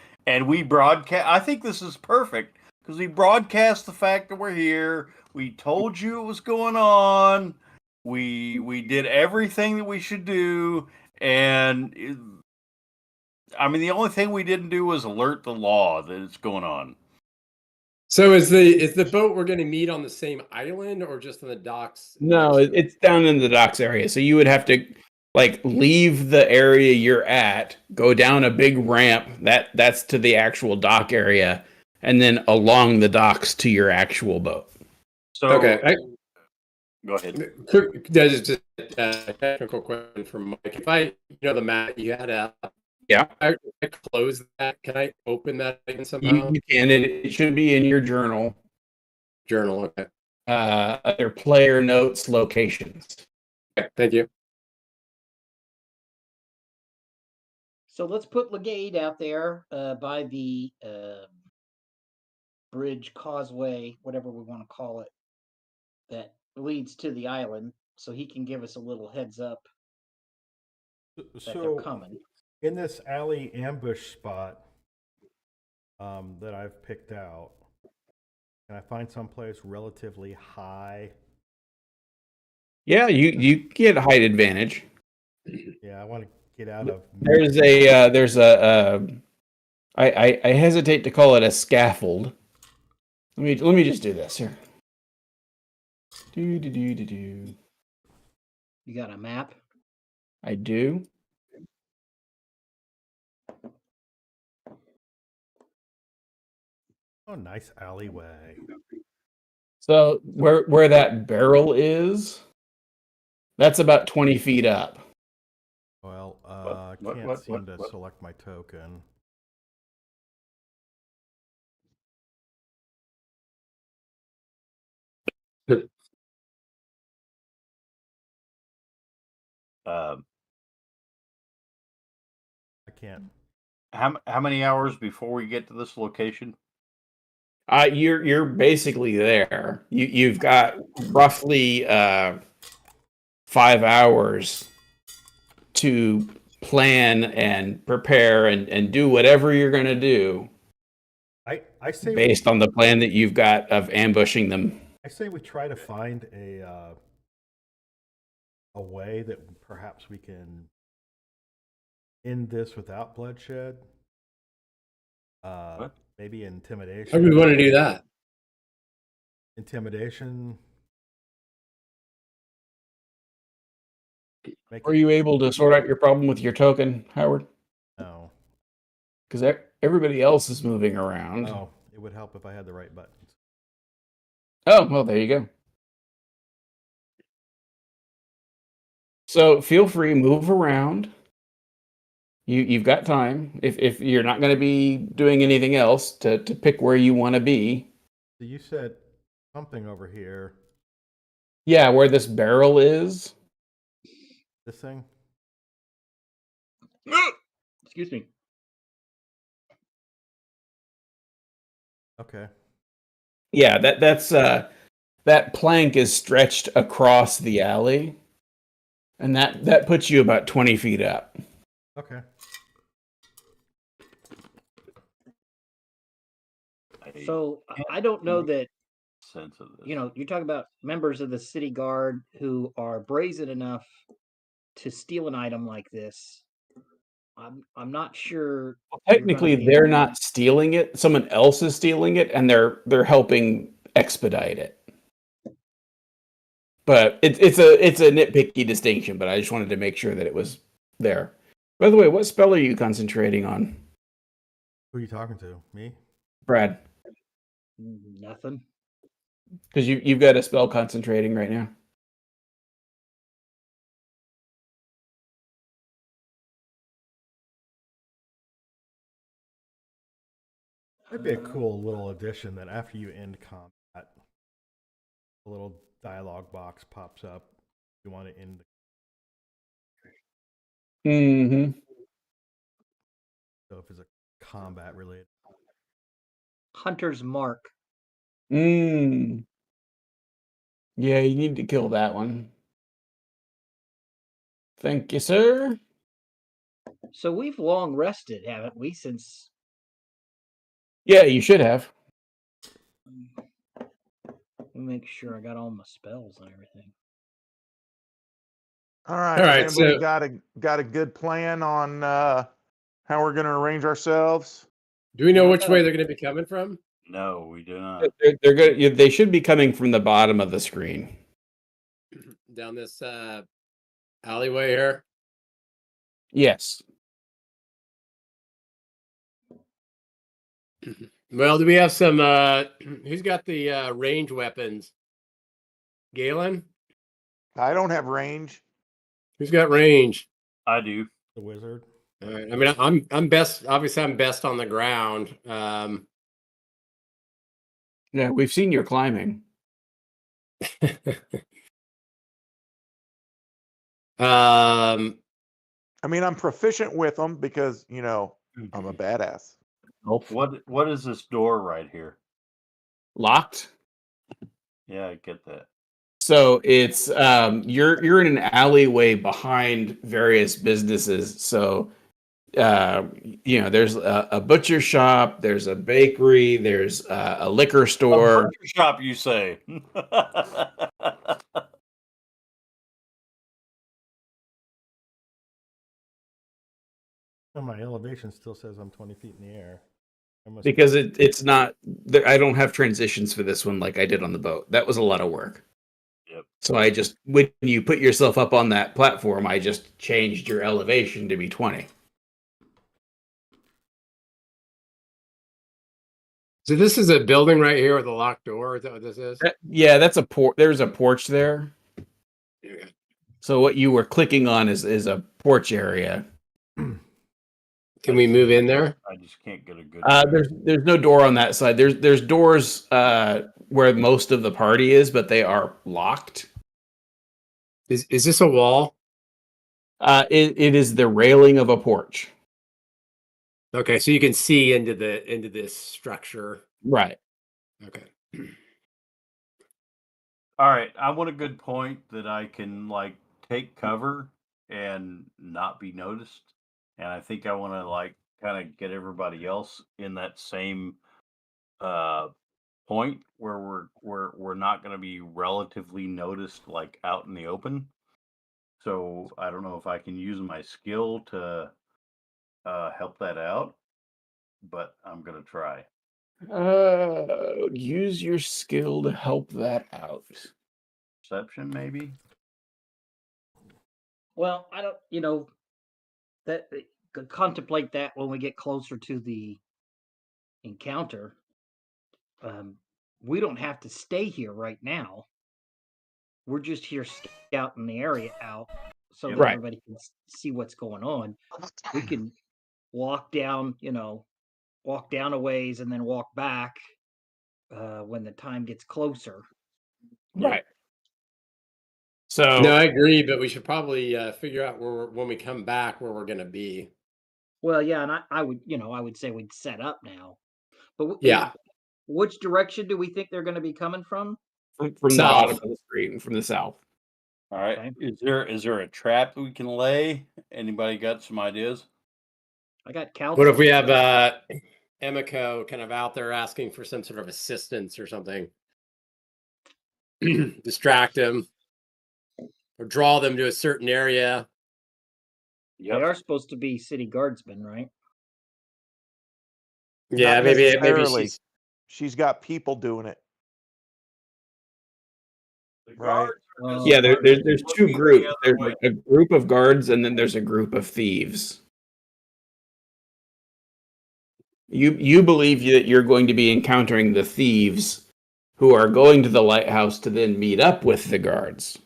we broadcast. I think this is perfect because we broadcast the fact that we're here. We told you it was going on. We did everything that we should do, and I mean the only thing we didn't do was alert the law that it's going on. So is the boat we're going to meet on the same island or just on the docks? No, next to it? it's down in the docks area. So you would have to like leave the area you're at, go down a big ramp that's to the actual dock area, and then along the docks to your actual boat. So Okay. go ahead. There's just a technical question from Mike. If I the map you had up, Yeah. I close that. Can I open that again You, somehow? you can. It should be in your journal. Journal. Okay. Other player notes, locations. Okay. Thank you. So let's put Legade out there by the bridge, causeway, whatever we want to call it, that leads to the island, so he can give us a little heads up that they're So coming. in this alley ambush spot that I've picked out, can I find someplace relatively high? Yeah, you get height advantage. Yeah, I want to get out of. I hesitate to call it a scaffold. Let me just do this here. Do. You got a map? I do. Oh, nice alleyway. So where that barrel is, that's about 20 feet up. Well, I can't seem to select my token. I can't. How many hours before we get to this location? You're basically there. You've got roughly 5 hours to plan and prepare and do whatever you're going to do I say based on the plan that you've got of ambushing them. I say we try to find a way that perhaps we can end this without bloodshed. What? Maybe intimidation. How do we want to do that? Intimidation. Were you able to sort out your problem with your token, Howard? No. Because everybody else is moving around. Oh, it would help if I had the right buttons. Oh, well, there you go. So feel free, move around. You've got time if you're not going to be doing anything else to pick where you want to be. So you said something over here. Yeah, where this barrel is. This thing. Excuse me. Okay. Yeah, that's that plank is stretched across the alley, and that puts you about 20 feet up. Okay. So I don't know that, Sense of this. you know, you're talking about members of the city guard who are brazen enough to steal an item like this. I'm not sure. Technically, be they're able- not stealing it. Someone else is stealing it, and they're helping expedite it. But it's a nitpicky distinction. But I just wanted to make sure that it was there. By the way, what spell are you concentrating on, Who are you talking to? Me? Brad? Nothing. Because you've got a spell concentrating right now. That'd be a cool little addition that after you end combat, a little dialogue box pops up. You want to end the Mm-hmm. so if it's a combat related. Hunter's mark. Mm. Yeah, you need to kill that one. Thank you, sir. So we've long rested, haven't we? Since Yeah, you should have. let me make sure I got all my spells and everything. All right. All right, Has anybody so- got a good plan on how we're going to arrange ourselves? Do we know which way they're going to be coming from? No, we do not. They're good. They should be coming from the bottom of the screen. Down this alleyway here. Yes. Well, do we have some? Who's got the range weapons? Galen. I don't have range. Who's got range? I do. The wizard. All right. I mean, I'm best. Obviously, I'm best on the ground. Yeah, we've seen your climbing. I mean, I'm proficient with them because, you know, I'm a badass. What is this door right here? Locked. Yeah, I get that. So it's you're in an alleyway behind various businesses. So you know, there's a butcher shop, there's a bakery, there's a liquor A store. butcher shop, you say? Oh, my elevation still says I'm 20 feet in the air. I must Because it's not. I don't have transitions for this one like I did on the boat. That was a lot of work. Yep. So I just, when you put yourself up on that platform, I just changed your elevation to be 20. So this is a building right here with a locked door. Is that what this is? Yeah, that's a port. There's a porch there. Yeah. So what you were clicking on is a porch area. Can we move in there? I just can't get a good. There's no door on that side. There's doors where most of the party is, but they are locked. Is this a wall? It is the railing of a porch. Okay, so you can see into this structure. Right. Okay. All right, I want a good point that I can like take cover and not be noticed, and I think I want to like kind of get everybody else in that same point where we're not going to be relatively noticed like out in the open. So I don't know if I can use my skill to help that out, but I'm gonna try. Use your skill to help that out. Perception, maybe. Well, I don't. You know, that could contemplate that when we get closer to the encounter. We don't have to stay here right now. We're just here scouting the area out. so that Right. everybody can see what's going on. We can walk down, walk down a ways and then walk back when the time gets closer. Right. No, So I agree, but we should probably figure out when we come back where we're going to be. Well, yeah, and I would, I would say we'd set up now. But Yeah, which direction do we think they're going to be coming from? from the South. bottom of the street and from the south. All right. Okay. Is there a trap we can lay? Anybody got some ideas? I got couch. What if we have Emiko kind of out there asking for some sort of assistance or something? Distract them or draw them to a certain area. They are supposed to be city guardsmen, right? Yeah, Not maybe necessarily. She's got people doing it. The Right. guards are Yeah, just there's looking two the groups. other There's way. a group of guards, and then there's a group of thieves. You believe that you're going to be encountering the thieves, who are going to the lighthouse to then meet up with the guards.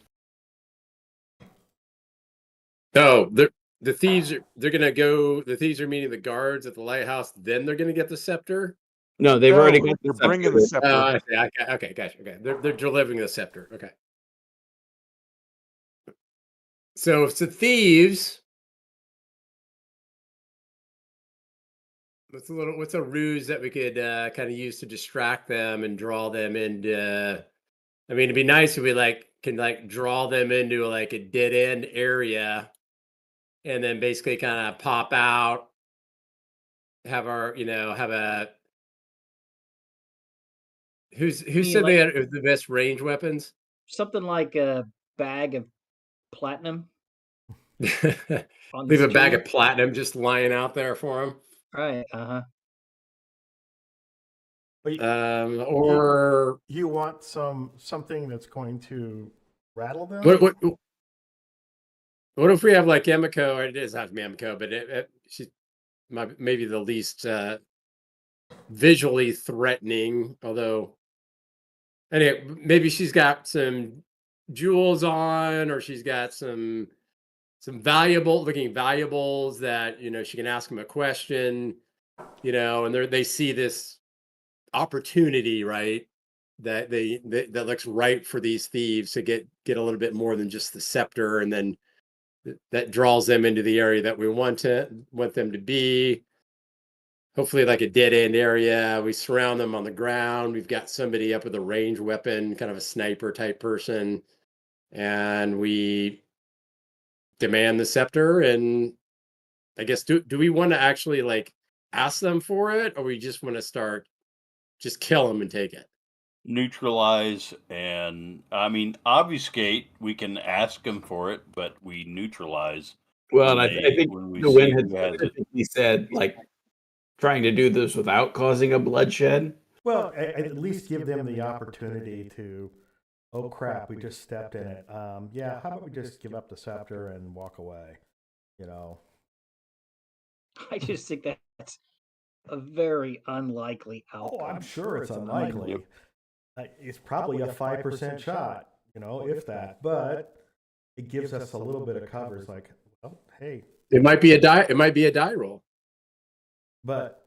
Oh, the thieves they're gonna go. The thieves are meeting the guards at the lighthouse. Then they're gonna get the scepter. No, they've No, already got they're the bringing scepter. the scepter. Oh, I see. Okay, gotcha. Okay, they're delivering the scepter. Okay. So if it's the thieves, what's a ruse that we could kind of use to distract them and draw them into? I mean, it'd be nice if we can draw them into like a dead end area, and then basically kind of pop out, have our have a who mean, said like- they had the best range weapons? Something like a bag of platinum on the Leave a bag street. of platinum just lying out there for them. Right. Uh-huh. But Or you want something that's going to rattle them? what if we have like Emiko? Or it doesn't have to be Emiko, but she's maybe the least visually threatening. Although, anyway, maybe she's got some jewels on, or she's got some looking valuables that she can ask them a question, and they see this opportunity, right? That looks right for these thieves to get a little bit more than just the scepter, and then that draws them into the area that we want them to be. Hopefully, like a dead end area. We surround them on the ground. We've got somebody up with a range weapon, kind of a sniper type person, and we demand the scepter. And I guess do we want to actually ask them for it, or we just want to just kill them and take it? Neutralize and obfuscate. We can ask them for it, but we neutralize. Well, when and I think when we the win see had who has it. specifically said trying to do this without causing a bloodshed. Well, at least give them the opportunity to, oh crap, we just stepped in it. Yeah, how about we just give up the scepter and walk away? I just think that's a very unlikely outcome. Oh, I'm sure it's unlikely. It's probably a 5% shot, if that. But it gives us a little bit of cover. It's like, well, hey. It might be a die. It might be a die roll. But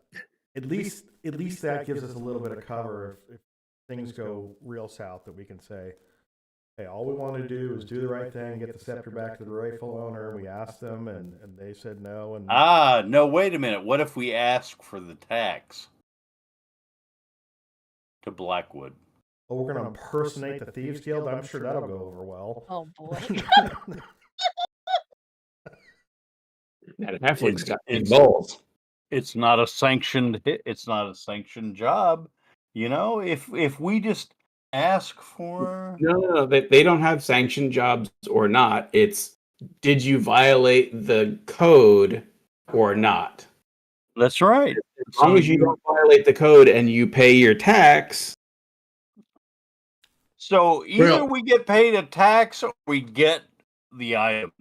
at least that gives us a little bit of cover if things go real south, that we can say, hey, all we want to do is do the right thing, get the scepter back to the rightful owner. We asked them, and they said no. And No, wait a minute. What if we ask for the tax to Blackwood? oh, we're going to impersonate the Thieves Guild? I'm sure that'll go over well. Oh boy. That halfling's got big It's- balls. It's not a sanctioned hit. It's not a sanctioned job. If we just ask for No, they don't have sanctioned jobs or not. It's, did you violate the code or not? That's right. As long as you don't violate the code and you pay your tax. So either Well- we get paid a tax or we get the item.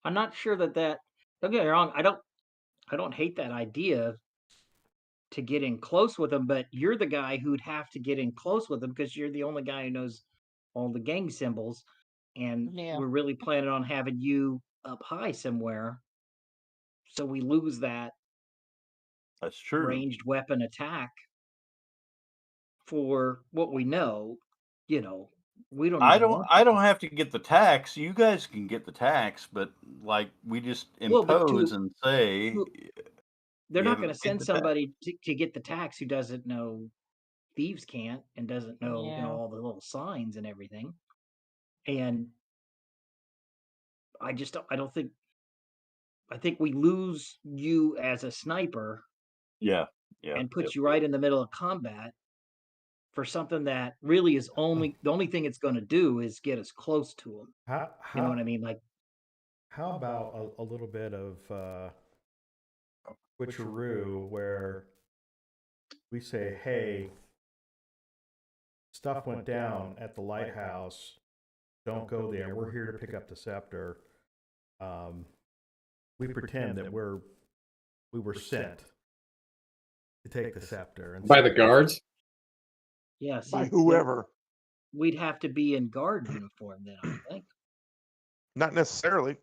I'm not sure that don't get me wrong, I don't hate that idea to get in close with them, but you're the guy who'd have to get in close with them because you're the only guy who knows all the gang symbols. and Yeah. we're really planning on having you up high somewhere, so we lose that That's true. ranged weapon attack for what we know. You know, we don't even want I don't have to get the tax. You guys can get the tax, but like we just Well, but impose and say well, they're you not going haven't to paid send the tax. somebody to get the tax who doesn't know thieves can't and doesn't know, Yeah. all the little signs and everything. And I don't think, I think we lose you as a sniper Yeah, yeah. and put Yep. you right in the middle of combat for something that really is the only thing it's going to do is get us close to them. How You know what how I mean? Like, how about a little bit of switcheroo where we say, hey, stuff went down at the lighthouse. Don't go there. We're here to pick up the scepter. We pretend that we were sent to take the scepter and By the guards? yeah, By see, whoever. we'd have to be in guard uniform then, I think. Not necessarily.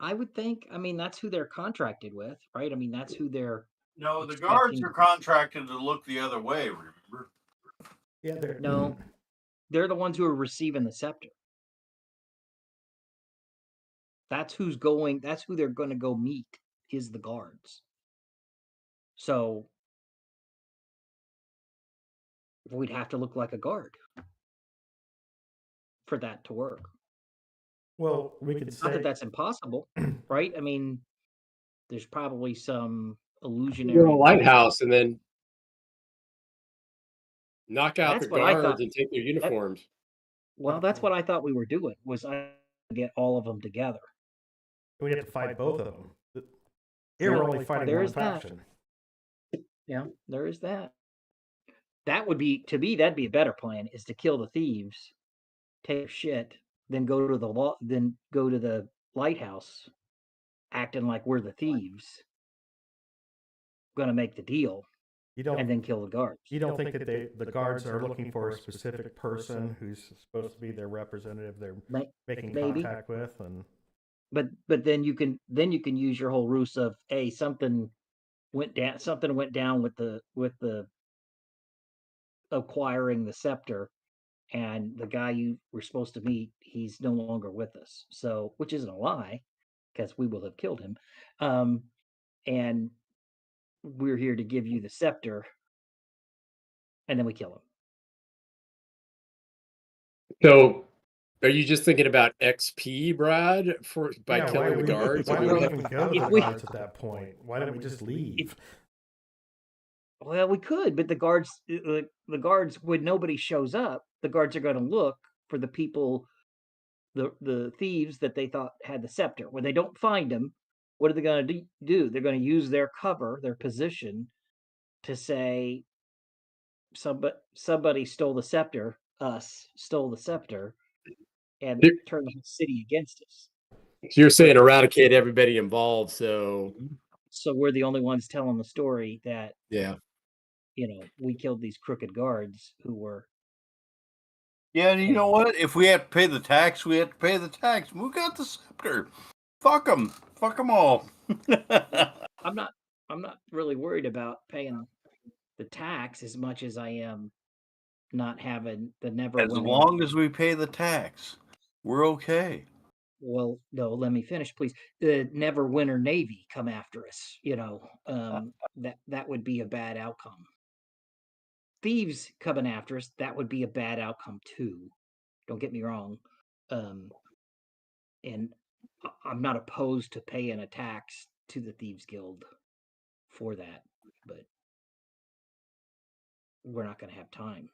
I would think. I mean, that's who they're contracted with, right? I mean, that's who they're No, the guards expecting. are contracted to look the other way, remember? Yeah, they're No, they're the ones who are receiving the scepter. That's who's going. That's who they're going to go meet. Is the guards. So we'd have to look like a guard for that to work. well, we could Not say that that's impossible, right? I mean, there's probably some Go to illusionary a way. lighthouse and then knock out That's the what I thought. guards and take their uniforms. Well, that's what I thought we were doing. Was I get all of them together? we have to fight both of them. Here we're only fighting There one is that. faction. Yeah, there is that. That would be, to me, that'd be a better plan, is to kill the thieves, take their shit, then go to the lighthouse, acting like we're the thieves, gonna make the deal, You and don't then kill the guards. you don't think that the guards are looking for a specific person who's supposed to be their representative they're making Maybe. contact with, and But then you can use your whole ruse of, hey, something went down with the acquiring the scepter, and the guy you were supposed to meet, he's no longer with us. So, which isn't a lie, because we will have killed him. And we're here to give you the scepter, and then we kill him. So, are you just thinking about XP, Brad, by yeah, killing the guards? Why I do mean, we what- even go to if the we- guards at that point? Why don't we just leave? Well, we could, but the guards, when nobody shows up, the guards are going to look for the people, the thieves that they thought had the scepter. When they don't find them, what are they going to do? They're going to use their cover, their position, to say somebody stole the scepter, us stole the scepter, and You- turn the whole city against us. So you're saying eradicate everybody involved. So, So we're the only ones telling the story that, yeah. we killed these crooked guards who were. Yeah, and you know what? If we have to pay the tax, we have to pay the tax. We got the scepter. Fuck them. Fuck them all. I'm not really worried about paying the tax as much as I am not having the never As winning. long as we pay the tax, we're okay. Well, no, let me finish, please. The never winner Navy come after us. That would be a bad outcome. Thieves coming after us, that would be a bad outcome too. Don't get me wrong. And I'm not opposed to paying a tax to the Thieves Guild for that, but we're not going to have time.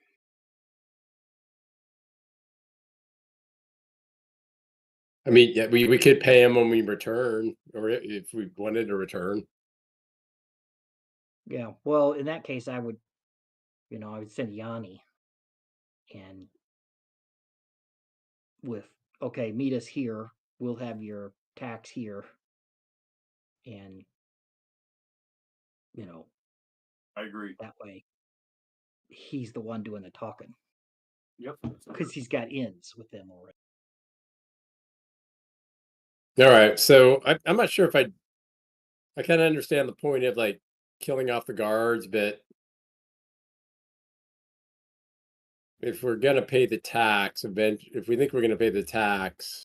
I mean, yeah, we could pay them when we return, or if we wanted to return. Yeah, well, in that case, I would send Yanni, and okay, meet us here. We'll have your tax here, and I agree. that way, he's the one doing the talking. Yep. because he's got ins with them already. All right, so I'm not sure if I kind of understand the point of like killing off the guards, but if we're gonna pay the tax, if we think we're gonna pay the tax,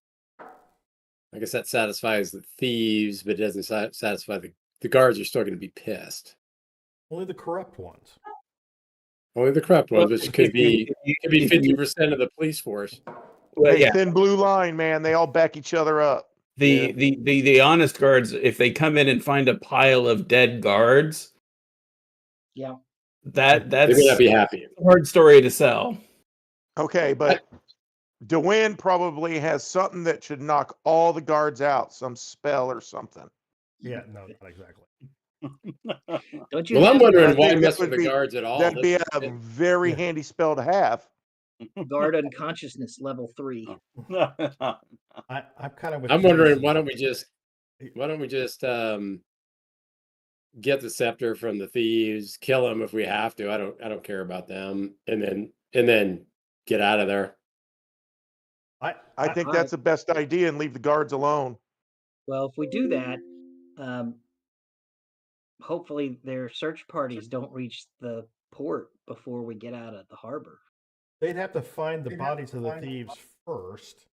I guess that satisfies the thieves, but it doesn't satisfy the guards. Are still going to be pissed. Only the corrupt ones. Only the corrupt ones, which could be if you- 50% of the police force. well, Hey, yeah, thin blue line, man. They all back each other up. the honest guards, if they come in and find a pile of dead guards, Yeah. They're that's gonna be happy. a hard story to sell. Okay, but DeWin probably has something that should knock all the guards out, some spell or something. Yeah, no, not exactly. Don't you Well, I'm have wondering I why think mess that with would the be guards at all. that'd be a Let's- very Yeah. handy spell to have. guard unconsciousness level 3? I'm kind of with I'm wondering Jason. why don't we just get the scepter from the thieves, kill them if we have to. I don't care about them, and then get out of there. I think that's the best idea and leave the guards alone. Well, if we do that, hopefully their search parties don't reach the port before we get out of the harbor. They'd have to find the bodies of the thieves first,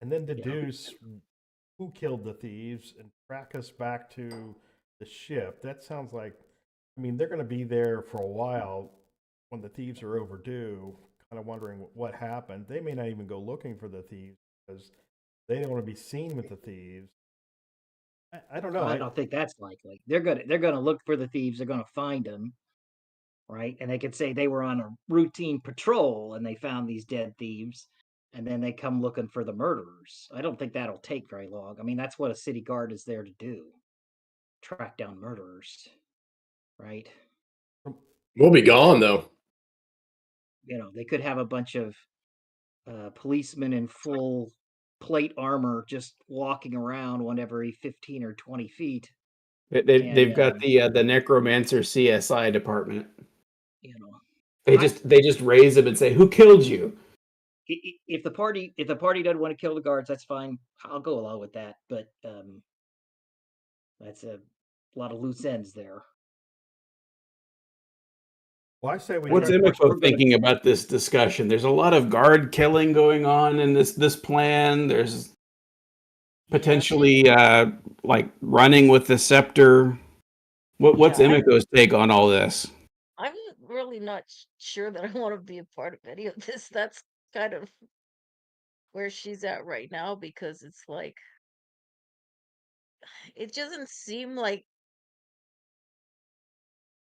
and then deduce who killed the thieves and track us back to the ship. That sounds like, I mean, they're going to be there for a while when the thieves are overdue, kind of wondering what happened. They may not even go looking for the thieves because they don't want to be seen with the thieves. I don't know. I don't think that's likely. They're gonna look for the thieves. They're gonna find them, right? And they could say they were on a routine patrol and they found these dead thieves, and then they come looking for the murderers. I don't think that'll take very long. I mean, that's what a city guard is there to do: track down murderers, right? We'll be gone though. You know, they could have a bunch of policemen in full plate armor just walking around one every 15 or 20 feet. They've got the necromancer CSI department. You know, They just raise them and say, "Who killed you?" if the party doesn't want to kill the guards, that's fine. I'll go along with that. But that's a lot of loose ends there. Well, I say we What's try- Emiko thinking about this discussion? There's a lot of guard killing going on in this plan. There's potentially like running with the scepter. What's Emiko's take on all this? I'm really not sure that I want to be a part of any of this. That's kind of where she's at right now because it's like it doesn't seem like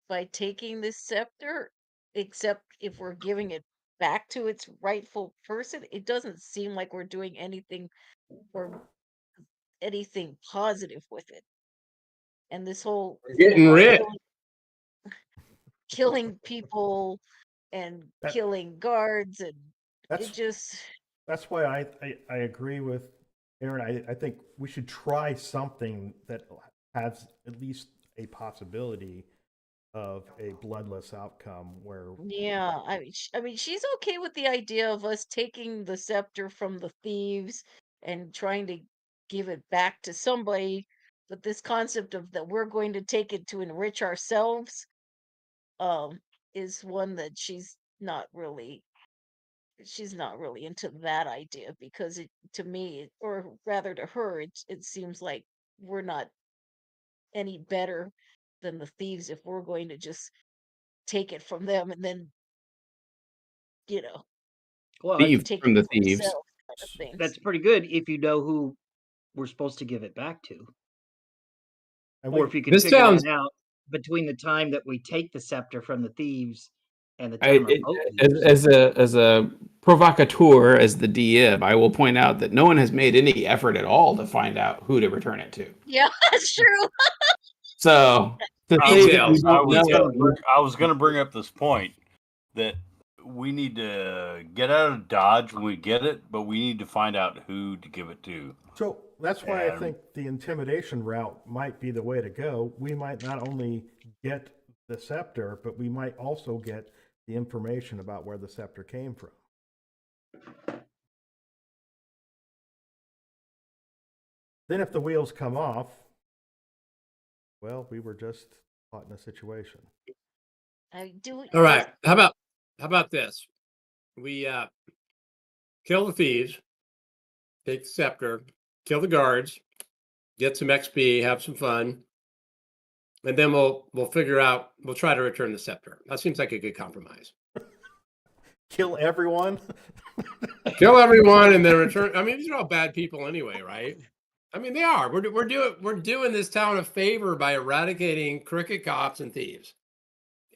by taking this scepter, except if we're giving it back to its rightful person, it doesn't seem like we're doing anything or anything positive with it. And this whole We're thing getting about rid. killing people and That- killing guards and That's it just that's why I agree with Aaron. I think we should try something that has at least a possibility of a bloodless outcome where yeah, I mean she's okay with the idea of us taking the scepter from the thieves and trying to give it back to somebody, but this concept of that we're going to take it to enrich ourselves um is one that she's not really into that idea because it to me or rather to her it seems like we're not any better than the thieves if we're going to just take it from them and then you know Well, Thief take from it the for thieves. ourselves kind of thing. that's pretty good if you know who we're supposed to give it back to, and or we, if you can This figure sounds- that out between the time that we take the scepter from the thieves and the I, time it, our boat leaves. as a provocateur, as the DM, I will point out that no one has made any effort at all to find out who to return it to. Yeah, that's true. So to I say was, that we I don't was gonna know, bring, I was gonna bring up this point that we need to get out of Dodge when we get it, but we need to find out who to give it to. so that's why I And- think the intimidation route might be the way to go. We might not only get the scepter, but we might also get the information about where the scepter came from. Then if the wheels come off, well, we were just caught in a situation. I do. All right. How about this? We kill the thieves, take the scepter, kill the guards, get some XP, have some fun, and then we'll figure out. We'll try to return the scepter. That seems like a good compromise. Kill everyone? Kill everyone and then return. I mean, these are all bad people anyway, right? I mean, they are. We're doing this town a favor by eradicating crooked cops and thieves,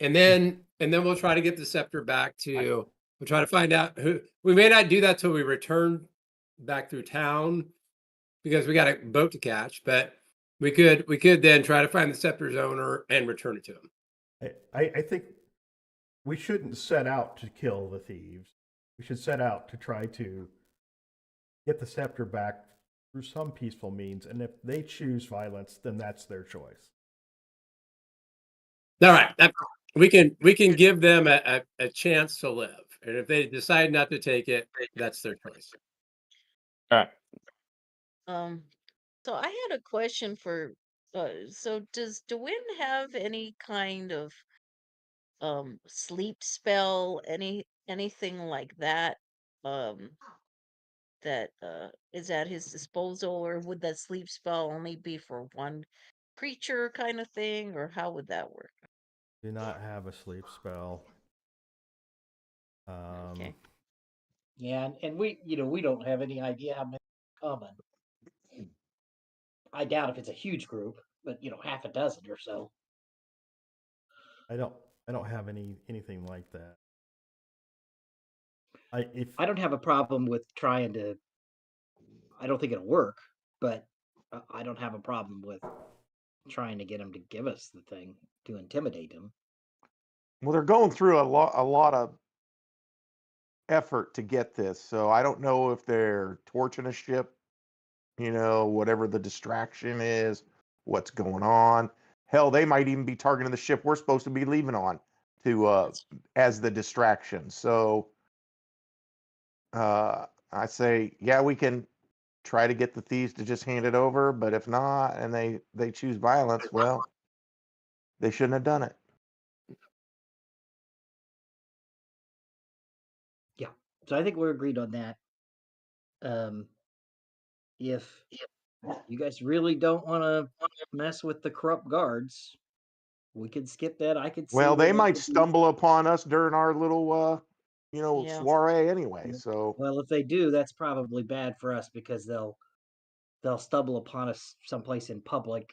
and then we'll try to get the scepter back to. We'll try to find out who. We may not do that till we return back through town because we got a boat to catch, but we could then try to find the scepter's owner and return it to him. I think we shouldn't set out to kill the thieves. We should set out to try to get the scepter back through some peaceful means. And if they choose violence, then that's their choice. All right, we can give them a chance to live, and if they decide not to take it, that's their choice. All right. So I had a question for. So does Dwyn have any kind of sleep spell, anything like that? That is at his disposal, or would that sleep spell only be for one creature kind of thing, or how would that work? Do not have a sleep spell. Okay. Yeah, and we we don't have any idea how many are coming. I doubt if it's a huge group, but half a dozen or so. I don't have anything like that. I don't have a problem with trying to. I don't think it'll work, but I don't have a problem with trying to get them to give us the thing to intimidate them. Well, they're going through a lot of effort to get this, so I don't know if they're torching a ship, whatever the distraction is, what's going on. Hell, they might even be targeting the ship we're supposed to be leaving on to as the distraction. So I say, yeah, we can try to get the thieves to just hand it over, but if not, and they choose violence, well, they shouldn't have done it. Yeah, so I think we're agreed on that. If you guys really don't want to mess with the corrupt guards, we could skip that. I could see. Well, they where might could be- stumble upon us during our little Yeah. soiree anyway. Yeah. So Well, if they do, that's probably bad for us because they'll stumble upon us someplace in public.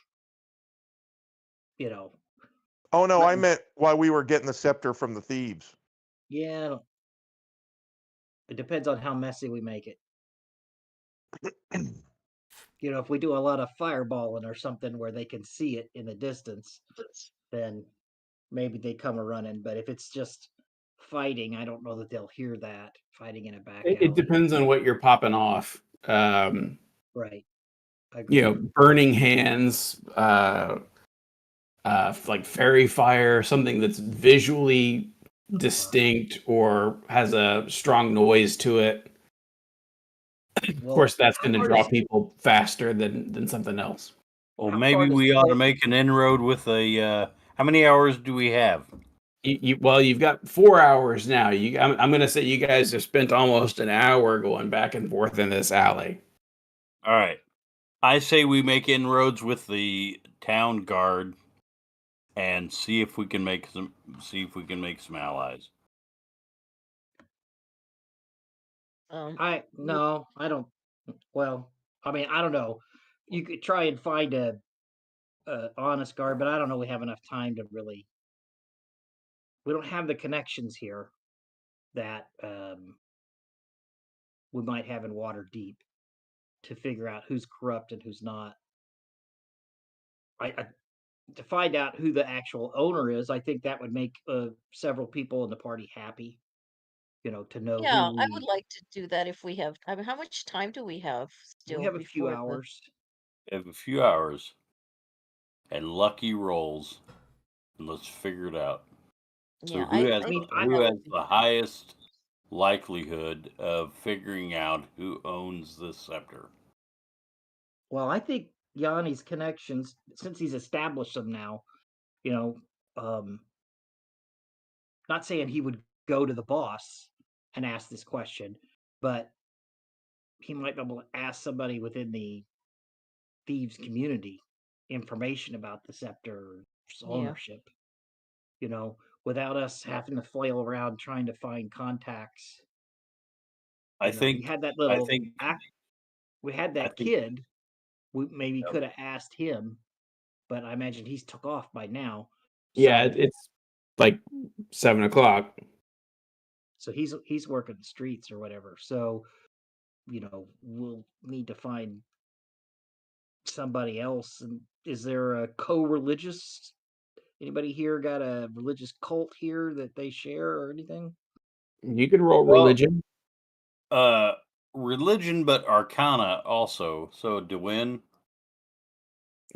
oh no, I Letting- meant while we were getting the scepter from the thieves. Yeah, it depends on how messy we make it. If we do a lot of fireballing or something where they can see it in the distance, then maybe they come a running. But if it's just fighting, I don't know that they'll hear that fighting in a back alley. It depends on what you're popping off. Right. Burning hands, like fairy fire, something that's visually distinct or has a strong noise to it. Of course, that's going to draw people faster than something else. Well, How maybe far does we ought to Dwyn- make an inroad with a. How many hours do we have? Well, you've got 4 hours now. I'm going to say you guys have spent almost an hour going back and forth in this alley. All right. I say we make inroads with the town guard and see if we can make some allies. No, I don't. Well, I mean, I don't know. You could try and find a honest guard, but I don't know. We have enough time to really. We don't have the connections here that we might have in Waterdeep to figure out who's corrupt and who's not. To find out who the actual owner is, I think that would make several people in the party happy. To know. Yeah, who I would like to do that if we have. I mean, how much time do we have still? We have a few before the- hours. We have a few hours and lucky rolls, and let's figure it out. So Yeah, who I has think who has the highest likelihood of figuring out who owns this scepter? Well, I think Yanni's connections, since he's established them now, you know, not saying he would go to the boss and ask this question, but he might be able to ask somebody within the thieves community information about the scepter's Yeah. ownership, without us having to flail around trying to find contacts. I We think had that I little think we had I that think kid. We maybe Yep. could have asked him, but I imagine he's took off by now. Yeah, So it's like 7 o'clock. so he's working the streets or whatever. So, we'll need to find somebody else. And is there a co-religious? Anybody here got a religious cult here that they share or anything? You can roll Well, religion. religion, but arcana also. So to win,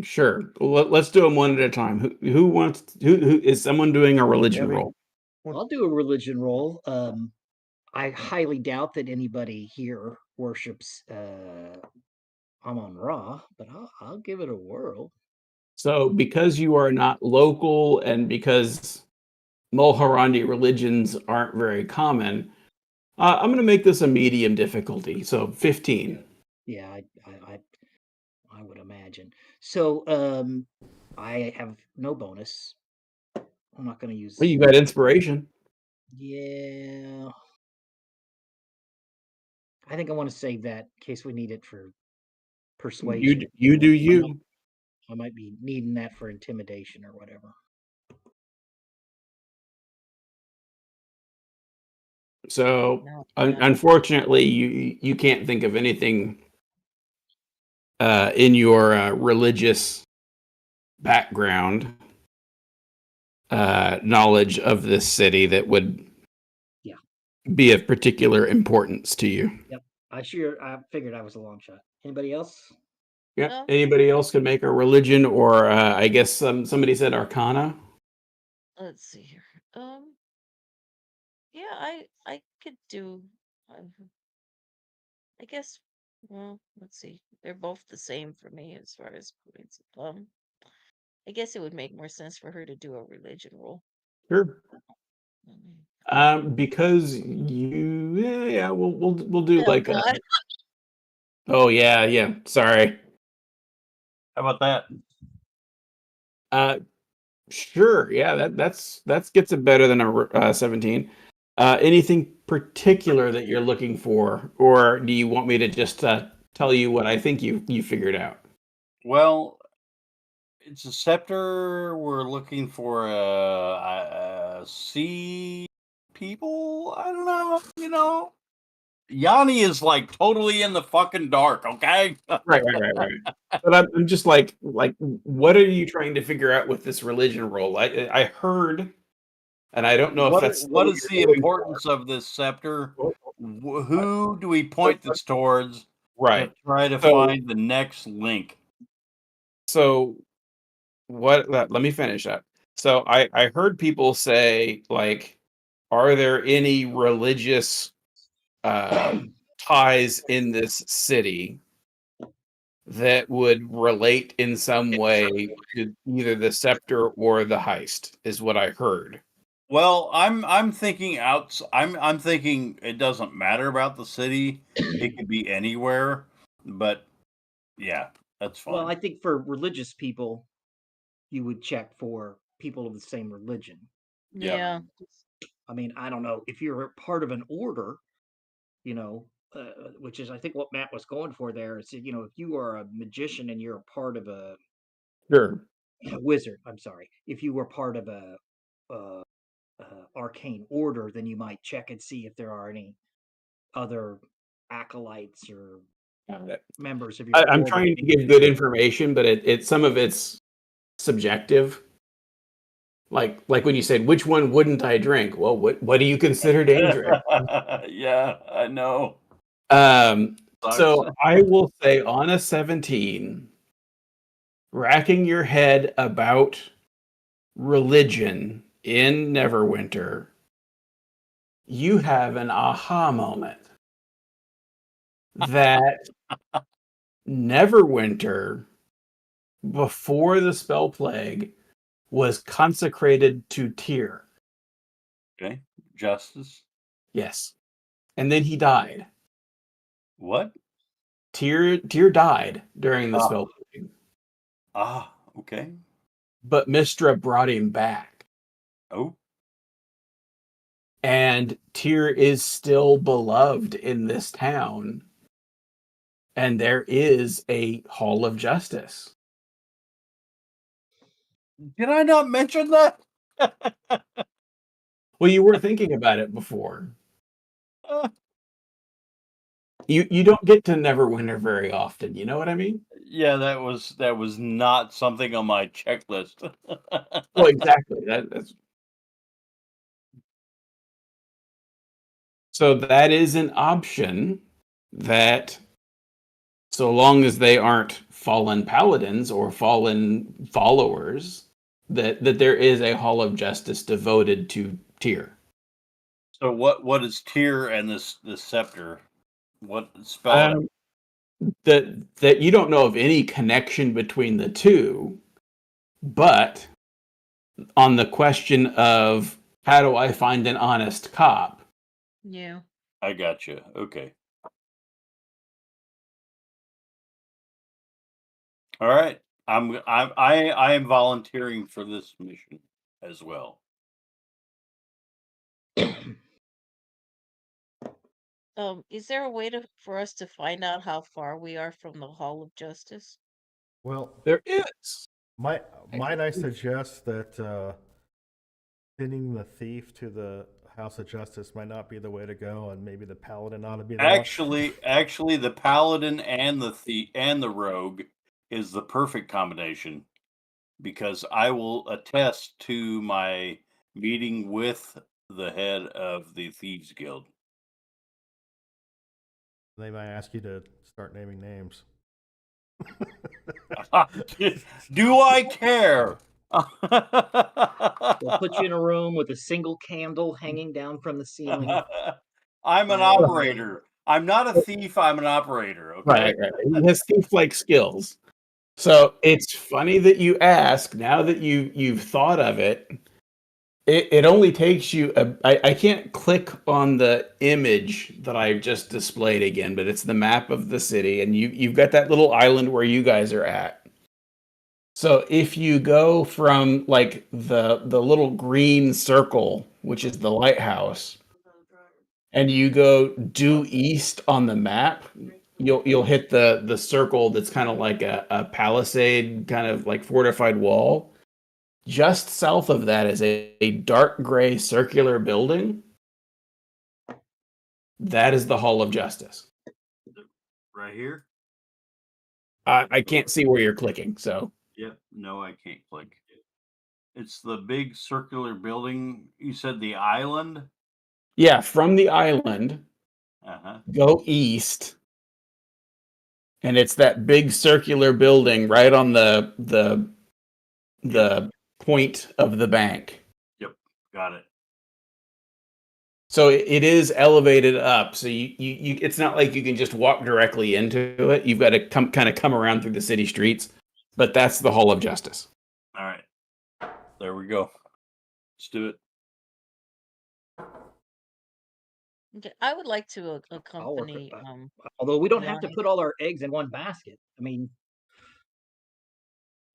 Sure. Let's do them one at a time. Who wants? Who is someone doing a religion Every- roll? I'll do a religion roll. I highly doubt that anybody here worships Amon Ra, but I'll give it a whirl. So, because you are not local and because Mulharandi religions aren't very common, I'm going to make this a medium difficulty. So, 15. Yeah, I would imagine. So, I have no bonus. I'm not going to use. Well, you got inspiration. Yeah, I think I want to save that in case we need it for persuasion. You do I you. might, I might be needing that for intimidation or whatever. So, No, yeah. unfortunately, you can't think of anything in your religious background knowledge of this city that would Yeah. be of particular importance to you. Yep. I figured I was a long shot. Anybody else? Yeah. No. Anybody else could make a religion, or I guess somebody said arcana. Let's see here. Yeah, I could do. I guess. Well, let's see. They're both the same for me as far as points. I guess it would make more sense for her to do a religion roll. Sure. Because we'll do Oh like God. oh yeah. Sorry. how about that? Sure. Yeah, that's gets it better than a 17. Anything particular that you're looking for, or do you want me to just tell you what I think you figured out? Well, it's a scepter. We're looking for a sea people. I don't know. Yanni is like totally in the fucking dark. Okay. Right. But I'm just like, what are you trying to figure out with this religion role? I heard, and I don't know if that's What still is what the you're going importance of this scepter? for. Who do we point this towards Right. to try to So- find the next link? So let me finish that. So I heard people say, like, are there any religious ties in this city that would relate in some way to either the scepter or the heist, is what I heard. Well, I'm thinking I'm thinking it doesn't matter about the city. It could be anywhere. But yeah, that's fine. Well, I think for religious people, you would check for people of the same religion. Yep. Yeah. I mean, I don't know if you're part of an order, which is I think what Matt was going for there. Is if you are a magician and you're a part of a Sure. wizard. I'm sorry, if you were part of a arcane order, then you might check and see if there are any other acolytes or Got it. members of your. I'm order. trying to give good information, but it some of it's subjective. Like when you said, which one wouldn't I drink? Well, what do you consider dangerous? Yeah, I know. So I will say on a 17, racking your head about religion in Neverwinter, you have an aha moment that Neverwinter, before the spell plague, was consecrated to Tyr. Okay. Justice. Yes. And then he died. What? Tyr died during the Ah. spell plague, Ah, okay. but Mistra brought him back. Oh, And Tyr is still beloved in this town. And there is a Hall of Justice. did I not mention that? Well, you were thinking about it before. You don't get to Neverwinter very often, you know what I mean? Yeah, that was not something on my checklist. Well, exactly. That's so that is an option that, so long as they aren't fallen paladins or fallen followers, that there is a Hall of Justice devoted to Tyr. So what is Tyr and this scepter? What spell it out? That you don't know of any connection between the two, but on the question of how do I find an honest cop, Yeah. I got you. Okay. All right. I am volunteering for this mission as well. Is there a way for us to find out how far we are from the Hall of Justice? Well, there is. might I suggest that pinning the thief to the House of Justice might not be the way to go, and maybe the paladin ought to be the one. Actually, the paladin and the thief and the rogue is the perfect combination, because I will attest to my meeting with the head of the Thieves Guild. They might ask you to start naming names. Do I care? We'll put you in a room with a single candle hanging down from the ceiling. I'm an Fire burning. operator. I'm not a thief. I'm an operator. Okay. Right. He has thief-like skills. So it's funny that you ask. Now that you've thought of it, it only takes you. I can't click on the image that I've just displayed again, but it's the map of the city, and you've got that little island where you guys are at. So if you go from like the little green circle, which is the lighthouse, and you go due east on the map, you'll hit the circle that's kind of like a palisade, kind of like fortified wall. Just south of that is a dark gray circular building. That is the Hall of Justice. Right here. I can't see where you're clicking, so Yep. No, I can't click. It's the big circular building. You said the island? yeah, from the island, Uh-huh. go east, and it's that big circular building right on the point of the bank. Yep. Got it. So it is elevated up. So you it's not like you can just walk directly into it. You've got to come around through the city streets. But that's the Hall of Justice. All right. There we go. Let's do it. Okay, I would like to I'll work with accompany that. Although we don't have to Ryan. put all our eggs in one basket. I mean,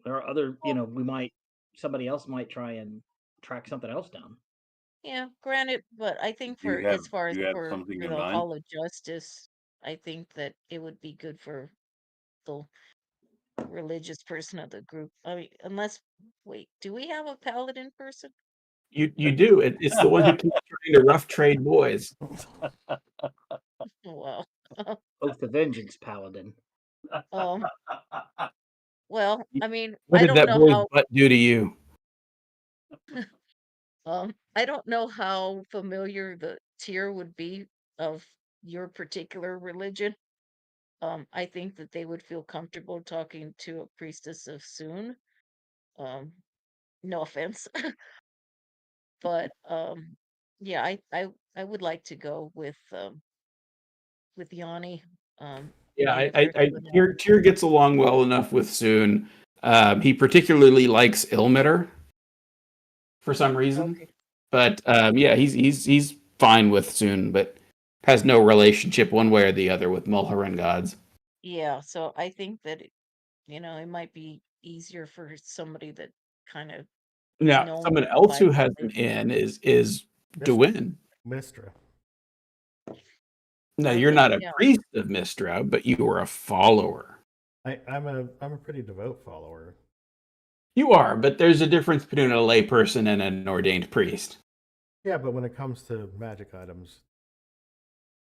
there are other, somebody else might try and track something else down. Yeah, granted, but I think Do you for have as far as do you have for something for in the mind? Hall of Justice, I think that it would be good for the religious person of the group. I mean, unless wait, do we have a paladin person? You do. It's the one who keeps trying to rough trade boys. Well, Oath of Vengeance Paladin. well, I mean, What I did don't that know boy's how butt do to you? I don't know how familiar the tier would be of your particular religion. I think that they would feel comfortable talking to a priestess of Soon. Um, no offense, but Yeah, I would like to go with Yanni. Yeah, Again, if there's somebody else. Tyr gets along well enough with Soon. He particularly likes Ilmater for some reason, Okay. but yeah, he's fine with Soon, but has no relationship one way or the other with Mulharen gods. Yeah, so I think that it might be easier for somebody that kind of is Now, known someone else by who the has an religion. in is Mis- Dwyn. Mistra. Now, you're Okay, not a yeah. priest of Mistra, but you are a follower. I'm a pretty devout follower. You are, but there's a difference between a layperson and an ordained priest. Yeah, but when it comes to magic items,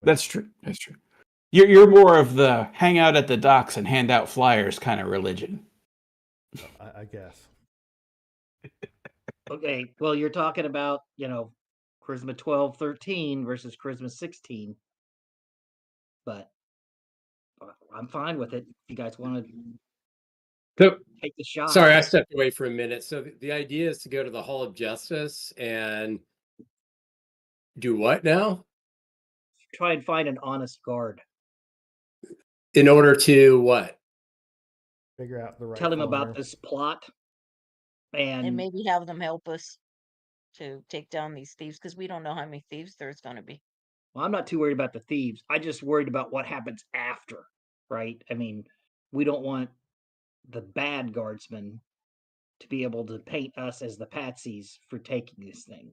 That's true. That's true. You're more of the hang out at the docks and hand out flyers kind of religion. I guess. Okay, well, you're talking about, Charisma 12, 13 versus Charisma 16. But I'm fine with it. If you guys want to So, take the shot. sorry, I stepped away for a minute. So the idea is to go to the Hall of Justice and do what now? Try and find an honest guard. In order to what? Figure out the right. Tell him about this plot. And And maybe have them help us to take down these thieves, because we don't know how many thieves there's going to be. well, I'm not too worried about the thieves. I just worried about what happens after, right? I mean, we don't want the bad guardsmen to be able to paint us as the patsies for taking this thing,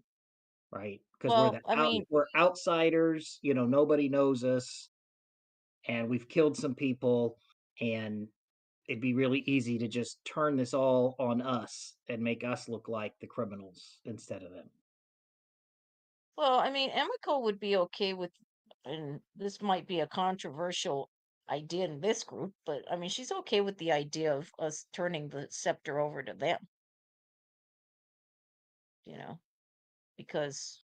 right? Because Well, I mean, we're outsiders, nobody knows us, and we've killed some people, and it'd be really easy to just turn this all on us and make us look like the criminals instead of them. Emiko would be okay with, and this might be a controversial idea in this group, but I mean, she's okay with the idea of us turning the scepter over to them, because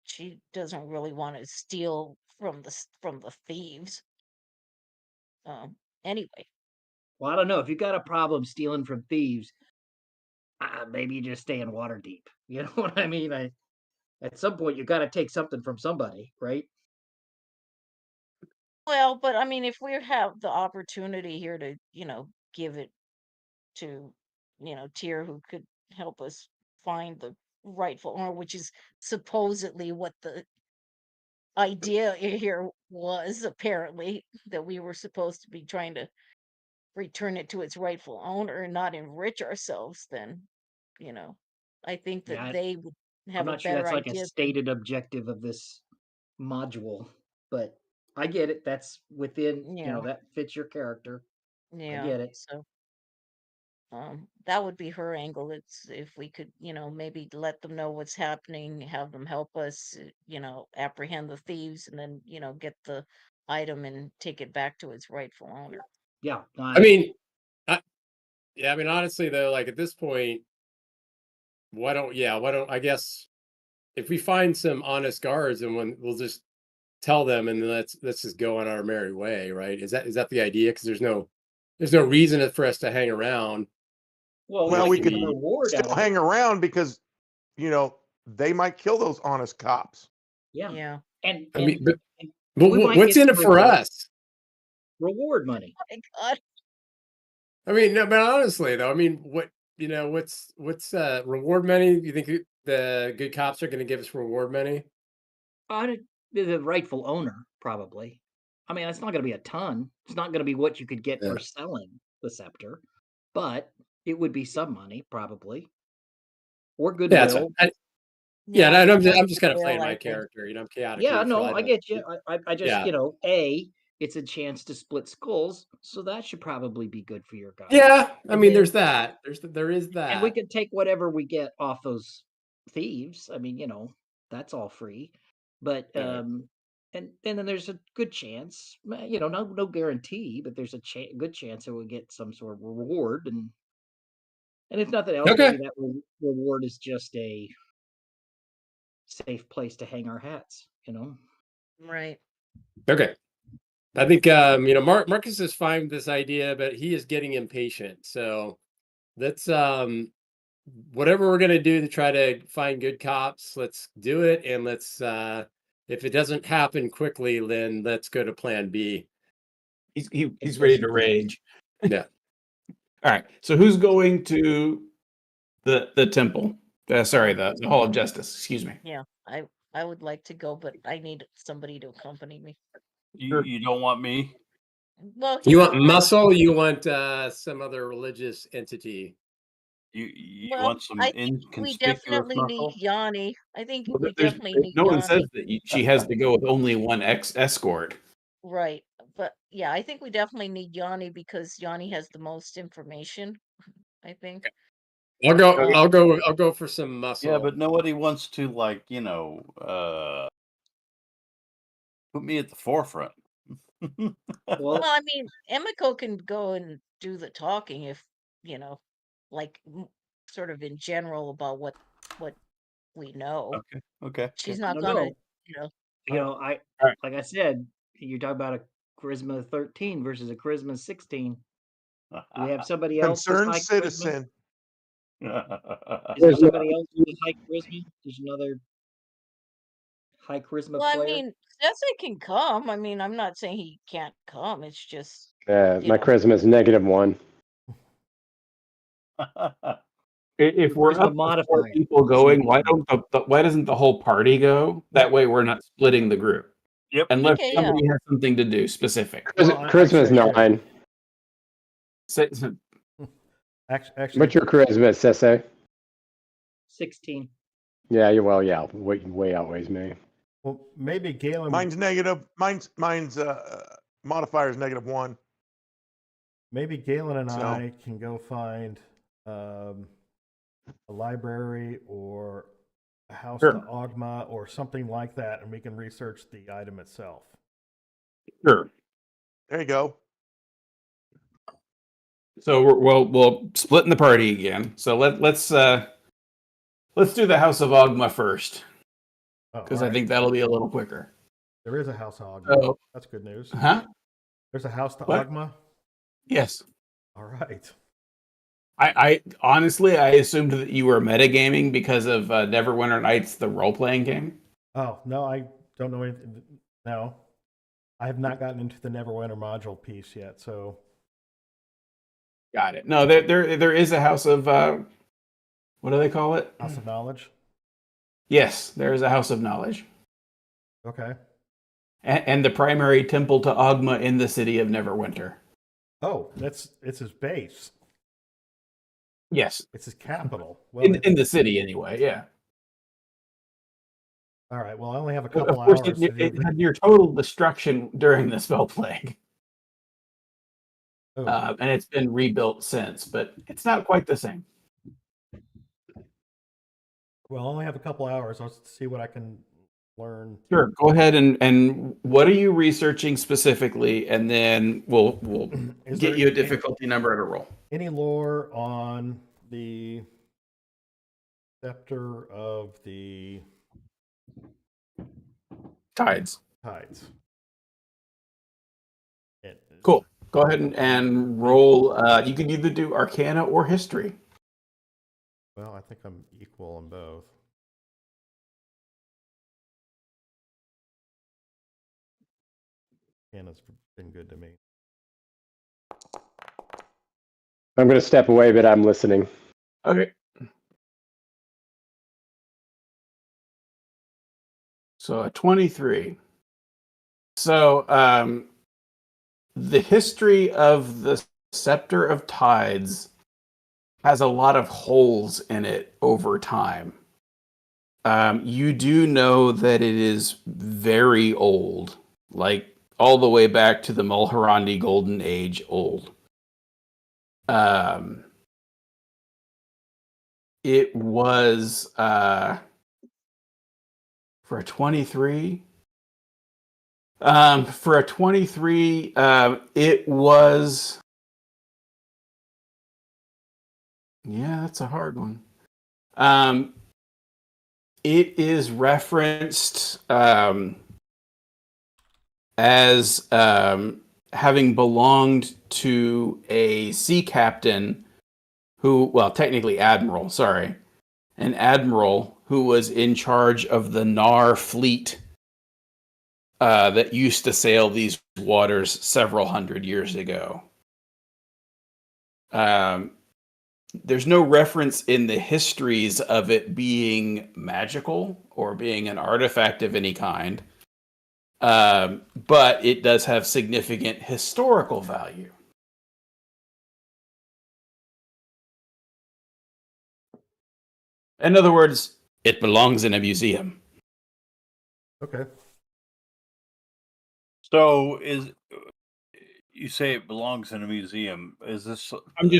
she doesn't really want to steal from the thieves. Anyway, Well, I don't know. If you got a problem stealing from thieves, maybe you just stay in Waterdeep. You know what I mean? At some point, you got to take something from somebody, right? well, but I mean, if we have the opportunity here to, give it to, Tyr, who could help us find the rightful owner, which is supposedly what the idea here was, apparently, that we were supposed to be trying to return it to its rightful owner and not enrich ourselves, then, you know, I think that Yeah, they would I'm have a not sure better that's like a idea than, stated objective of this module, but I get it. That's within, yeah, that fits your character. I yeah. get it. So that would be her angle. It's if we could, maybe let them know what's happening, have them help us, apprehend the thieves, and then, get the item and take it back to its rightful owner. Yeah, I mean, yeah, I mean, honestly, though, like at this point, why don't I guess if we find some honest guards and when we'll just tell them and then let's just go on our merry way, right? Is that the idea? Because there's no reason for us to hang around. well, Well, we we can could get a reward out still of it. hang around because, they might kill those honest cops. Yeah, Yeah. and I mean, but, and but we might what's get in it some for us? reward money. Oh my God. I mean, no, but honestly, though, I mean, what's reward money? Do you think the good cops are going to give us reward money? The rightful owner, probably. I mean, it's not going to be a ton. It's not going to be what you could get Yeah. for selling the scepter, but it would be some money, probably, or Yeah, that's goodwill. yeah, Yeah, and more I'm just kind of goodwill, playing I my think. character. I'm chaotic Yeah, neutral. no, I I don't. get you. I just, Yeah, it's a chance to split skulls, so that should probably be good for your guys. yeah. I And mean, then, there's that. There is and we that. could take whatever we get off those thieves. I mean, that's all free. But Yeah. and then there's a good chance, no guarantee, but there's a good chance that we'll get some sort of reward, and if nothing else, maybe Okay. that reward is just a safe place to hang our hats. Right. Okay. I think Marcus is fine with this idea, but he is getting impatient. So let's whatever we're gonna do to try to find good cops, let's do it, and let's if it doesn't happen quickly, then let's go to Plan B. He's ready to rage. Yeah. All right. So who's going to the temple? Sorry, the Hall of Justice. Excuse me. Yeah, I would like to go, but I need somebody to accompany me. You don't want me? Well, You want might- muscle? You want some other religious entity? You well, want some I think we inconspicuous definitely need muscle? Yanni. I think Well, we definitely need no one says Yanni. that she has to go with only one escort. Right. But yeah, I think we definitely need Yanni because Yanni has the most information, I think. I'll go. Okay. I'll go for some muscle. Yeah, but nobody wants to put me at the forefront. Well, Well, I mean, Emiko can go and do the talking if, you know, like sort of in general about what we know. Okay. She's I not don't gonna, know. you know. I All right. like I said, you're talking about a charisma 13 versus a charisma 16. Do we have somebody else with Concerned high charisma? citizen. Is there There's no- somebody else with high charisma? There's another high charisma Well, I player. mean, Sese can come. I mean, I'm not saying he can't come. It's just, My you know. charisma is -1. If we're Charisma up to 4 modifier. people going, why doesn't the whole party go? That way, we're not splitting the group. Yep. Unless Okay, yeah. somebody has something to do specific. Well, Charisma is actually, I 9. Say- Actually, What's your charisma, Sese? 16. Yeah, yeah, way outweighs me. well, maybe Galen. Mine's negative. Mine's modifier is -1. Maybe Galen and So- I can go find a library or a house Sure. to Ogma or something like that, and we can research the item itself. Sure. There you go. So we'll split in the party again. So let's do the House of Ogma first Oh, because I alright. think that'll be a little quicker. There is a house to Ogma. So, That's good news. huh? There's a house to What? Ogma. Yes. All right. I honestly I assumed that you were metagaming because of Neverwinter Nights, the role playing game. Oh no, I don't know anything. No, I have not gotten into the Neverwinter module piece yet. So Got it. No, there is a House of what do they call it? House of Knowledge. Yes, there is a House of Knowledge. Okay. And the primary temple to Ogma in the city of Neverwinter. Oh, it's his base. Yes. It's his capital. Well, In the city anyway, yeah. all right. Well, I only have a Of couple course, hours. to do it the- had near total destruction during the spell plague. Oh, And it's been rebuilt since, but it's not quite the same. well, I only have a couple hours. I'll see what I can learn. Sure, go ahead and what are you researching specifically, and then we'll Is get there you a difficulty number at a roll. any lore on the scepter of the Tides. tides? Cool. Go ahead and roll. You can either do Arcana or History. Well, I think I'm equal in both. Hannah's been good to me. I'm going to step away, but I'm listening. Okay. So a 23. So the history of the Scepter of Tides has a lot of holes in it over time. You do know that it is very old, like all the way back to the Mulhorandi Golden Age old. It was for a 23. For a 23, it was. Yeah, that's a hard one. It is referenced as having belonged to a sea captain technically admiral, sorry, an admiral who was in charge of the Nar fleet that used to sail these waters several hundred years ago. There's no reference in the histories of it being magical or being an artifact of any kind, but it does have significant historical value. In other words, it belongs in a museum. Okay. So you say it belongs in a museum? Is this? I'm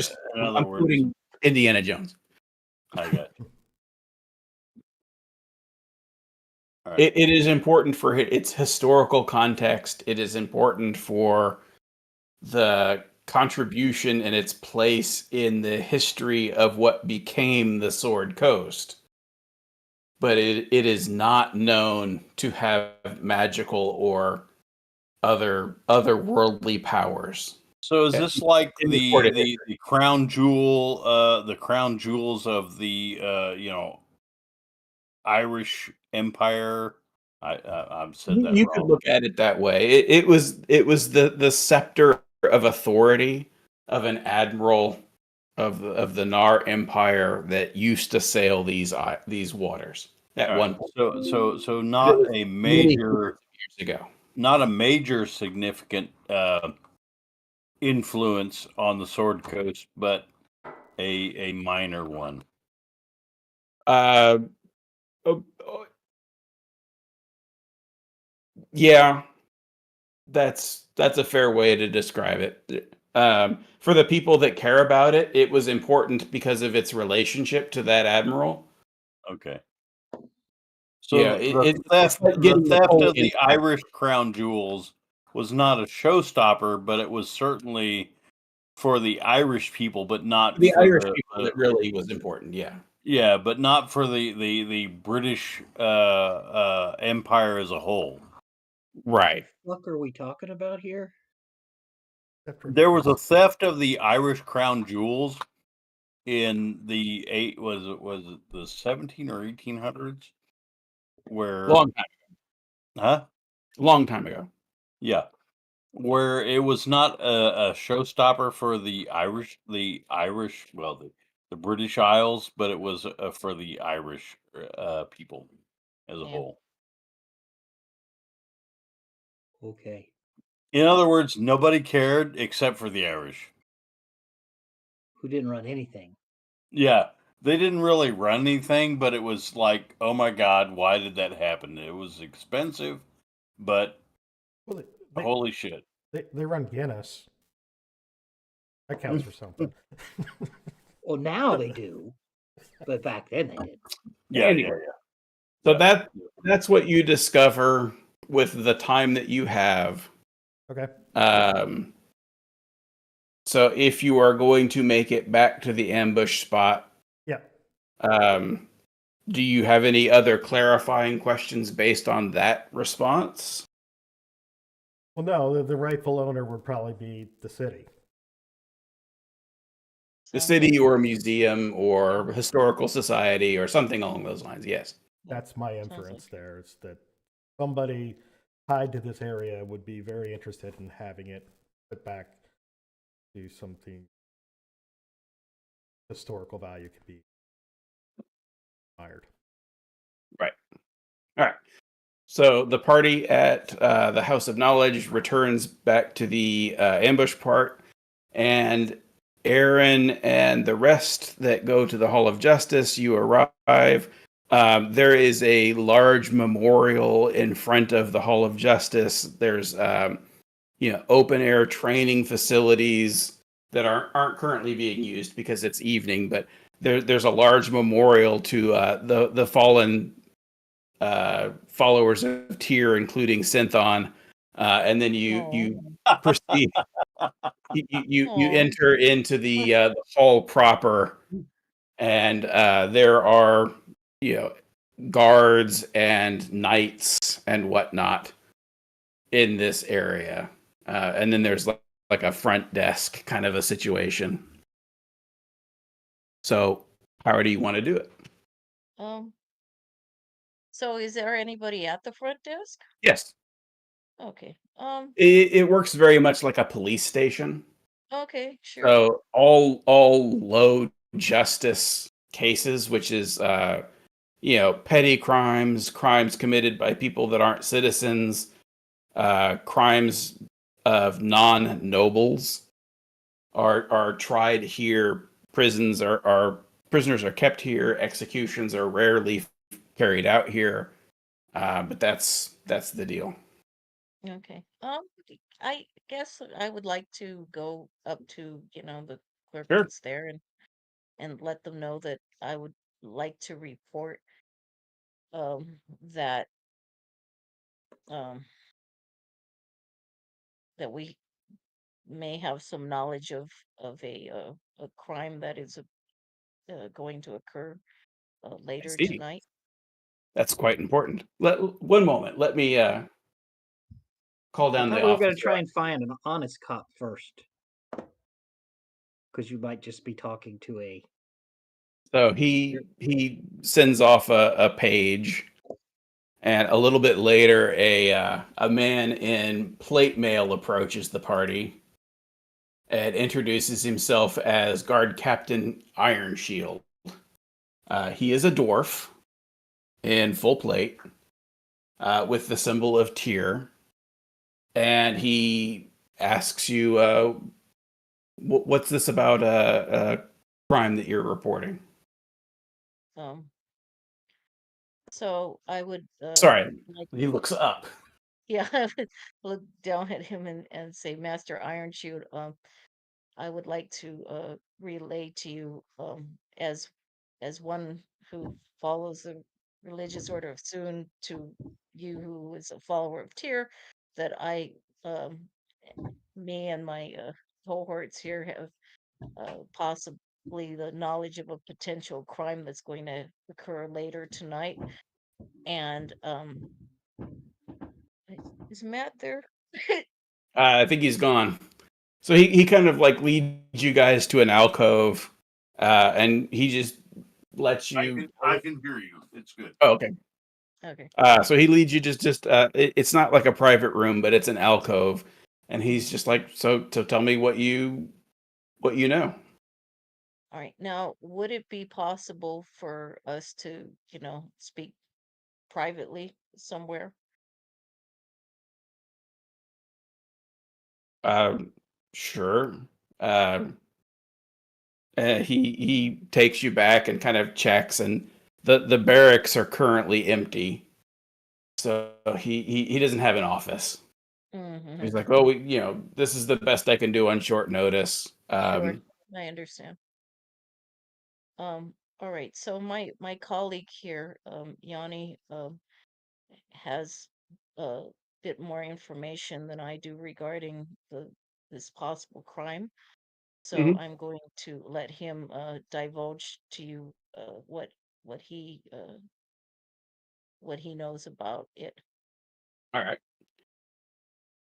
other words, quoting Indiana Jones. I got you. All right. It is important for its historical context. It is important for the contribution and its place in the history of what became the Sword Coast. But it is not known to have magical or otherworldly powers. So is this like in recorded the crown jewel, the crown jewels of the Irish Empire? I've said that You wrong. could look at it that way. It was the scepter of authority of an admiral of the Nar Empire that used to sail these waters at All one right. point. So It not was a many major, years ago. not a major significant influence on the Sword Coast, but a minor one. Uh, oh, yeah, that's a fair way to describe it. For the people that care about it, it was important because of its relationship to that admiral. Okay. So Yeah, the it's like getting theft of Napoleon the back. Irish crown jewels was not a showstopper, but it was certainly for the Irish people, but not The for Irish people, it really was important. Yeah. but not for the British empire as a whole. Right. What are we talking about here? There was a theft of the Irish crown jewels in the was it the 17 or 1800s, where Long time. huh Long time ago. yeah, where it was not a showstopper for the British Isles, but it was for the Irish people as a Yeah. whole. Okay. In other words, nobody cared except for the Irish. Who didn't run anything? Yeah, they didn't really run anything, but it was like, oh my God, why did that happen? It was expensive, but Well, holy shit. they run Guinness. That counts for something. Well, now they do, but back then they didn't. Yeah, Anyway. yeah. So Yeah. that's what you discover with the time that you have. Okay. So if you are going to make it back to the ambush spot, Yeah. Do you have any other clarifying questions based on that response? Well, no, the rightful owner would probably be the city. The city or a museum or historical society or something along those lines, yes. That's my Sounds inference like- there, is that somebody tied to this area would be very interested in having it put back to something historical value could be admired. Right. All right. So the party at the House of Knowledge returns back to the ambush part, and Aaron and the rest that go to the Hall of Justice, you arrive. There is a large memorial in front of the Hall of Justice. There's open air training facilities that aren't currently being used because it's evening, but there's a large memorial to the fallen followers of Tyr, including Synthon, and then you proceed. You enter into the hall proper, and there are guards and knights and whatnot in this area, and then there's like a front desk kind of a situation. So, how do you want to do it? So is there anybody at the front desk? Yes. Okay. It works very much like a police station. Okay, sure. So all low justice cases, which is petty crimes, crimes committed by people that aren't citizens, crimes of non-nobles are tried here. Prisoners are kept here. Executions are rarely carried out here. But that's the deal. Okay. I guess I would like to go up to, the clerk Sure. that's there and let them know that I would like to report that um that we may have some knowledge of a crime that is going to occur I later see. tonight. That's quite important. One moment. Let me call I down the thought we were going to officer. try and find an honest cop first, because you might just be talking to a. So he sends off a page, and a little bit later, a man in plate mail approaches the party and introduces himself as Guard Captain Iron Shield. He is a dwarf in full plate with the symbol of Tyr, and he asks you, "What's this about a crime that you're reporting?" Um, so I would Sorry, like, he looks up. yeah, I would look down at him and say, Master Iron Shield, I would like to relay to you as one who follows the religious order of Soon to you who is a follower of Tyr, that me and my cohorts here have possibly the knowledge of a potential crime that's going to occur later tonight. And is Matt there? I think he's gone. So he kind of like leads you guys to an alcove, and he just lets you. I can hear you. It's good. Oh, okay. Okay. So he leads you just it's not like a private room, but it's an alcove, and he's just like, so tell me what you know. All right. Now, would it be possible for us to, speak privately somewhere? Um, sure. Um, he takes you back and kind of checks, and the barracks are currently empty, so he doesn't have an office. Mm-hmm. He's like, well, this is the best I can do on short notice. Sure, I understand. All right. So my colleague here, Yanni, has a bit more information than I do regarding this possible crime. So Mhm. I'm going to let him divulge to you what he uh, what he knows about it. All right.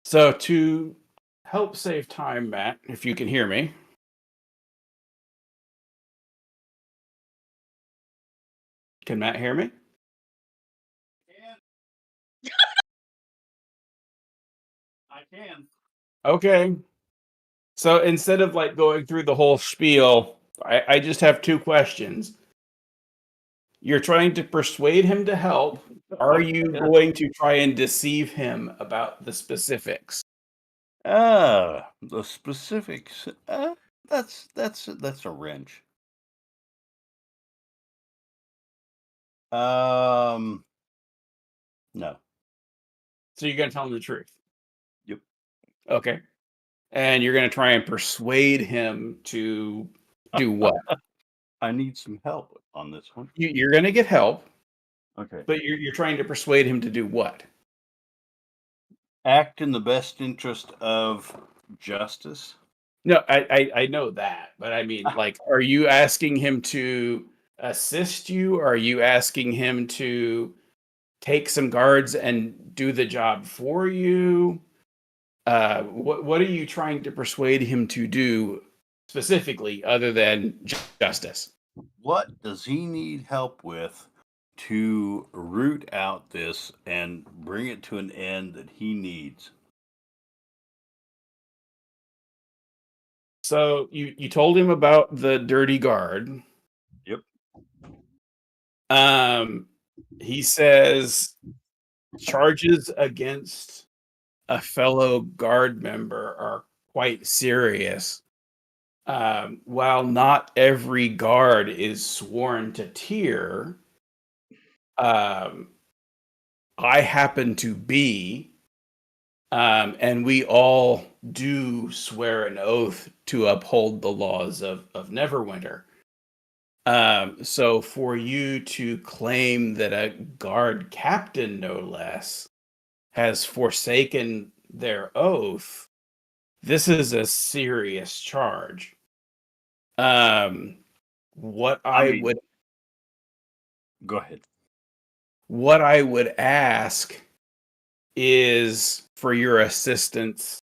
So to help save time, Matt, if you can hear me, can Matt hear me? I can. Okay. So instead of like going through the whole spiel, I just have two questions. You're trying to persuade him to help. Are you going to try and deceive him about the specifics? The specifics. That's a wrench. No. So you're going to tell him the truth. Yep. Okay. And you're going to try and persuade him to do what? I need some help on this one. You're going to get help, Okay. but you're trying to persuade him to do what? Act in the best interest of justice. No, I know that, but I mean, like, are you asking him to assist you? Are you asking him to take some guards and do the job for you? What are you trying to persuade him to do specifically, other than justice? What does he need help with to root out this and bring it to an end that he needs? So you told him about the dirty guard. Yep. He says charges against a fellow guard member are quite serious. While not every guard is sworn to tier, um, I happen to be, and we all do swear an oath to uphold the laws of Neverwinter. So for you to claim that a guard captain, no less, has forsaken their oath, this is a serious charge. Um, what I I mean, would go ahead. what I would ask is for your assistance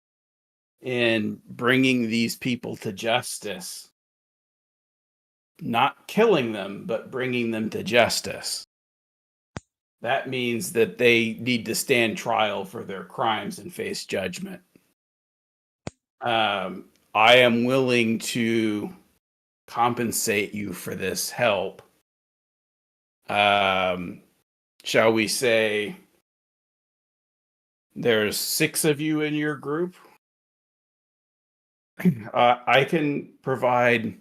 in bringing these people to justice. Not killing them, but bringing them to justice. That means that they need to stand trial for their crimes and face judgment. I am willing to compensate you for this help. Shall we say there's 6 of you in your group? I can provide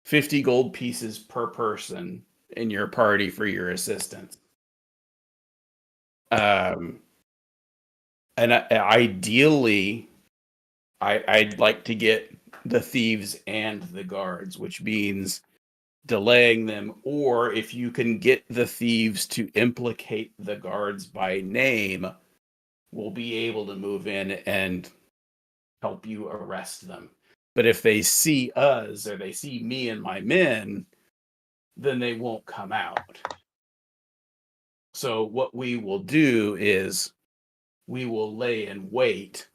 50 gold pieces per person in your party for your assistance. And ideally, I'd like to get the thieves and the guards, which means delaying them, or if you can get the thieves to implicate the guards by name, we'll be able to move in and help you arrest them. But if they see us or they see me and my men, then they won't come out. So what we will do is we will lay in wait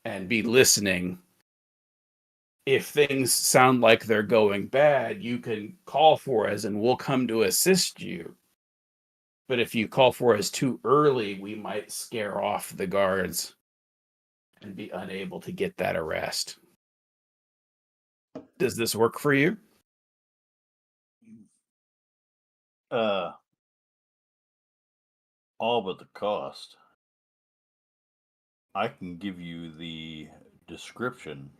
and be listening. If things sound like they're going bad, you can call for us and we'll come to assist you. But if you call for us too early, we might scare off the guards and be unable to get that arrest. Does this work for you? All but the cost. I can give you the description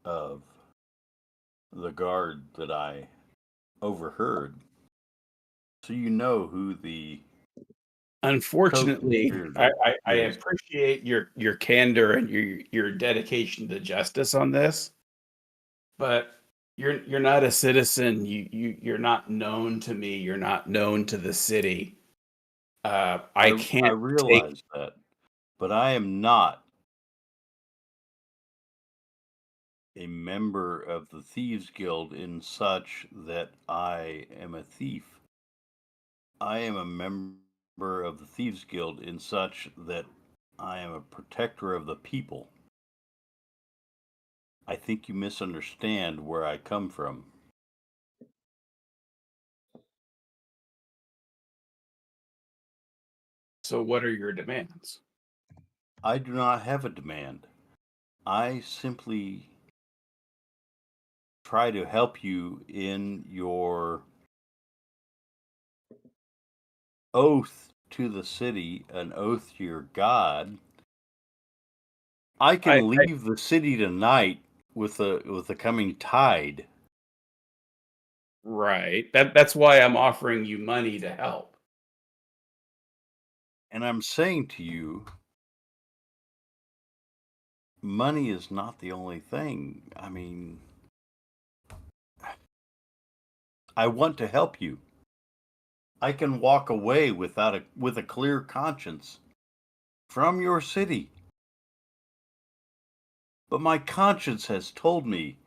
of the guard that I overheard, so you know who the Unfortunately, I is. appreciate your candor and your dedication to justice on this, but you're not a citizen. You're not known to me. You're not known to the city. I I can't take. realize that, but I am not a member of the Thieves Guild in such that I am a thief. I am a member of the Thieves Guild in such that I am a protector of the people. I think you misunderstand where I come from. So, what are your demands? I do not have a demand. I simply try to help you in your oath to the city, an oath to your God. I I can leave the city tonight with the coming tide. Right. That's why I'm offering you money to help. And I'm saying to you, money is not the only thing. I mean, I want to help you. I can walk away with a clear conscience from your city. But my conscience has told me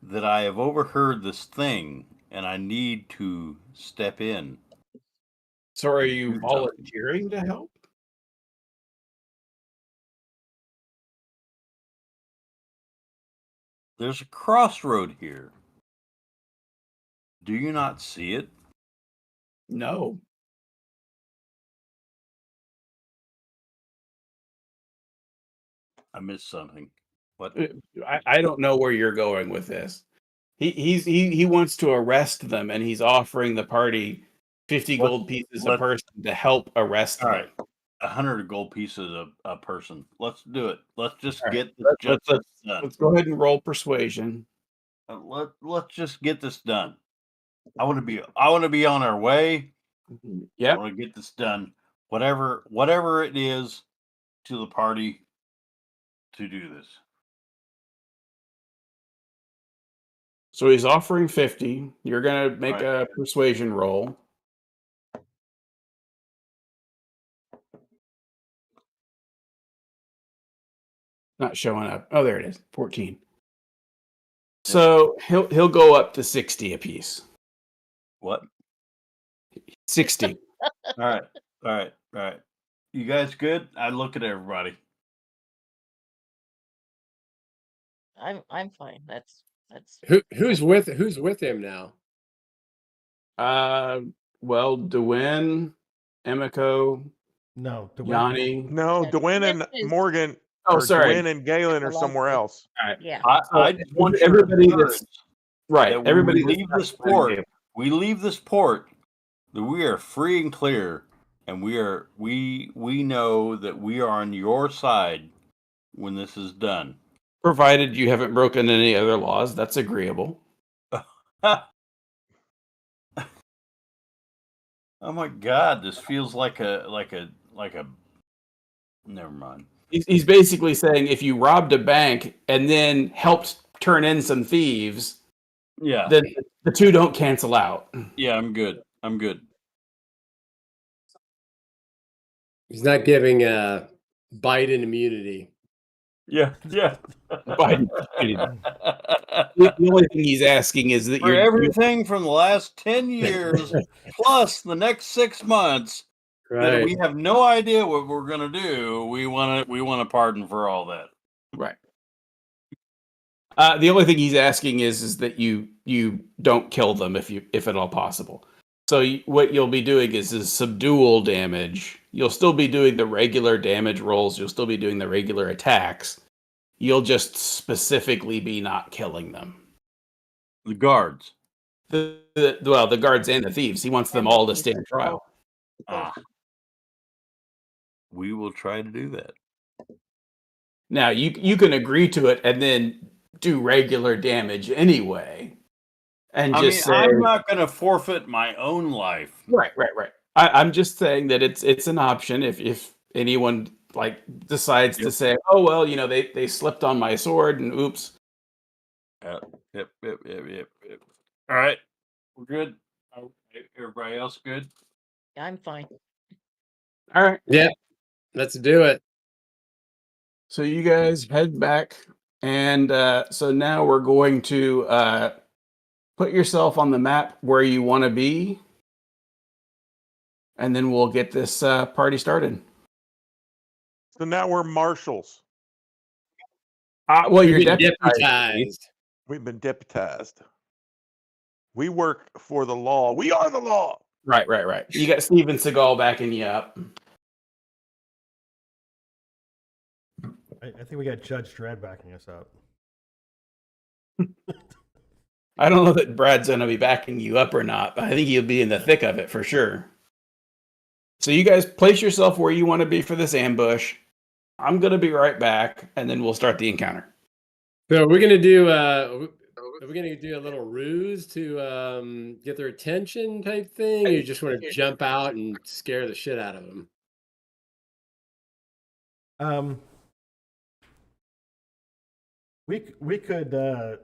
that I have overheard this thing and I need to step in So, are and you do something. volunteering to help? There's a crossroad here. Do you not see it? No. I missed something. What? I don't know where you're going with this. He wants to arrest them, and he's offering the party 50 Let's- gold pieces a let's- person to help arrest All them. right. 100 gold pieces a person. Let's do it. Let's just All right, get this justice done. Let's go ahead and roll persuasion. Let's just get this done. I want to be on our way. I Yep. want to get this done. Whatever it is to the party to do this. So he's offering 50. You're gonna make Right. a persuasion roll. Not showing up. Oh, there it is. 14. So he'll go up to 60 apiece. What? 60. All right. You guys good? I look at everybody. I'm fine. That's Who's with him now? Well, Dwayne, Emiko, No, Yanni. No, Yeah, Dwayne and Dwayne is- Morgan, Oh, or sorry. Dwayne and Galen are Alonso. somewhere else. All right. yeah. I just want your everybody assurance that's right. that when Everybody we that's leave not this behind port, you. we leave this port, that we are free and clear, and we know that we are on your side when this is done. Provided you haven't broken any other laws, that's agreeable. Oh my God, this feels like a. Never mind. He's basically saying if you robbed a bank and then helped turn in some thieves, Yeah, then the two don't cancel out. yeah, I'm good. He's not giving Biden immunity. Yeah. Biden immunity. The only thing he's asking is that For everything from the last 10 years plus the next 6 months that we have no idea what we're going to do, we want a pardon for all that. right. The only thing he's asking is that you don't kill them if at all possible. So what you'll be doing is subdual damage. You'll still be doing the regular damage rolls. You'll still be doing the regular attacks. You'll just specifically be not killing them. The guards. The guards and the thieves. He wants them all to stand trial. We will try to do that. Now you can agree to it and then do regular damage anyway, and just say, I'm not going to forfeit my own life. Right. I'm just saying that it's an option if anyone decides to say, oh well, they slipped on my sword and oops. Yep. All right, we're good. Everybody else good? I'm fine. All right. Yeah, let's do it. So you guys head back, and so now we're going to put yourself on the map where you want to be, and then we'll get this party started. So now we're marshals. Well, you're We've been deputized. deputized. We've been deputized. We work for the law. We are the law. Right. You got Steven Seagal backing you up. I think we got Judge Dredd backing us up. I don't know that Brad's going to be backing you up or not, but I think he'll be in the thick of it for sure. So you guys place yourself where you want to be for this ambush. I'm going to be right back, and then we'll start the encounter. So we're gonna do. Are we gonna do a little ruse to get their attention type thing? Or you just want to jump out and scare the shit out of them? We could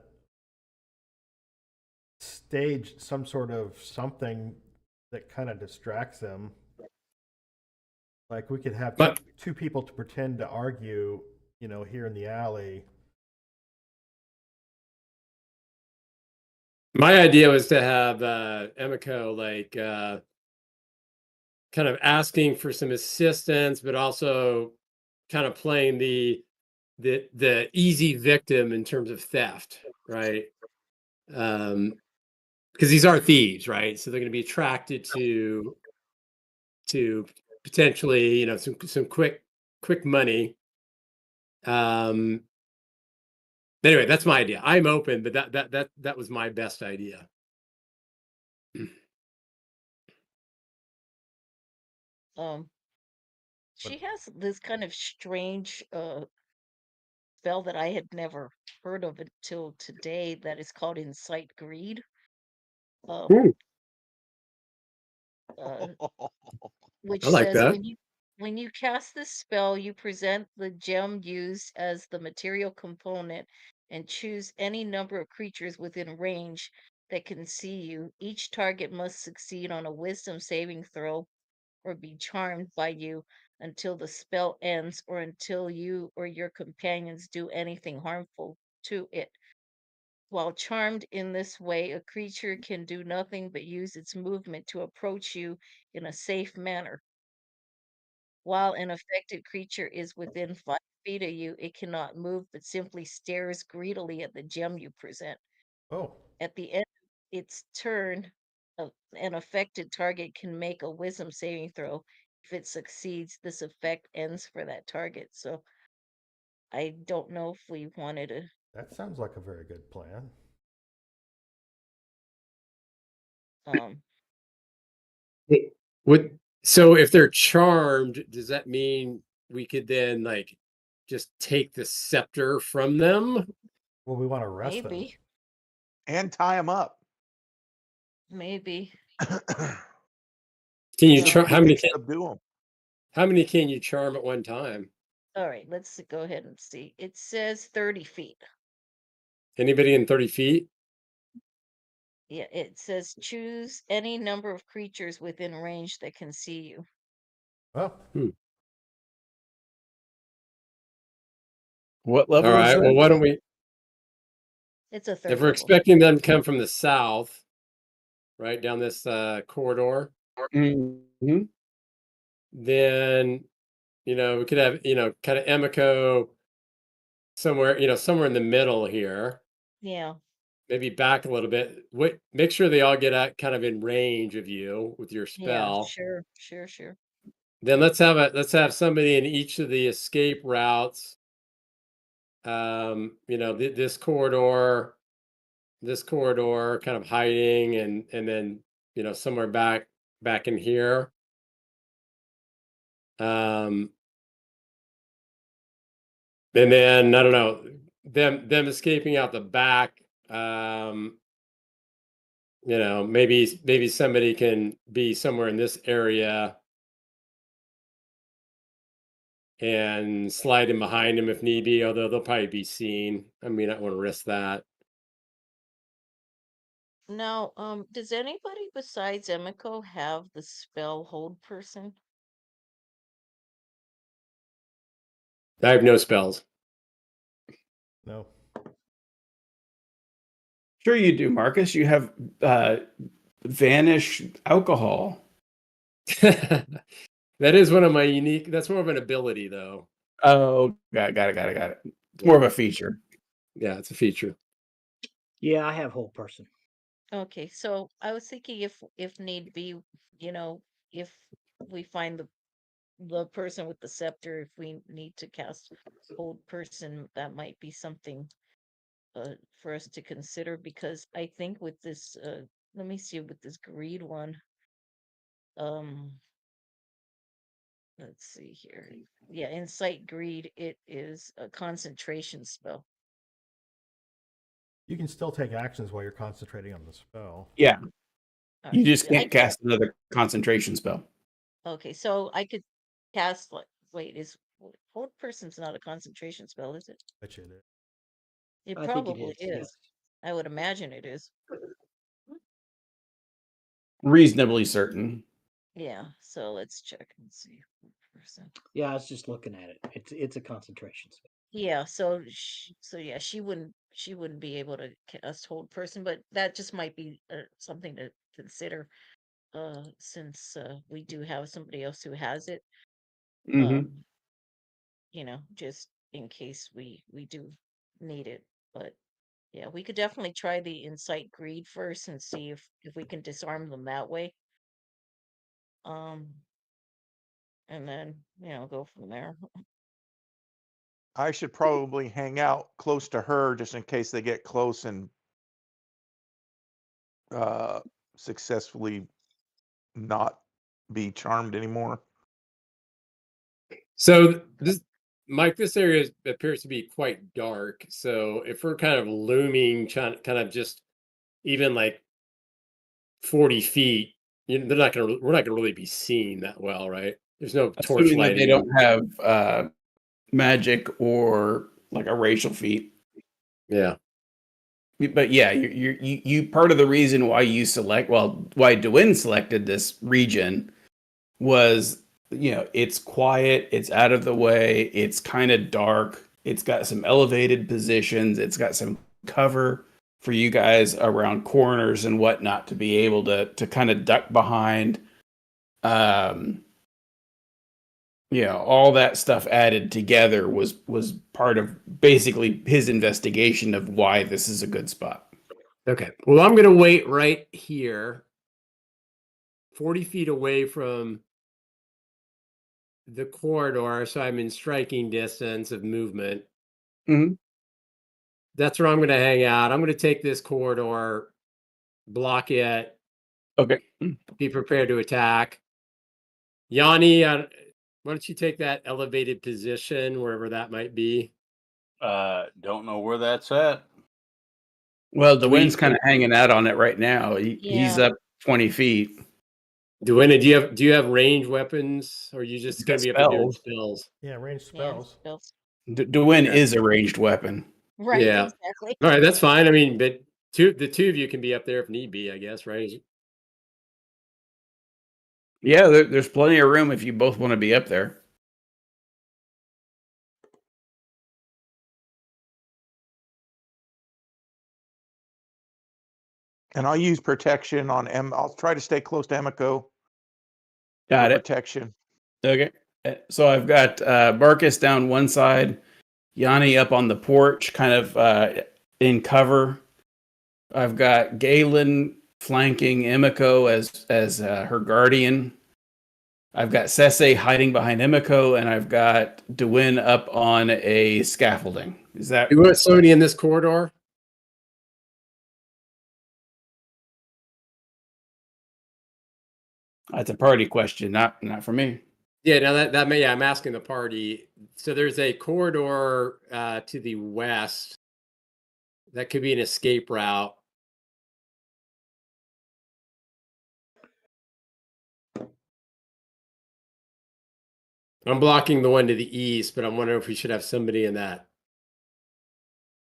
stage some sort of something that kind of distracts them. Like we could have two people to pretend to argue, here in the alley. My idea was to have Emiko kind of asking for some assistance, but also kind of playing the the easy victim in terms of theft, right? Because these are thieves, right? So they're going to be attracted to potentially, some quick money. Anyway, that's my idea. I'm open, but that was my best idea. She has this kind of strange spell that I had never heard of until today that is called Incite Greed. Um, Ooh, uh, Oh, which I like says that. when you cast this spell, you present the gem used as the material component and choose any number of creatures within range that can see you. Each target must succeed on a wisdom saving throw or be charmed by you until the spell ends or until you or your companions do anything harmful to it. While charmed in this way, a creature can do nothing but use its movement to approach you in a safe manner. While an affected creature is within 5 feet of you, it cannot move but simply stares greedily at the gem you present. Oh, At the end of its turn, an affected target can make a wisdom saving throw. If it succeeds, this effect ends for that target. So I don't know if we wanted to. that sounds like a very good plan. Um, What? So if they're charmed, does that mean we could then like just take the scepter from them? Well, we want to arrest them. maybe, and tie them up. maybe. Can you See if charm? we can subdue them. How many can you charm at one time? All right, let's go ahead and see. It says 30 feet. Anybody in 30 feet? Yeah, it says choose any number of creatures within range that can see you. Oh, What All level is right. Well, that? why don't we? It's a If third we're level. expecting them to come from the south, right down this corridor, Mm-hmm. then we could have kind of Emiko somewhere somewhere in the middle here. Yeah. Maybe back a little bit. Wait, make sure they all get out kind of in range of you with your Yeah, spell. sure. Then let's have somebody in each of the escape routes. This corridor, kind of hiding, and then somewhere back in here. And then I don't know them escaping out the back. Maybe somebody can be somewhere in this area and slide in behind them if need be, although they'll probably be seen. I mean, I don't want to risk that. Now, does anybody besides Emiko have the spell hold person? I have no spells. no. Sure, you do, Marcus. You have vanish alcohol. That is one of my unique. That's more of an ability, though. Oh, got it. It's more of a feature. Yeah, it's a feature. Yeah, I have whole person. Okay, so I was thinking if need be, if we find the person with the scepter, if we need to cast hold person, that might be something for us to consider because I think with this let me see with this greed one. Um let's see here. Yeah, incite greed, it is a concentration spell. You can still take actions while you're concentrating on the spell. Yeah, All you right. just I can't cast another concentration spell. Okay, so I could cast like wait, is hold person's not a concentration spell, is it? Bet you it is. It I think it probably is. is. Yes. I would imagine it is. Reasonably certain. Yeah, so let's check and see. Hold person. Yeah, I was just looking at it. It's a concentration spell. Yeah, so yeah, she wouldn't be able to cast hold person, but that just might be something to consider since we do have somebody else who has it. Mm-hmm. Just in case we do need it. But yeah, we could definitely try the incite greed first and see if we can disarm them that way. And then go from there. I should probably hang out close to her just in case they get close and successfully not be charmed anymore. So this, Mike, this area appears to be quite dark. So if we're kind of looming, kind of just even like 40 feet, we're not going to really be seen that well, right? There's no torch Assuming that they lighting. don't have magic or like a racial feat. Yeah. But yeah, you part of the reason why why Dwayne selected this region was, it's quiet, it's out of the way, it's kind of dark, it's got some elevated positions, it's got some cover for you guys around corners and whatnot to be able to kind of duck behind. All that stuff added together was part of basically his investigation of why this is a good spot. Okay. Well, I'm going to wait right here, 40 feet away from the corridor, so I'm in striking distance of movement. Mhm. That's where I'm going to hang out. I'm going to take this corridor, block it, Okay. be prepared to attack. Yanni, why don't you take that elevated position, wherever that might be? Don't know where that's at. Well, Do we- Dwayne's kind of hanging out on it right now. He's Yeah. up 20 feet. Duena, do you have ranged weapons, or are you just going to be up there doing Spells. spells? Yeah, ranged Yeah, spells. spells. Dwayne Okay. is a ranged weapon. Right, Yeah. exactly. All right, that's fine. I mean, but the two of you can be up there if need be, I guess, right? Yeah, there's plenty of room if you both want to be up there. And I'll use protection on I'll try to stay close to Emiko Got for it. protection. Okay. So I've got Marcus down one side, Yanni up on the porch, kind of in cover. I've got Galen flanking Emiko as her guardian. I've got Sese hiding behind Emiko, and I've got Dwyn up on a scaffolding. Is that? You want somebody in this corridor? That's a party question, not for me. Yeah, now that may, yeah, I'm asking the party. So there's a corridor to the west that could be an escape route. I'm blocking the one to the east, but I'm wondering if we should have somebody in that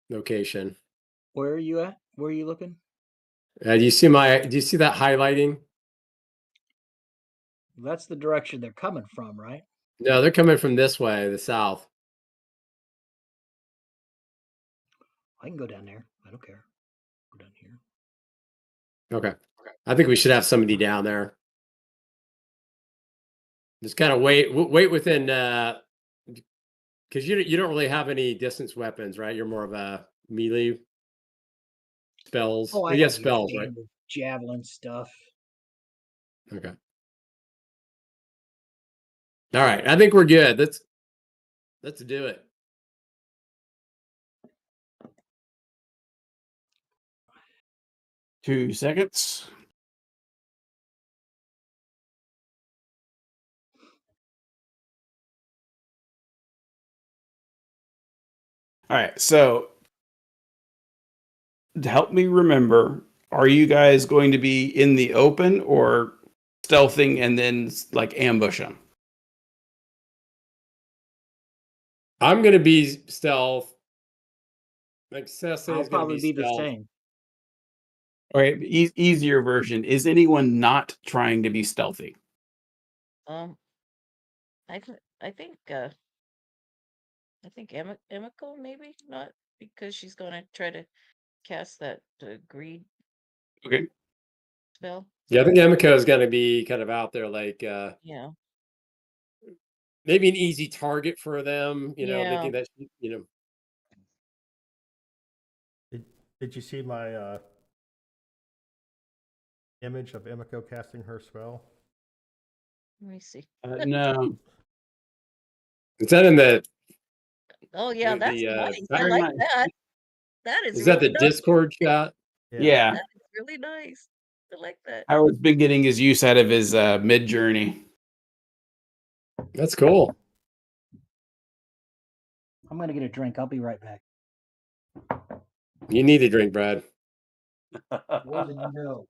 location. Where are you at? Where are you looking? Do you see that highlighting? That's the direction they're coming from, right? No, they're coming from this way, the south. I can go down there. I don't care. Go down here. Okay. I think we should have somebody down there. Just kind of wait within, because you don't really have any distance weapons, right? You're more of a melee spells. Oh, I You have have your spells, right? standard javelin stuff. Okay. All right. I think we're good. Let's do it. Two seconds. All right, so to help me remember, are you guys going to be in the open or stealthing and then like ambush them? I'm gonna be stealth. Like Sese I'll is gonna probably be be the stealth. same. All right, easier version. Is anyone not trying to be stealthy? I think Emiko maybe not, because she's gonna try to cast that greed Okay. spell. Yeah, I think Emiko is gonna be kind of out there, like Yeah. maybe an easy target for them. Yeah. Thinking that Did you see my image of Emiko casting her spell? Let me see. No, is that in the Oh yeah, that's nice. I very like nice. that. That is is that really the nice. Discord shot? Yeah. That is really nice. I like that. Howard's been getting his use out of his mid journey. That's cool. I'm gonna get a drink. I'll be right back. You need a drink, Brad. More than you know.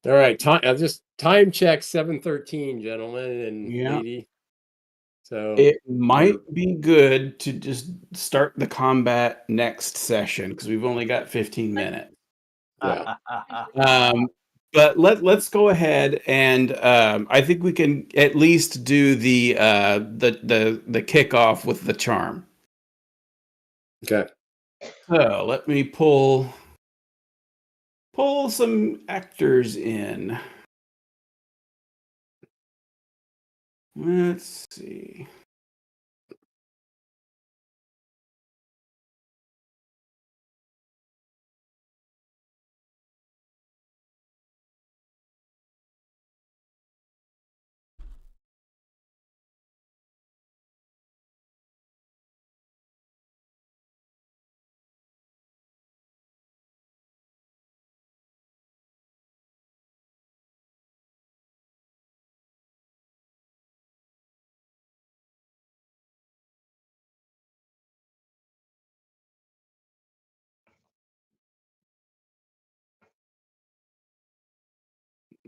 All right, just time check 7:13, gentlemen and Yeah. lady. So It might be good to just start the combat next session because we've only got 15 minutes. yeah. But let's go ahead and I think we can at least do the kickoff with the charm. Okay. So let me pull some actors in. Let's see.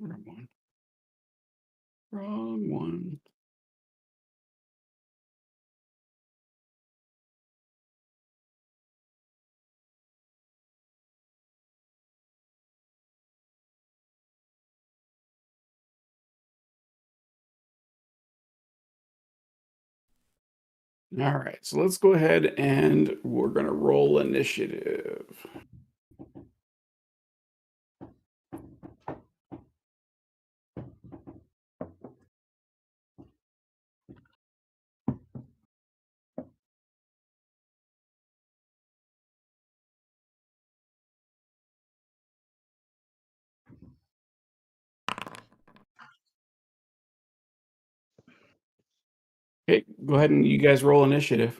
Wrong one. Wrong one. All right, so let's go ahead and we're going to roll initiative. Okay, go ahead and you guys roll initiative.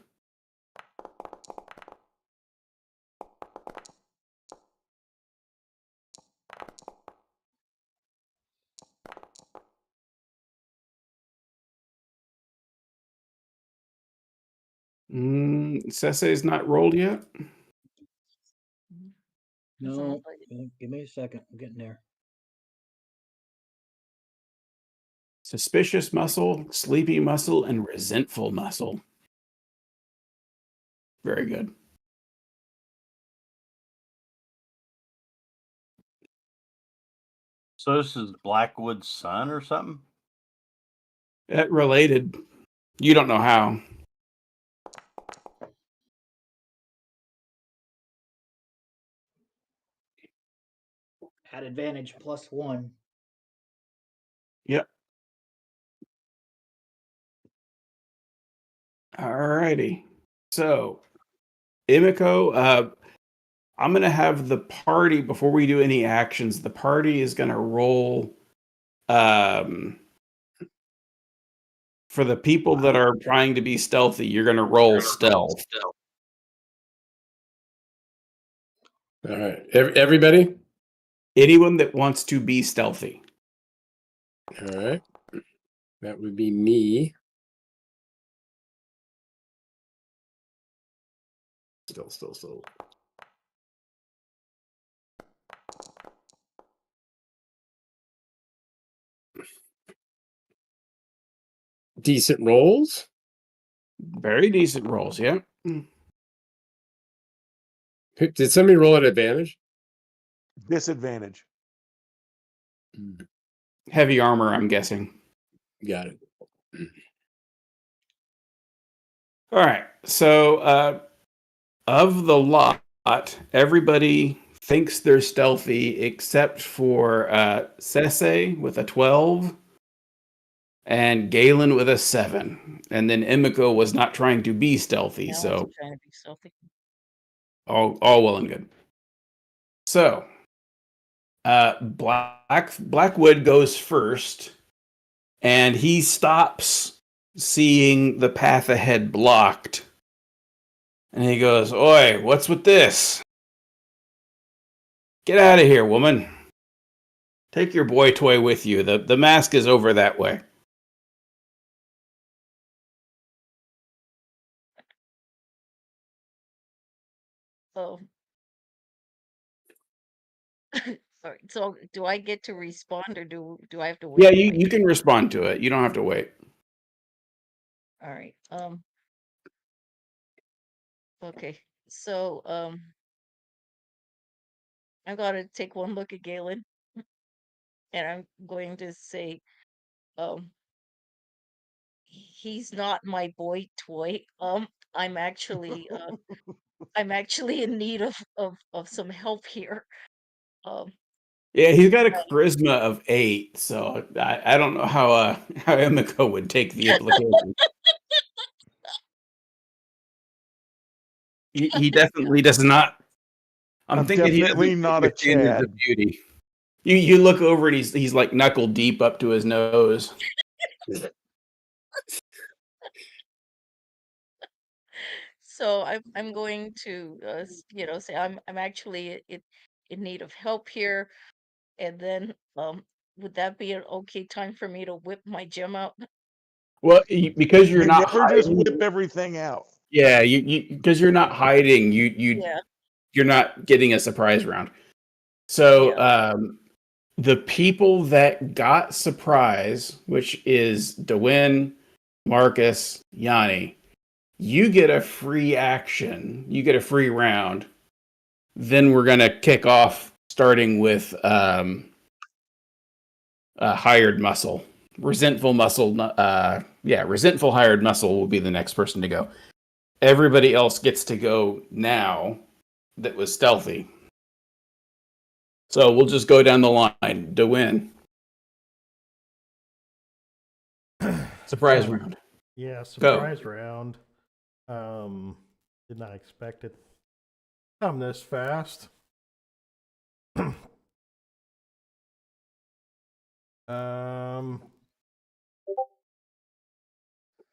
Sesse's not rolled yet. No, give me a second. I'm getting there. Suspicious muscle, sleepy muscle, and resentful muscle. Very good. So this is Blackwood's son or something? Related. You don't know how. At advantage +1. Yep. Alrighty. So, Emiko, I'm going to have the party, before we do any actions, the party is going to roll for the people that are trying to be stealthy, you're going to roll stealth. All right. Everybody? Anyone that wants to be stealthy. All right. That would be me. Still. Decent rolls. Very decent rolls, yeah. Did somebody roll at advantage? Disadvantage. Heavy armor, I'm guessing. Got it. All right. So, of the lot, everybody thinks they're stealthy except for Sese with a 12 and Galen with a 7. And then Emiko was not trying to be stealthy, Now so it's trying to be stealthy. all well and good. So, Blackwood goes first, and he stops seeing the path ahead blocked. And he goes, "Oi, what's with this? Get out of here, woman. Take your boy toy with you. The mask is over that way." Oh. All right. So do I get to respond or do I have to wait? Yeah, for you, my you turn? can respond to it. You don't have to wait. All right. Okay. So I gotta take one look at Galen, and I'm going to say, um, he's not my boy toy. I'm actually I'm actually in need of some help here. Um, Yeah, he's got a charisma of 8, so I don't know how Emiko would take the implication. He definitely does not. I'm thinking he doesn't definitely fit not your a standards of Chad. beauty. You look over and he's like knuckle deep up to his nose. so I'm going to say I'm actually in need of help here, and then would that be an okay time for me to whip my gem out? Well, because you're You not never just hiding. whip everything out. Yeah, you because you're not hiding. Yeah, You're not getting a surprise round. So yeah. the people that got surprise, which is Dewin, Marcus, Yanni, you get a free action. You get a free round. Then we're gonna kick off starting with hired muscle. Resentful muscle. Resentful hired muscle will be the next person to go. Everybody else gets to go now that was stealthy. So we'll just go down the line. Dewin. Surprise round. Yeah, Go. surprise round. Did not expect it come this fast.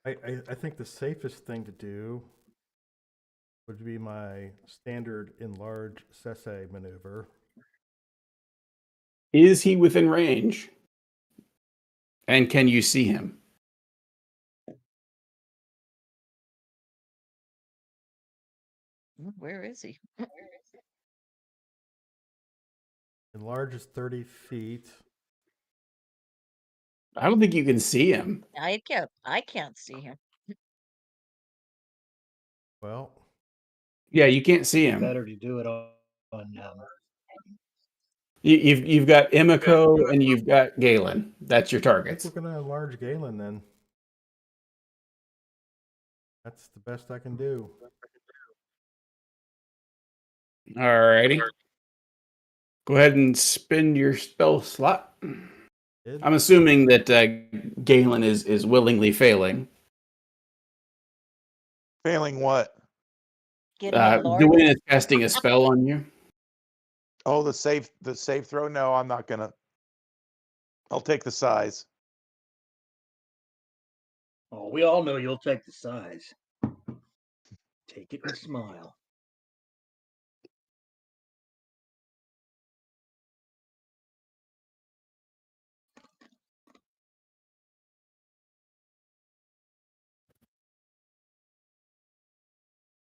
I think the safest thing to do would be my standard enlarge Sese maneuver. Is he within range? And can you see him? Where is he? Enlarge is 30 feet. I don't think you can see him. I can't see him. Well, Yeah, you can't see him. Better to do it on You've got Emiko and you've got Galen. That's your I think targets. we're going to enlarge Galen then. That's the best I can do. Alrighty. Go ahead and spend your spell slot. Did? I'm assuming that Galen is willingly failing. Failing what? Getting enlarged. Dewin is casting a spell on you. Oh, the safe throw? No, I'm not gonna. I'll take the size. Oh, we all know you'll take the size. Take it and smile.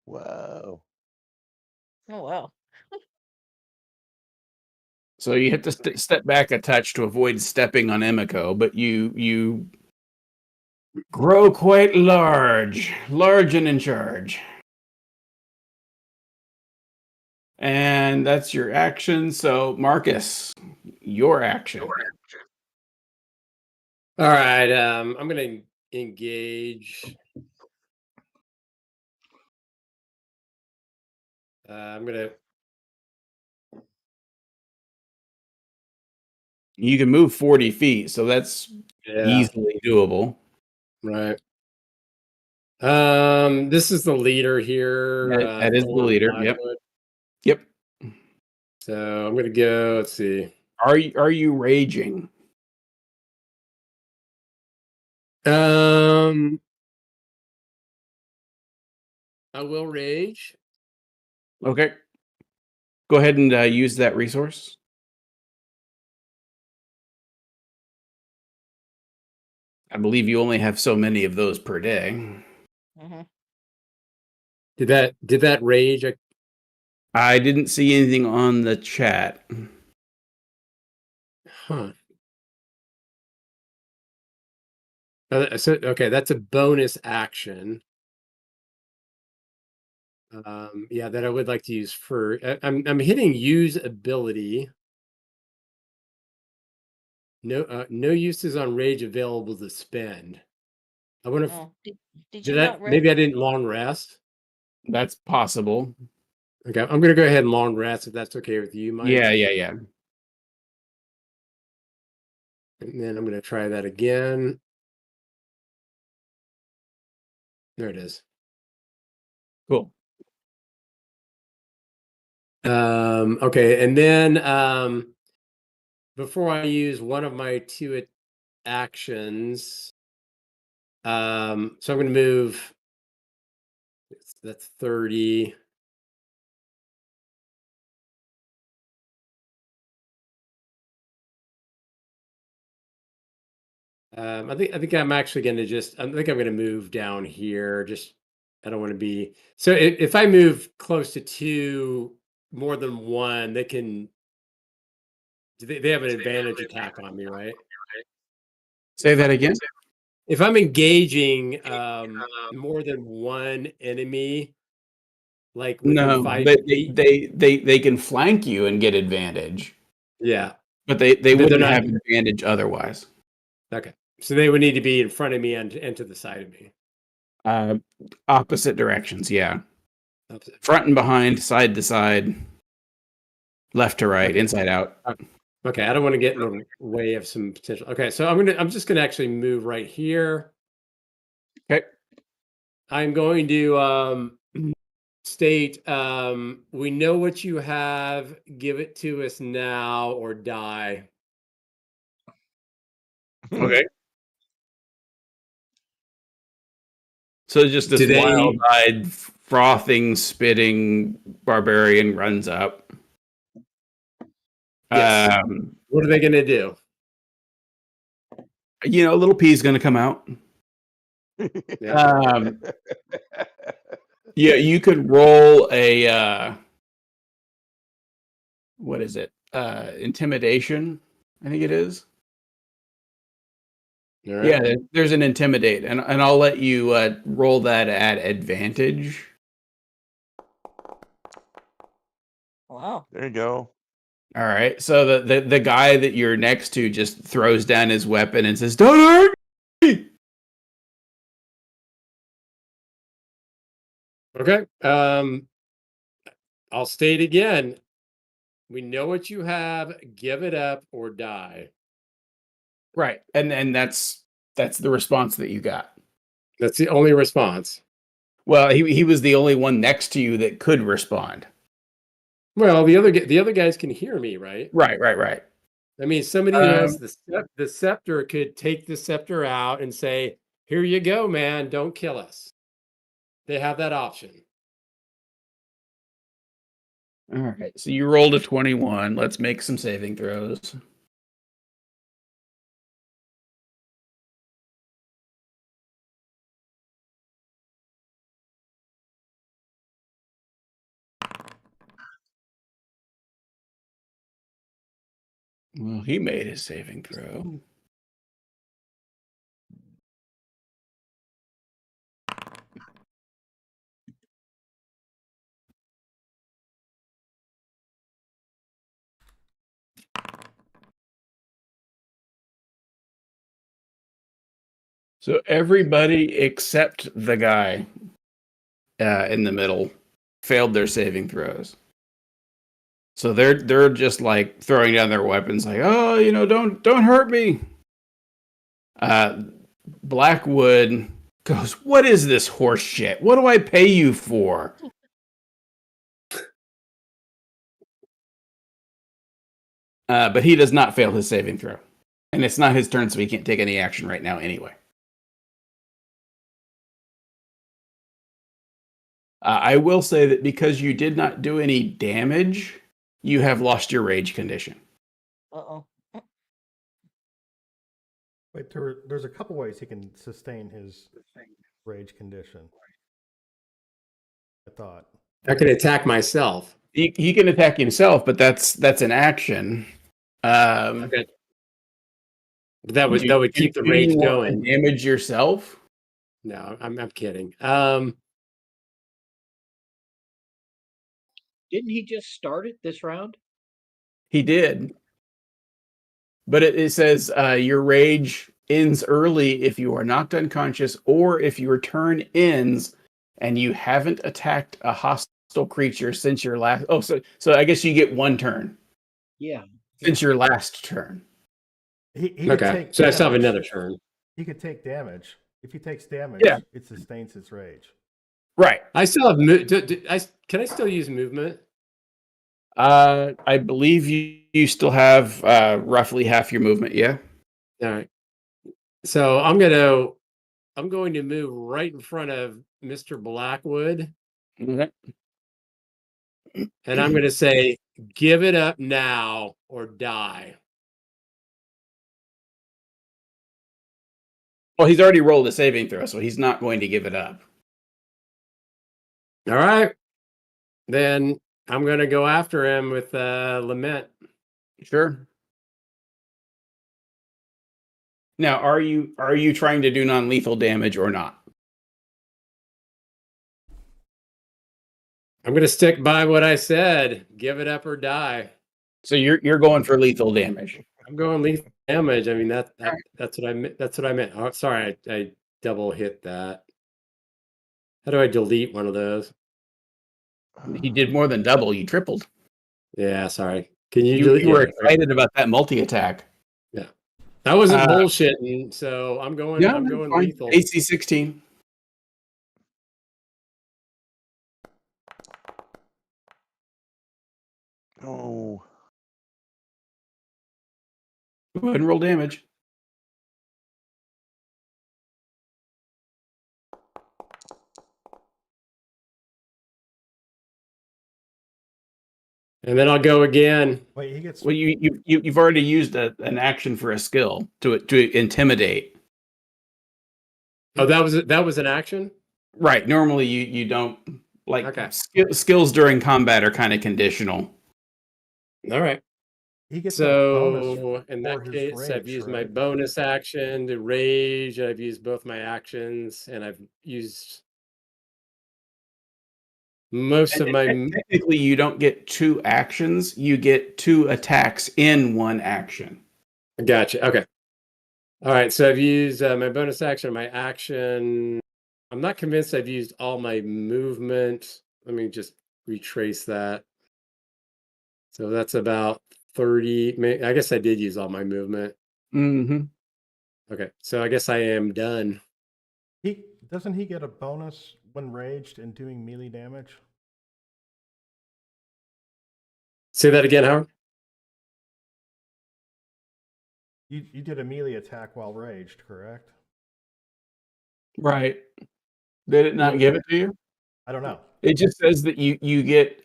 Whoa. Oh wow. So you hit to step back a touch to avoid stepping on Emiko, but you grow quite large and in charge. And that's your action. So Marcus, your action. All right. I'm gonna engage I'm gonna. You can move 40 feet, so that's easily doable. Right. This is the leader here. That is the Thorn leader. Yep. Blackwood. Yep. So I'm gonna go. Let's see. Are you raging? I will rage. Okay. Go ahead and use that resource. I believe you only have so many of those per day. Mhm. Did that rage? I didn't see anything on the chat. Huh. So okay, that's a bonus action. Yeah, that I would like to use for. I'm hitting use ability. No uses on rage available to spend. I wonder if Oh, did did you not that rest? maybe I didn't long rest. That's possible. Okay, I'm gonna go ahead and long rest if that's okay with you, Mike. Yeah. And then I'm gonna try that again. There it is. Cool. Okay, and then before I use one of my two actions, so I'm gonna move. That's 30. I think I'm actually going to I think I'm going to move down here. Just I don't want to be so if I move close to two, more than one, they can. They have an advantage attack on me, right? Say that again. If I'm engaging more than one enemy, like within No, 5 feet, they can flank you and get advantage, yeah, but they they're wouldn't not have advantage otherwise. okay. So they would need to be in front of me and to the side of me. Opposite directions, yeah. Opposite. Front and behind, side to side, left to right, Okay. inside out. Okay, I don't want to get in the way of some potential. Okay, so I'm just gonna actually move right here. Okay. I'm going to state we know what you have, give it to us now or die. Okay. So just this Do they wild-eyed, frothing, spitting barbarian runs up. Yes. What are they gonna do? Little P's going to come out. Yeah. Yeah, you could roll a what is it? Intimidation, I think it is. All right. Yeah, there's an intimidate, and I'll let you roll that at advantage. Wow. There you go. All right. So the guy that you're next to just throws down his weapon and says, "Don't hurt me." Okay. I'll state again. We know what you have, give it up or die. Right. And that's the response that you got. That's the only response. Well, he was the only one next to you that could respond. Well, the other guys can hear me, right? Right. I mean, somebody who has the scepter could take the scepter out and say, "Here you go, man. Don't kill us." They have that option. All right. So you rolled a 21. Let's make some saving throws. Well, he made his saving throw. So everybody except the guy in the middle failed their saving throws. So they're just like throwing down their weapons, like, oh, don't hurt me. Blackwood goes, what is this horse shit? What do I pay you for? But he does not fail his saving throw. And it's not his turn, so he can't take any action right now anyway. I will say that because you did not do any damage, you have lost your rage condition. Uh-oh. Wait, there's a couple ways he can sustain his rage condition. I thought. I can attack myself. He can attack himself, but that's an action. Okay. But that would keep the do rage you want going. to damage yourself? No, I'm kidding. Didn't he just start it this round? He did. But it says your rage ends early if you are knocked unconscious or if your turn ends and you haven't attacked a hostile creature since your last... Oh, so I guess you get one turn. Yeah. Since your last turn. He could Okay, take so I still have damage. another turn. He could take damage. If he takes damage, Yeah. it sustains his rage. Right. I still have. Can I still use movement? I believe you still have roughly half your movement, yeah? All right. So I'm going to move right in front of Mr. Blackwood, Okay. and I'm going to say, "Give it up now or die." Well, he's already rolled a saving throw, so he's not going to give it up. All right. Then I'm going to go after him with lament. Sure. Now, are you trying to do non-lethal damage or not? I'm going to stick by what I said. Give it up or die. So you're going for lethal damage. I'm going lethal damage. I mean that's what I meant. That's what I meant. Oh, sorry, I double hit that. How do I delete one of those? He did more than double. You tripled. Yeah, sorry. Can you You delete? were Yeah, excited about that multi-attack. yeah. I wasn't bullshitting, so I'm going. Yeah, I'm that's going fine. lethal. AC 16. Oh, Go ahead and roll damage. And then I'll go again. Wait, he gets. Well, you've already used an action for a skill to intimidate. Oh, that was an action. Right. Normally you don't like Okay. skills during combat are kind of conditional. All right. He gets a bonus So in for that his case, rage, I've used my right? bonus action to rage. I've used both my actions, and I've used most of my. Technically, you don't get two actions. You get two attacks in one action. Gotcha. Okay. All right. So I've used my bonus action, my action. I'm not convinced I've used all my movement. Let me just retrace that. So that's about 30. I guess I did use all my movement. Mm-hmm. Okay. So I guess I am done. Doesn't he get a bonus when raged and doing melee damage? Say that again, Howard. You did a melee attack while raged, correct? Right. Did it not give it to you? I don't know. It just says that you get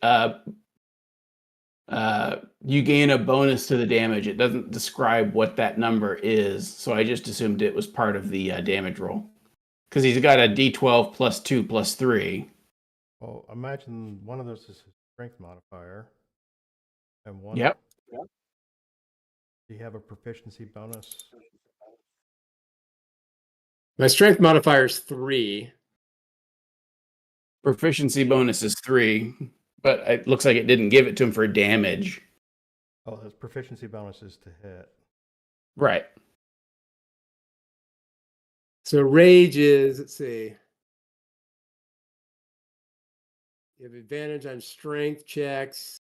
you gain a bonus to the damage. It doesn't describe what that number is, so I just assumed it was part of the damage roll. Because he's got a D12 plus 2 plus 3. Well, imagine one of those is his strength modifier, and one. Yep. Do you have a proficiency bonus? My strength modifier is 3. Proficiency bonus is 3, but it looks like it didn't give it to him for damage. Oh, his proficiency bonus is to hit. Right. So rage is, let's see. You have advantage on strength checks.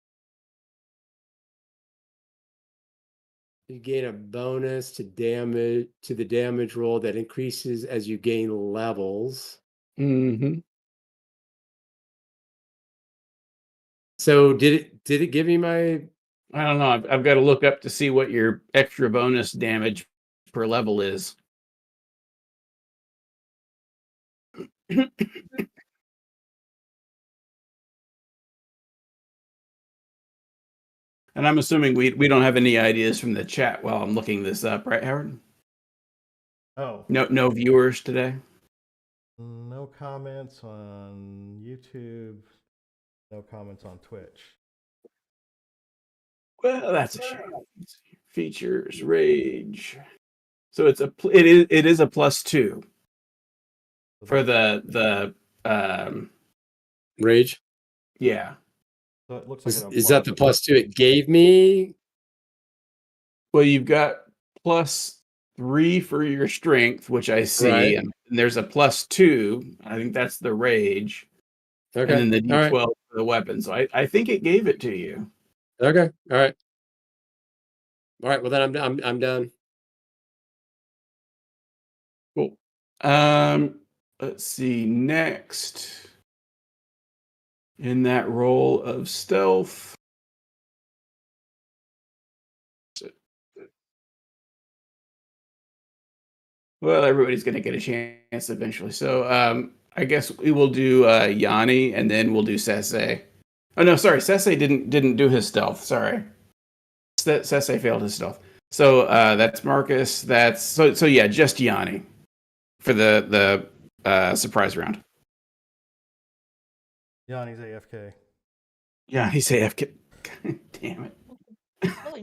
You gain a bonus to the damage roll that increases as you gain levels. Mm-hmm. So did it give me my? I don't know. I've got to look up to see what your extra bonus damage per level is. And I'm assuming we don't have any ideas from the chat while I'm looking this up, right, Howard? Oh, No viewers today. no comments on YouTube. No comments on Twitch. Well, that's a shame. Let's see. Features rage. So it is a +2 for the Rage? yeah. So it looks like it Is that the applies. +2 it gave me? Well, you've got +3 for your strength, which I see, Right. and there's a +2. I think that's the rage, Okay. and then the All right. D12 for the weapon. So I think it gave it to you. Okay. All right. All right. Well, then I'm done. Cool. Let's see. Next, in that role of stealth. Well, everybody's going to get a chance eventually. So I guess we will do Yanni, and then we'll do Sese. Oh no, sorry, Sese didn't do his stealth. Sorry, Sese failed his stealth. So that's Marcus. That's so yeah, just Yanni for the surprise round. Yanni's AFK. Yeah, he's AFK. Damn it. Oh,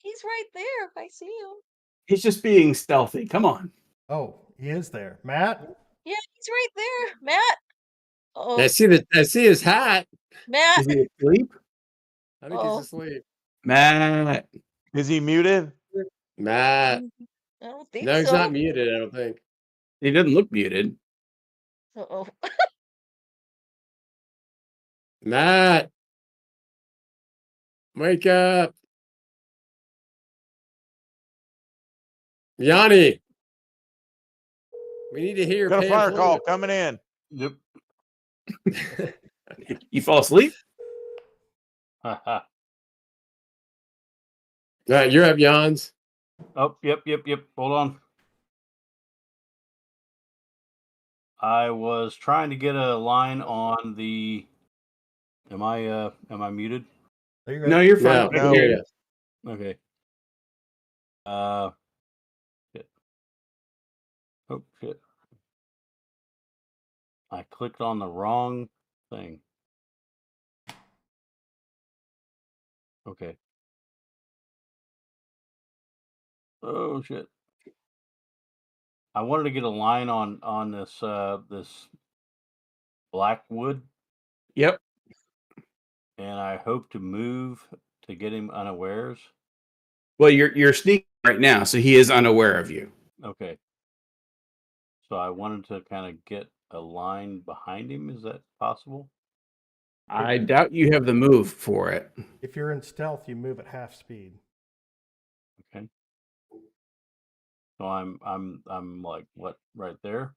he's right there. I see him. He's just being stealthy. Come on. Oh, he is there. Matt? Yeah, he's right there. Matt. Oh, I see his hat. Matt. Is he asleep? I think he's asleep. Matt. Is he muted? Matt. I don't think No, he's so. not muted, I don't think. He doesn't look muted. Uh-oh. Matt. Wake up. Yanni. We need to hear your Got a fire call pamphlet. coming in. Yep. You fall asleep? Haha. All right, you're up, Jans. Oh, yep. Hold on. I was trying to get a line on the. Am I muted? Are you good? No, you're fine. No, No. hear you. Okay. Shit. Oh shit. I clicked on the wrong thing. Okay. Oh shit. I wanted to get a line on this black wood, Yep. and I hope to move to get him unawares. Well, you're sneaking right now, so he is unaware of you. Okay. So I wanted to kind of get a line behind him. Is that possible? I doubt you have the move for it. If you're in stealth, you move at half speed. Okay. So I'm like what, right there?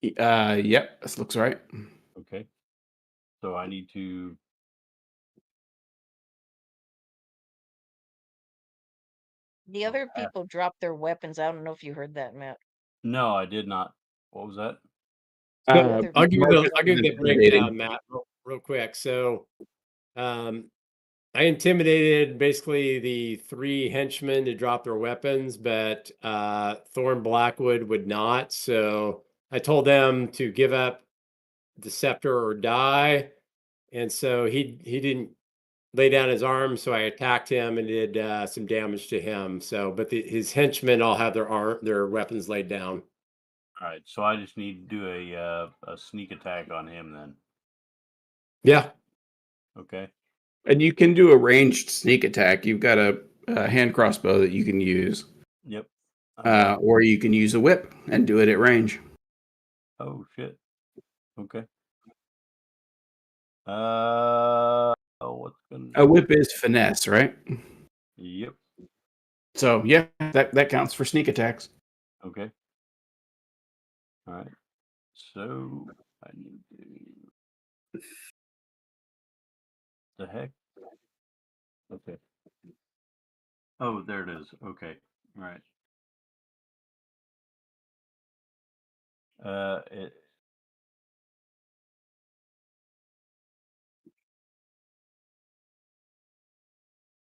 Yep, this looks right. Okay. So I need to. The other people dropped their weapons. I don't know if you heard that, Matt. No, I did not. What was that? I'll give you Marcus the is breakdown, Matt, real quick. So I intimidated basically the 3 henchmen to drop their weapons, but Thorn Blackwood would not. So I told them to give up the scepter or die. And so he didn't lay down his arms, so I attacked him and did some damage to him. So, but his henchmen all have their weapons laid down. All right. So I just need to do a sneak attack on him then. Yeah. Okay. And you can do a ranged sneak attack. You've got a hand crossbow that you can use, Yep. or you can use a whip and do it at range. Oh shit. Okay. What's gonna? A whip is finesse, right? Yep. So yeah, that counts for sneak attacks. Okay. All right. So I need to. The heck? Okay. Oh, there it is. Okay. All right. It.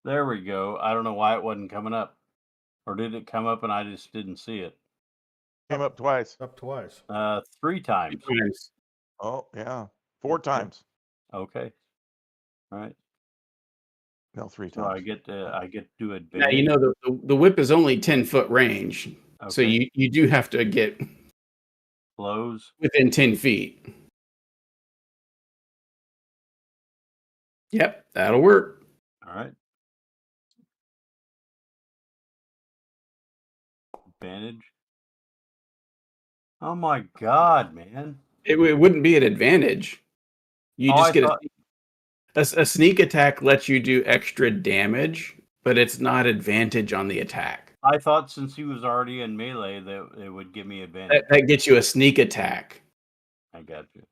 There we go. I don't know why it wasn't coming up, or did it come up and I just didn't see it? Came up twice. Up twice. 3 times. Oh, yeah. 4 times. Okay. All right. No, 3 So I times. get to do Now advantage. you know the whip is only 10-foot range, so Okay. you do have to get Close. within 10 feet. Yep, that'll work. All right. Advantage. Oh my God, man! It wouldn't be an advantage. You Oh, just I get thought. a sneak attack lets you do extra damage, but it's not advantage on the attack. I thought since he was already in melee that it would give me advantage. That gets you a sneak attack. I got you.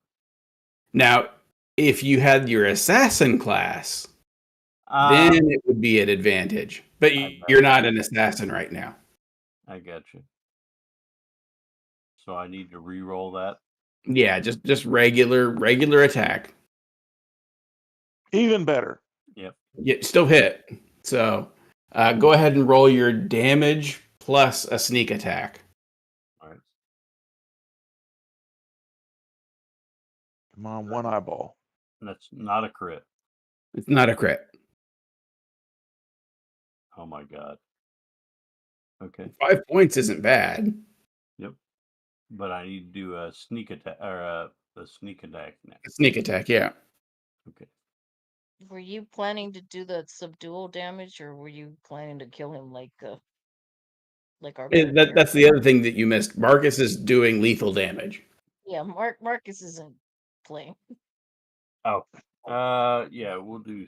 Now, if you had your assassin class, Uh, then it would be an advantage. But you're not an assassin right now. I got you. So I need to re-roll that. Yeah, just regular attack. Even better. Yep. Yeah, still hit. So go ahead and roll your damage plus a sneak attack. All right. Come on, one eyeball. That's not a crit. It's not a crit. Oh my God. Okay. 5 points isn't bad. Yep. But I need to do a sneak attack or a sneak attack A next. sneak attack, yeah. Okay. Were you planning to do the subdual damage, or were you planning to kill him like our barbarian? That's the other thing that you missed. Marcus is doing lethal damage. Yeah, Marcus isn't playing. Oh. Yeah. We'll do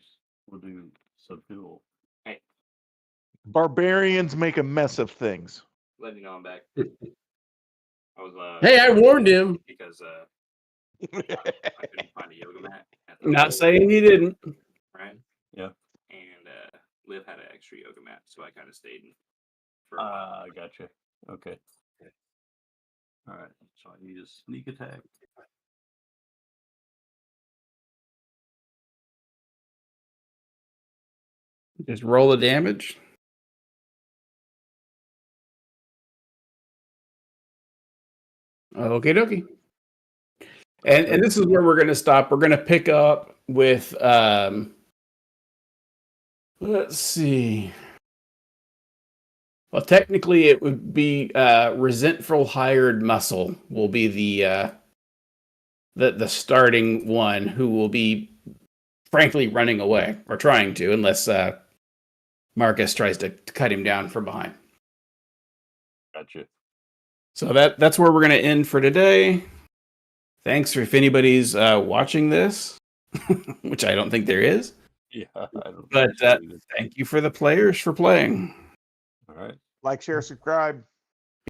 subdual. Hey, Barbarians make a mess of things. let me know I'm back. I was Hey, I warned him. because I couldn't find a yoga mat. At the Not saying you didn't. right, Yeah. and Liv had an extra yoga mat, so I kind of stayed for a while. I got you. Okay. All right. So I need a sneak attack. Just roll the damage. Okay, dokie. And this is where we're going to stop. We're going to pick up with, let's see. Well, technically, it would be resentful hired muscle will be the starting one who will be, frankly, running away or trying to, unless Marcus tries to cut him down from behind. Gotcha. So that's where we're going to end for today. Thanks if anybody's watching this, which I don't think there is. Yeah. I don't But think so either. thank you for the players for playing. All right. Like, share, subscribe.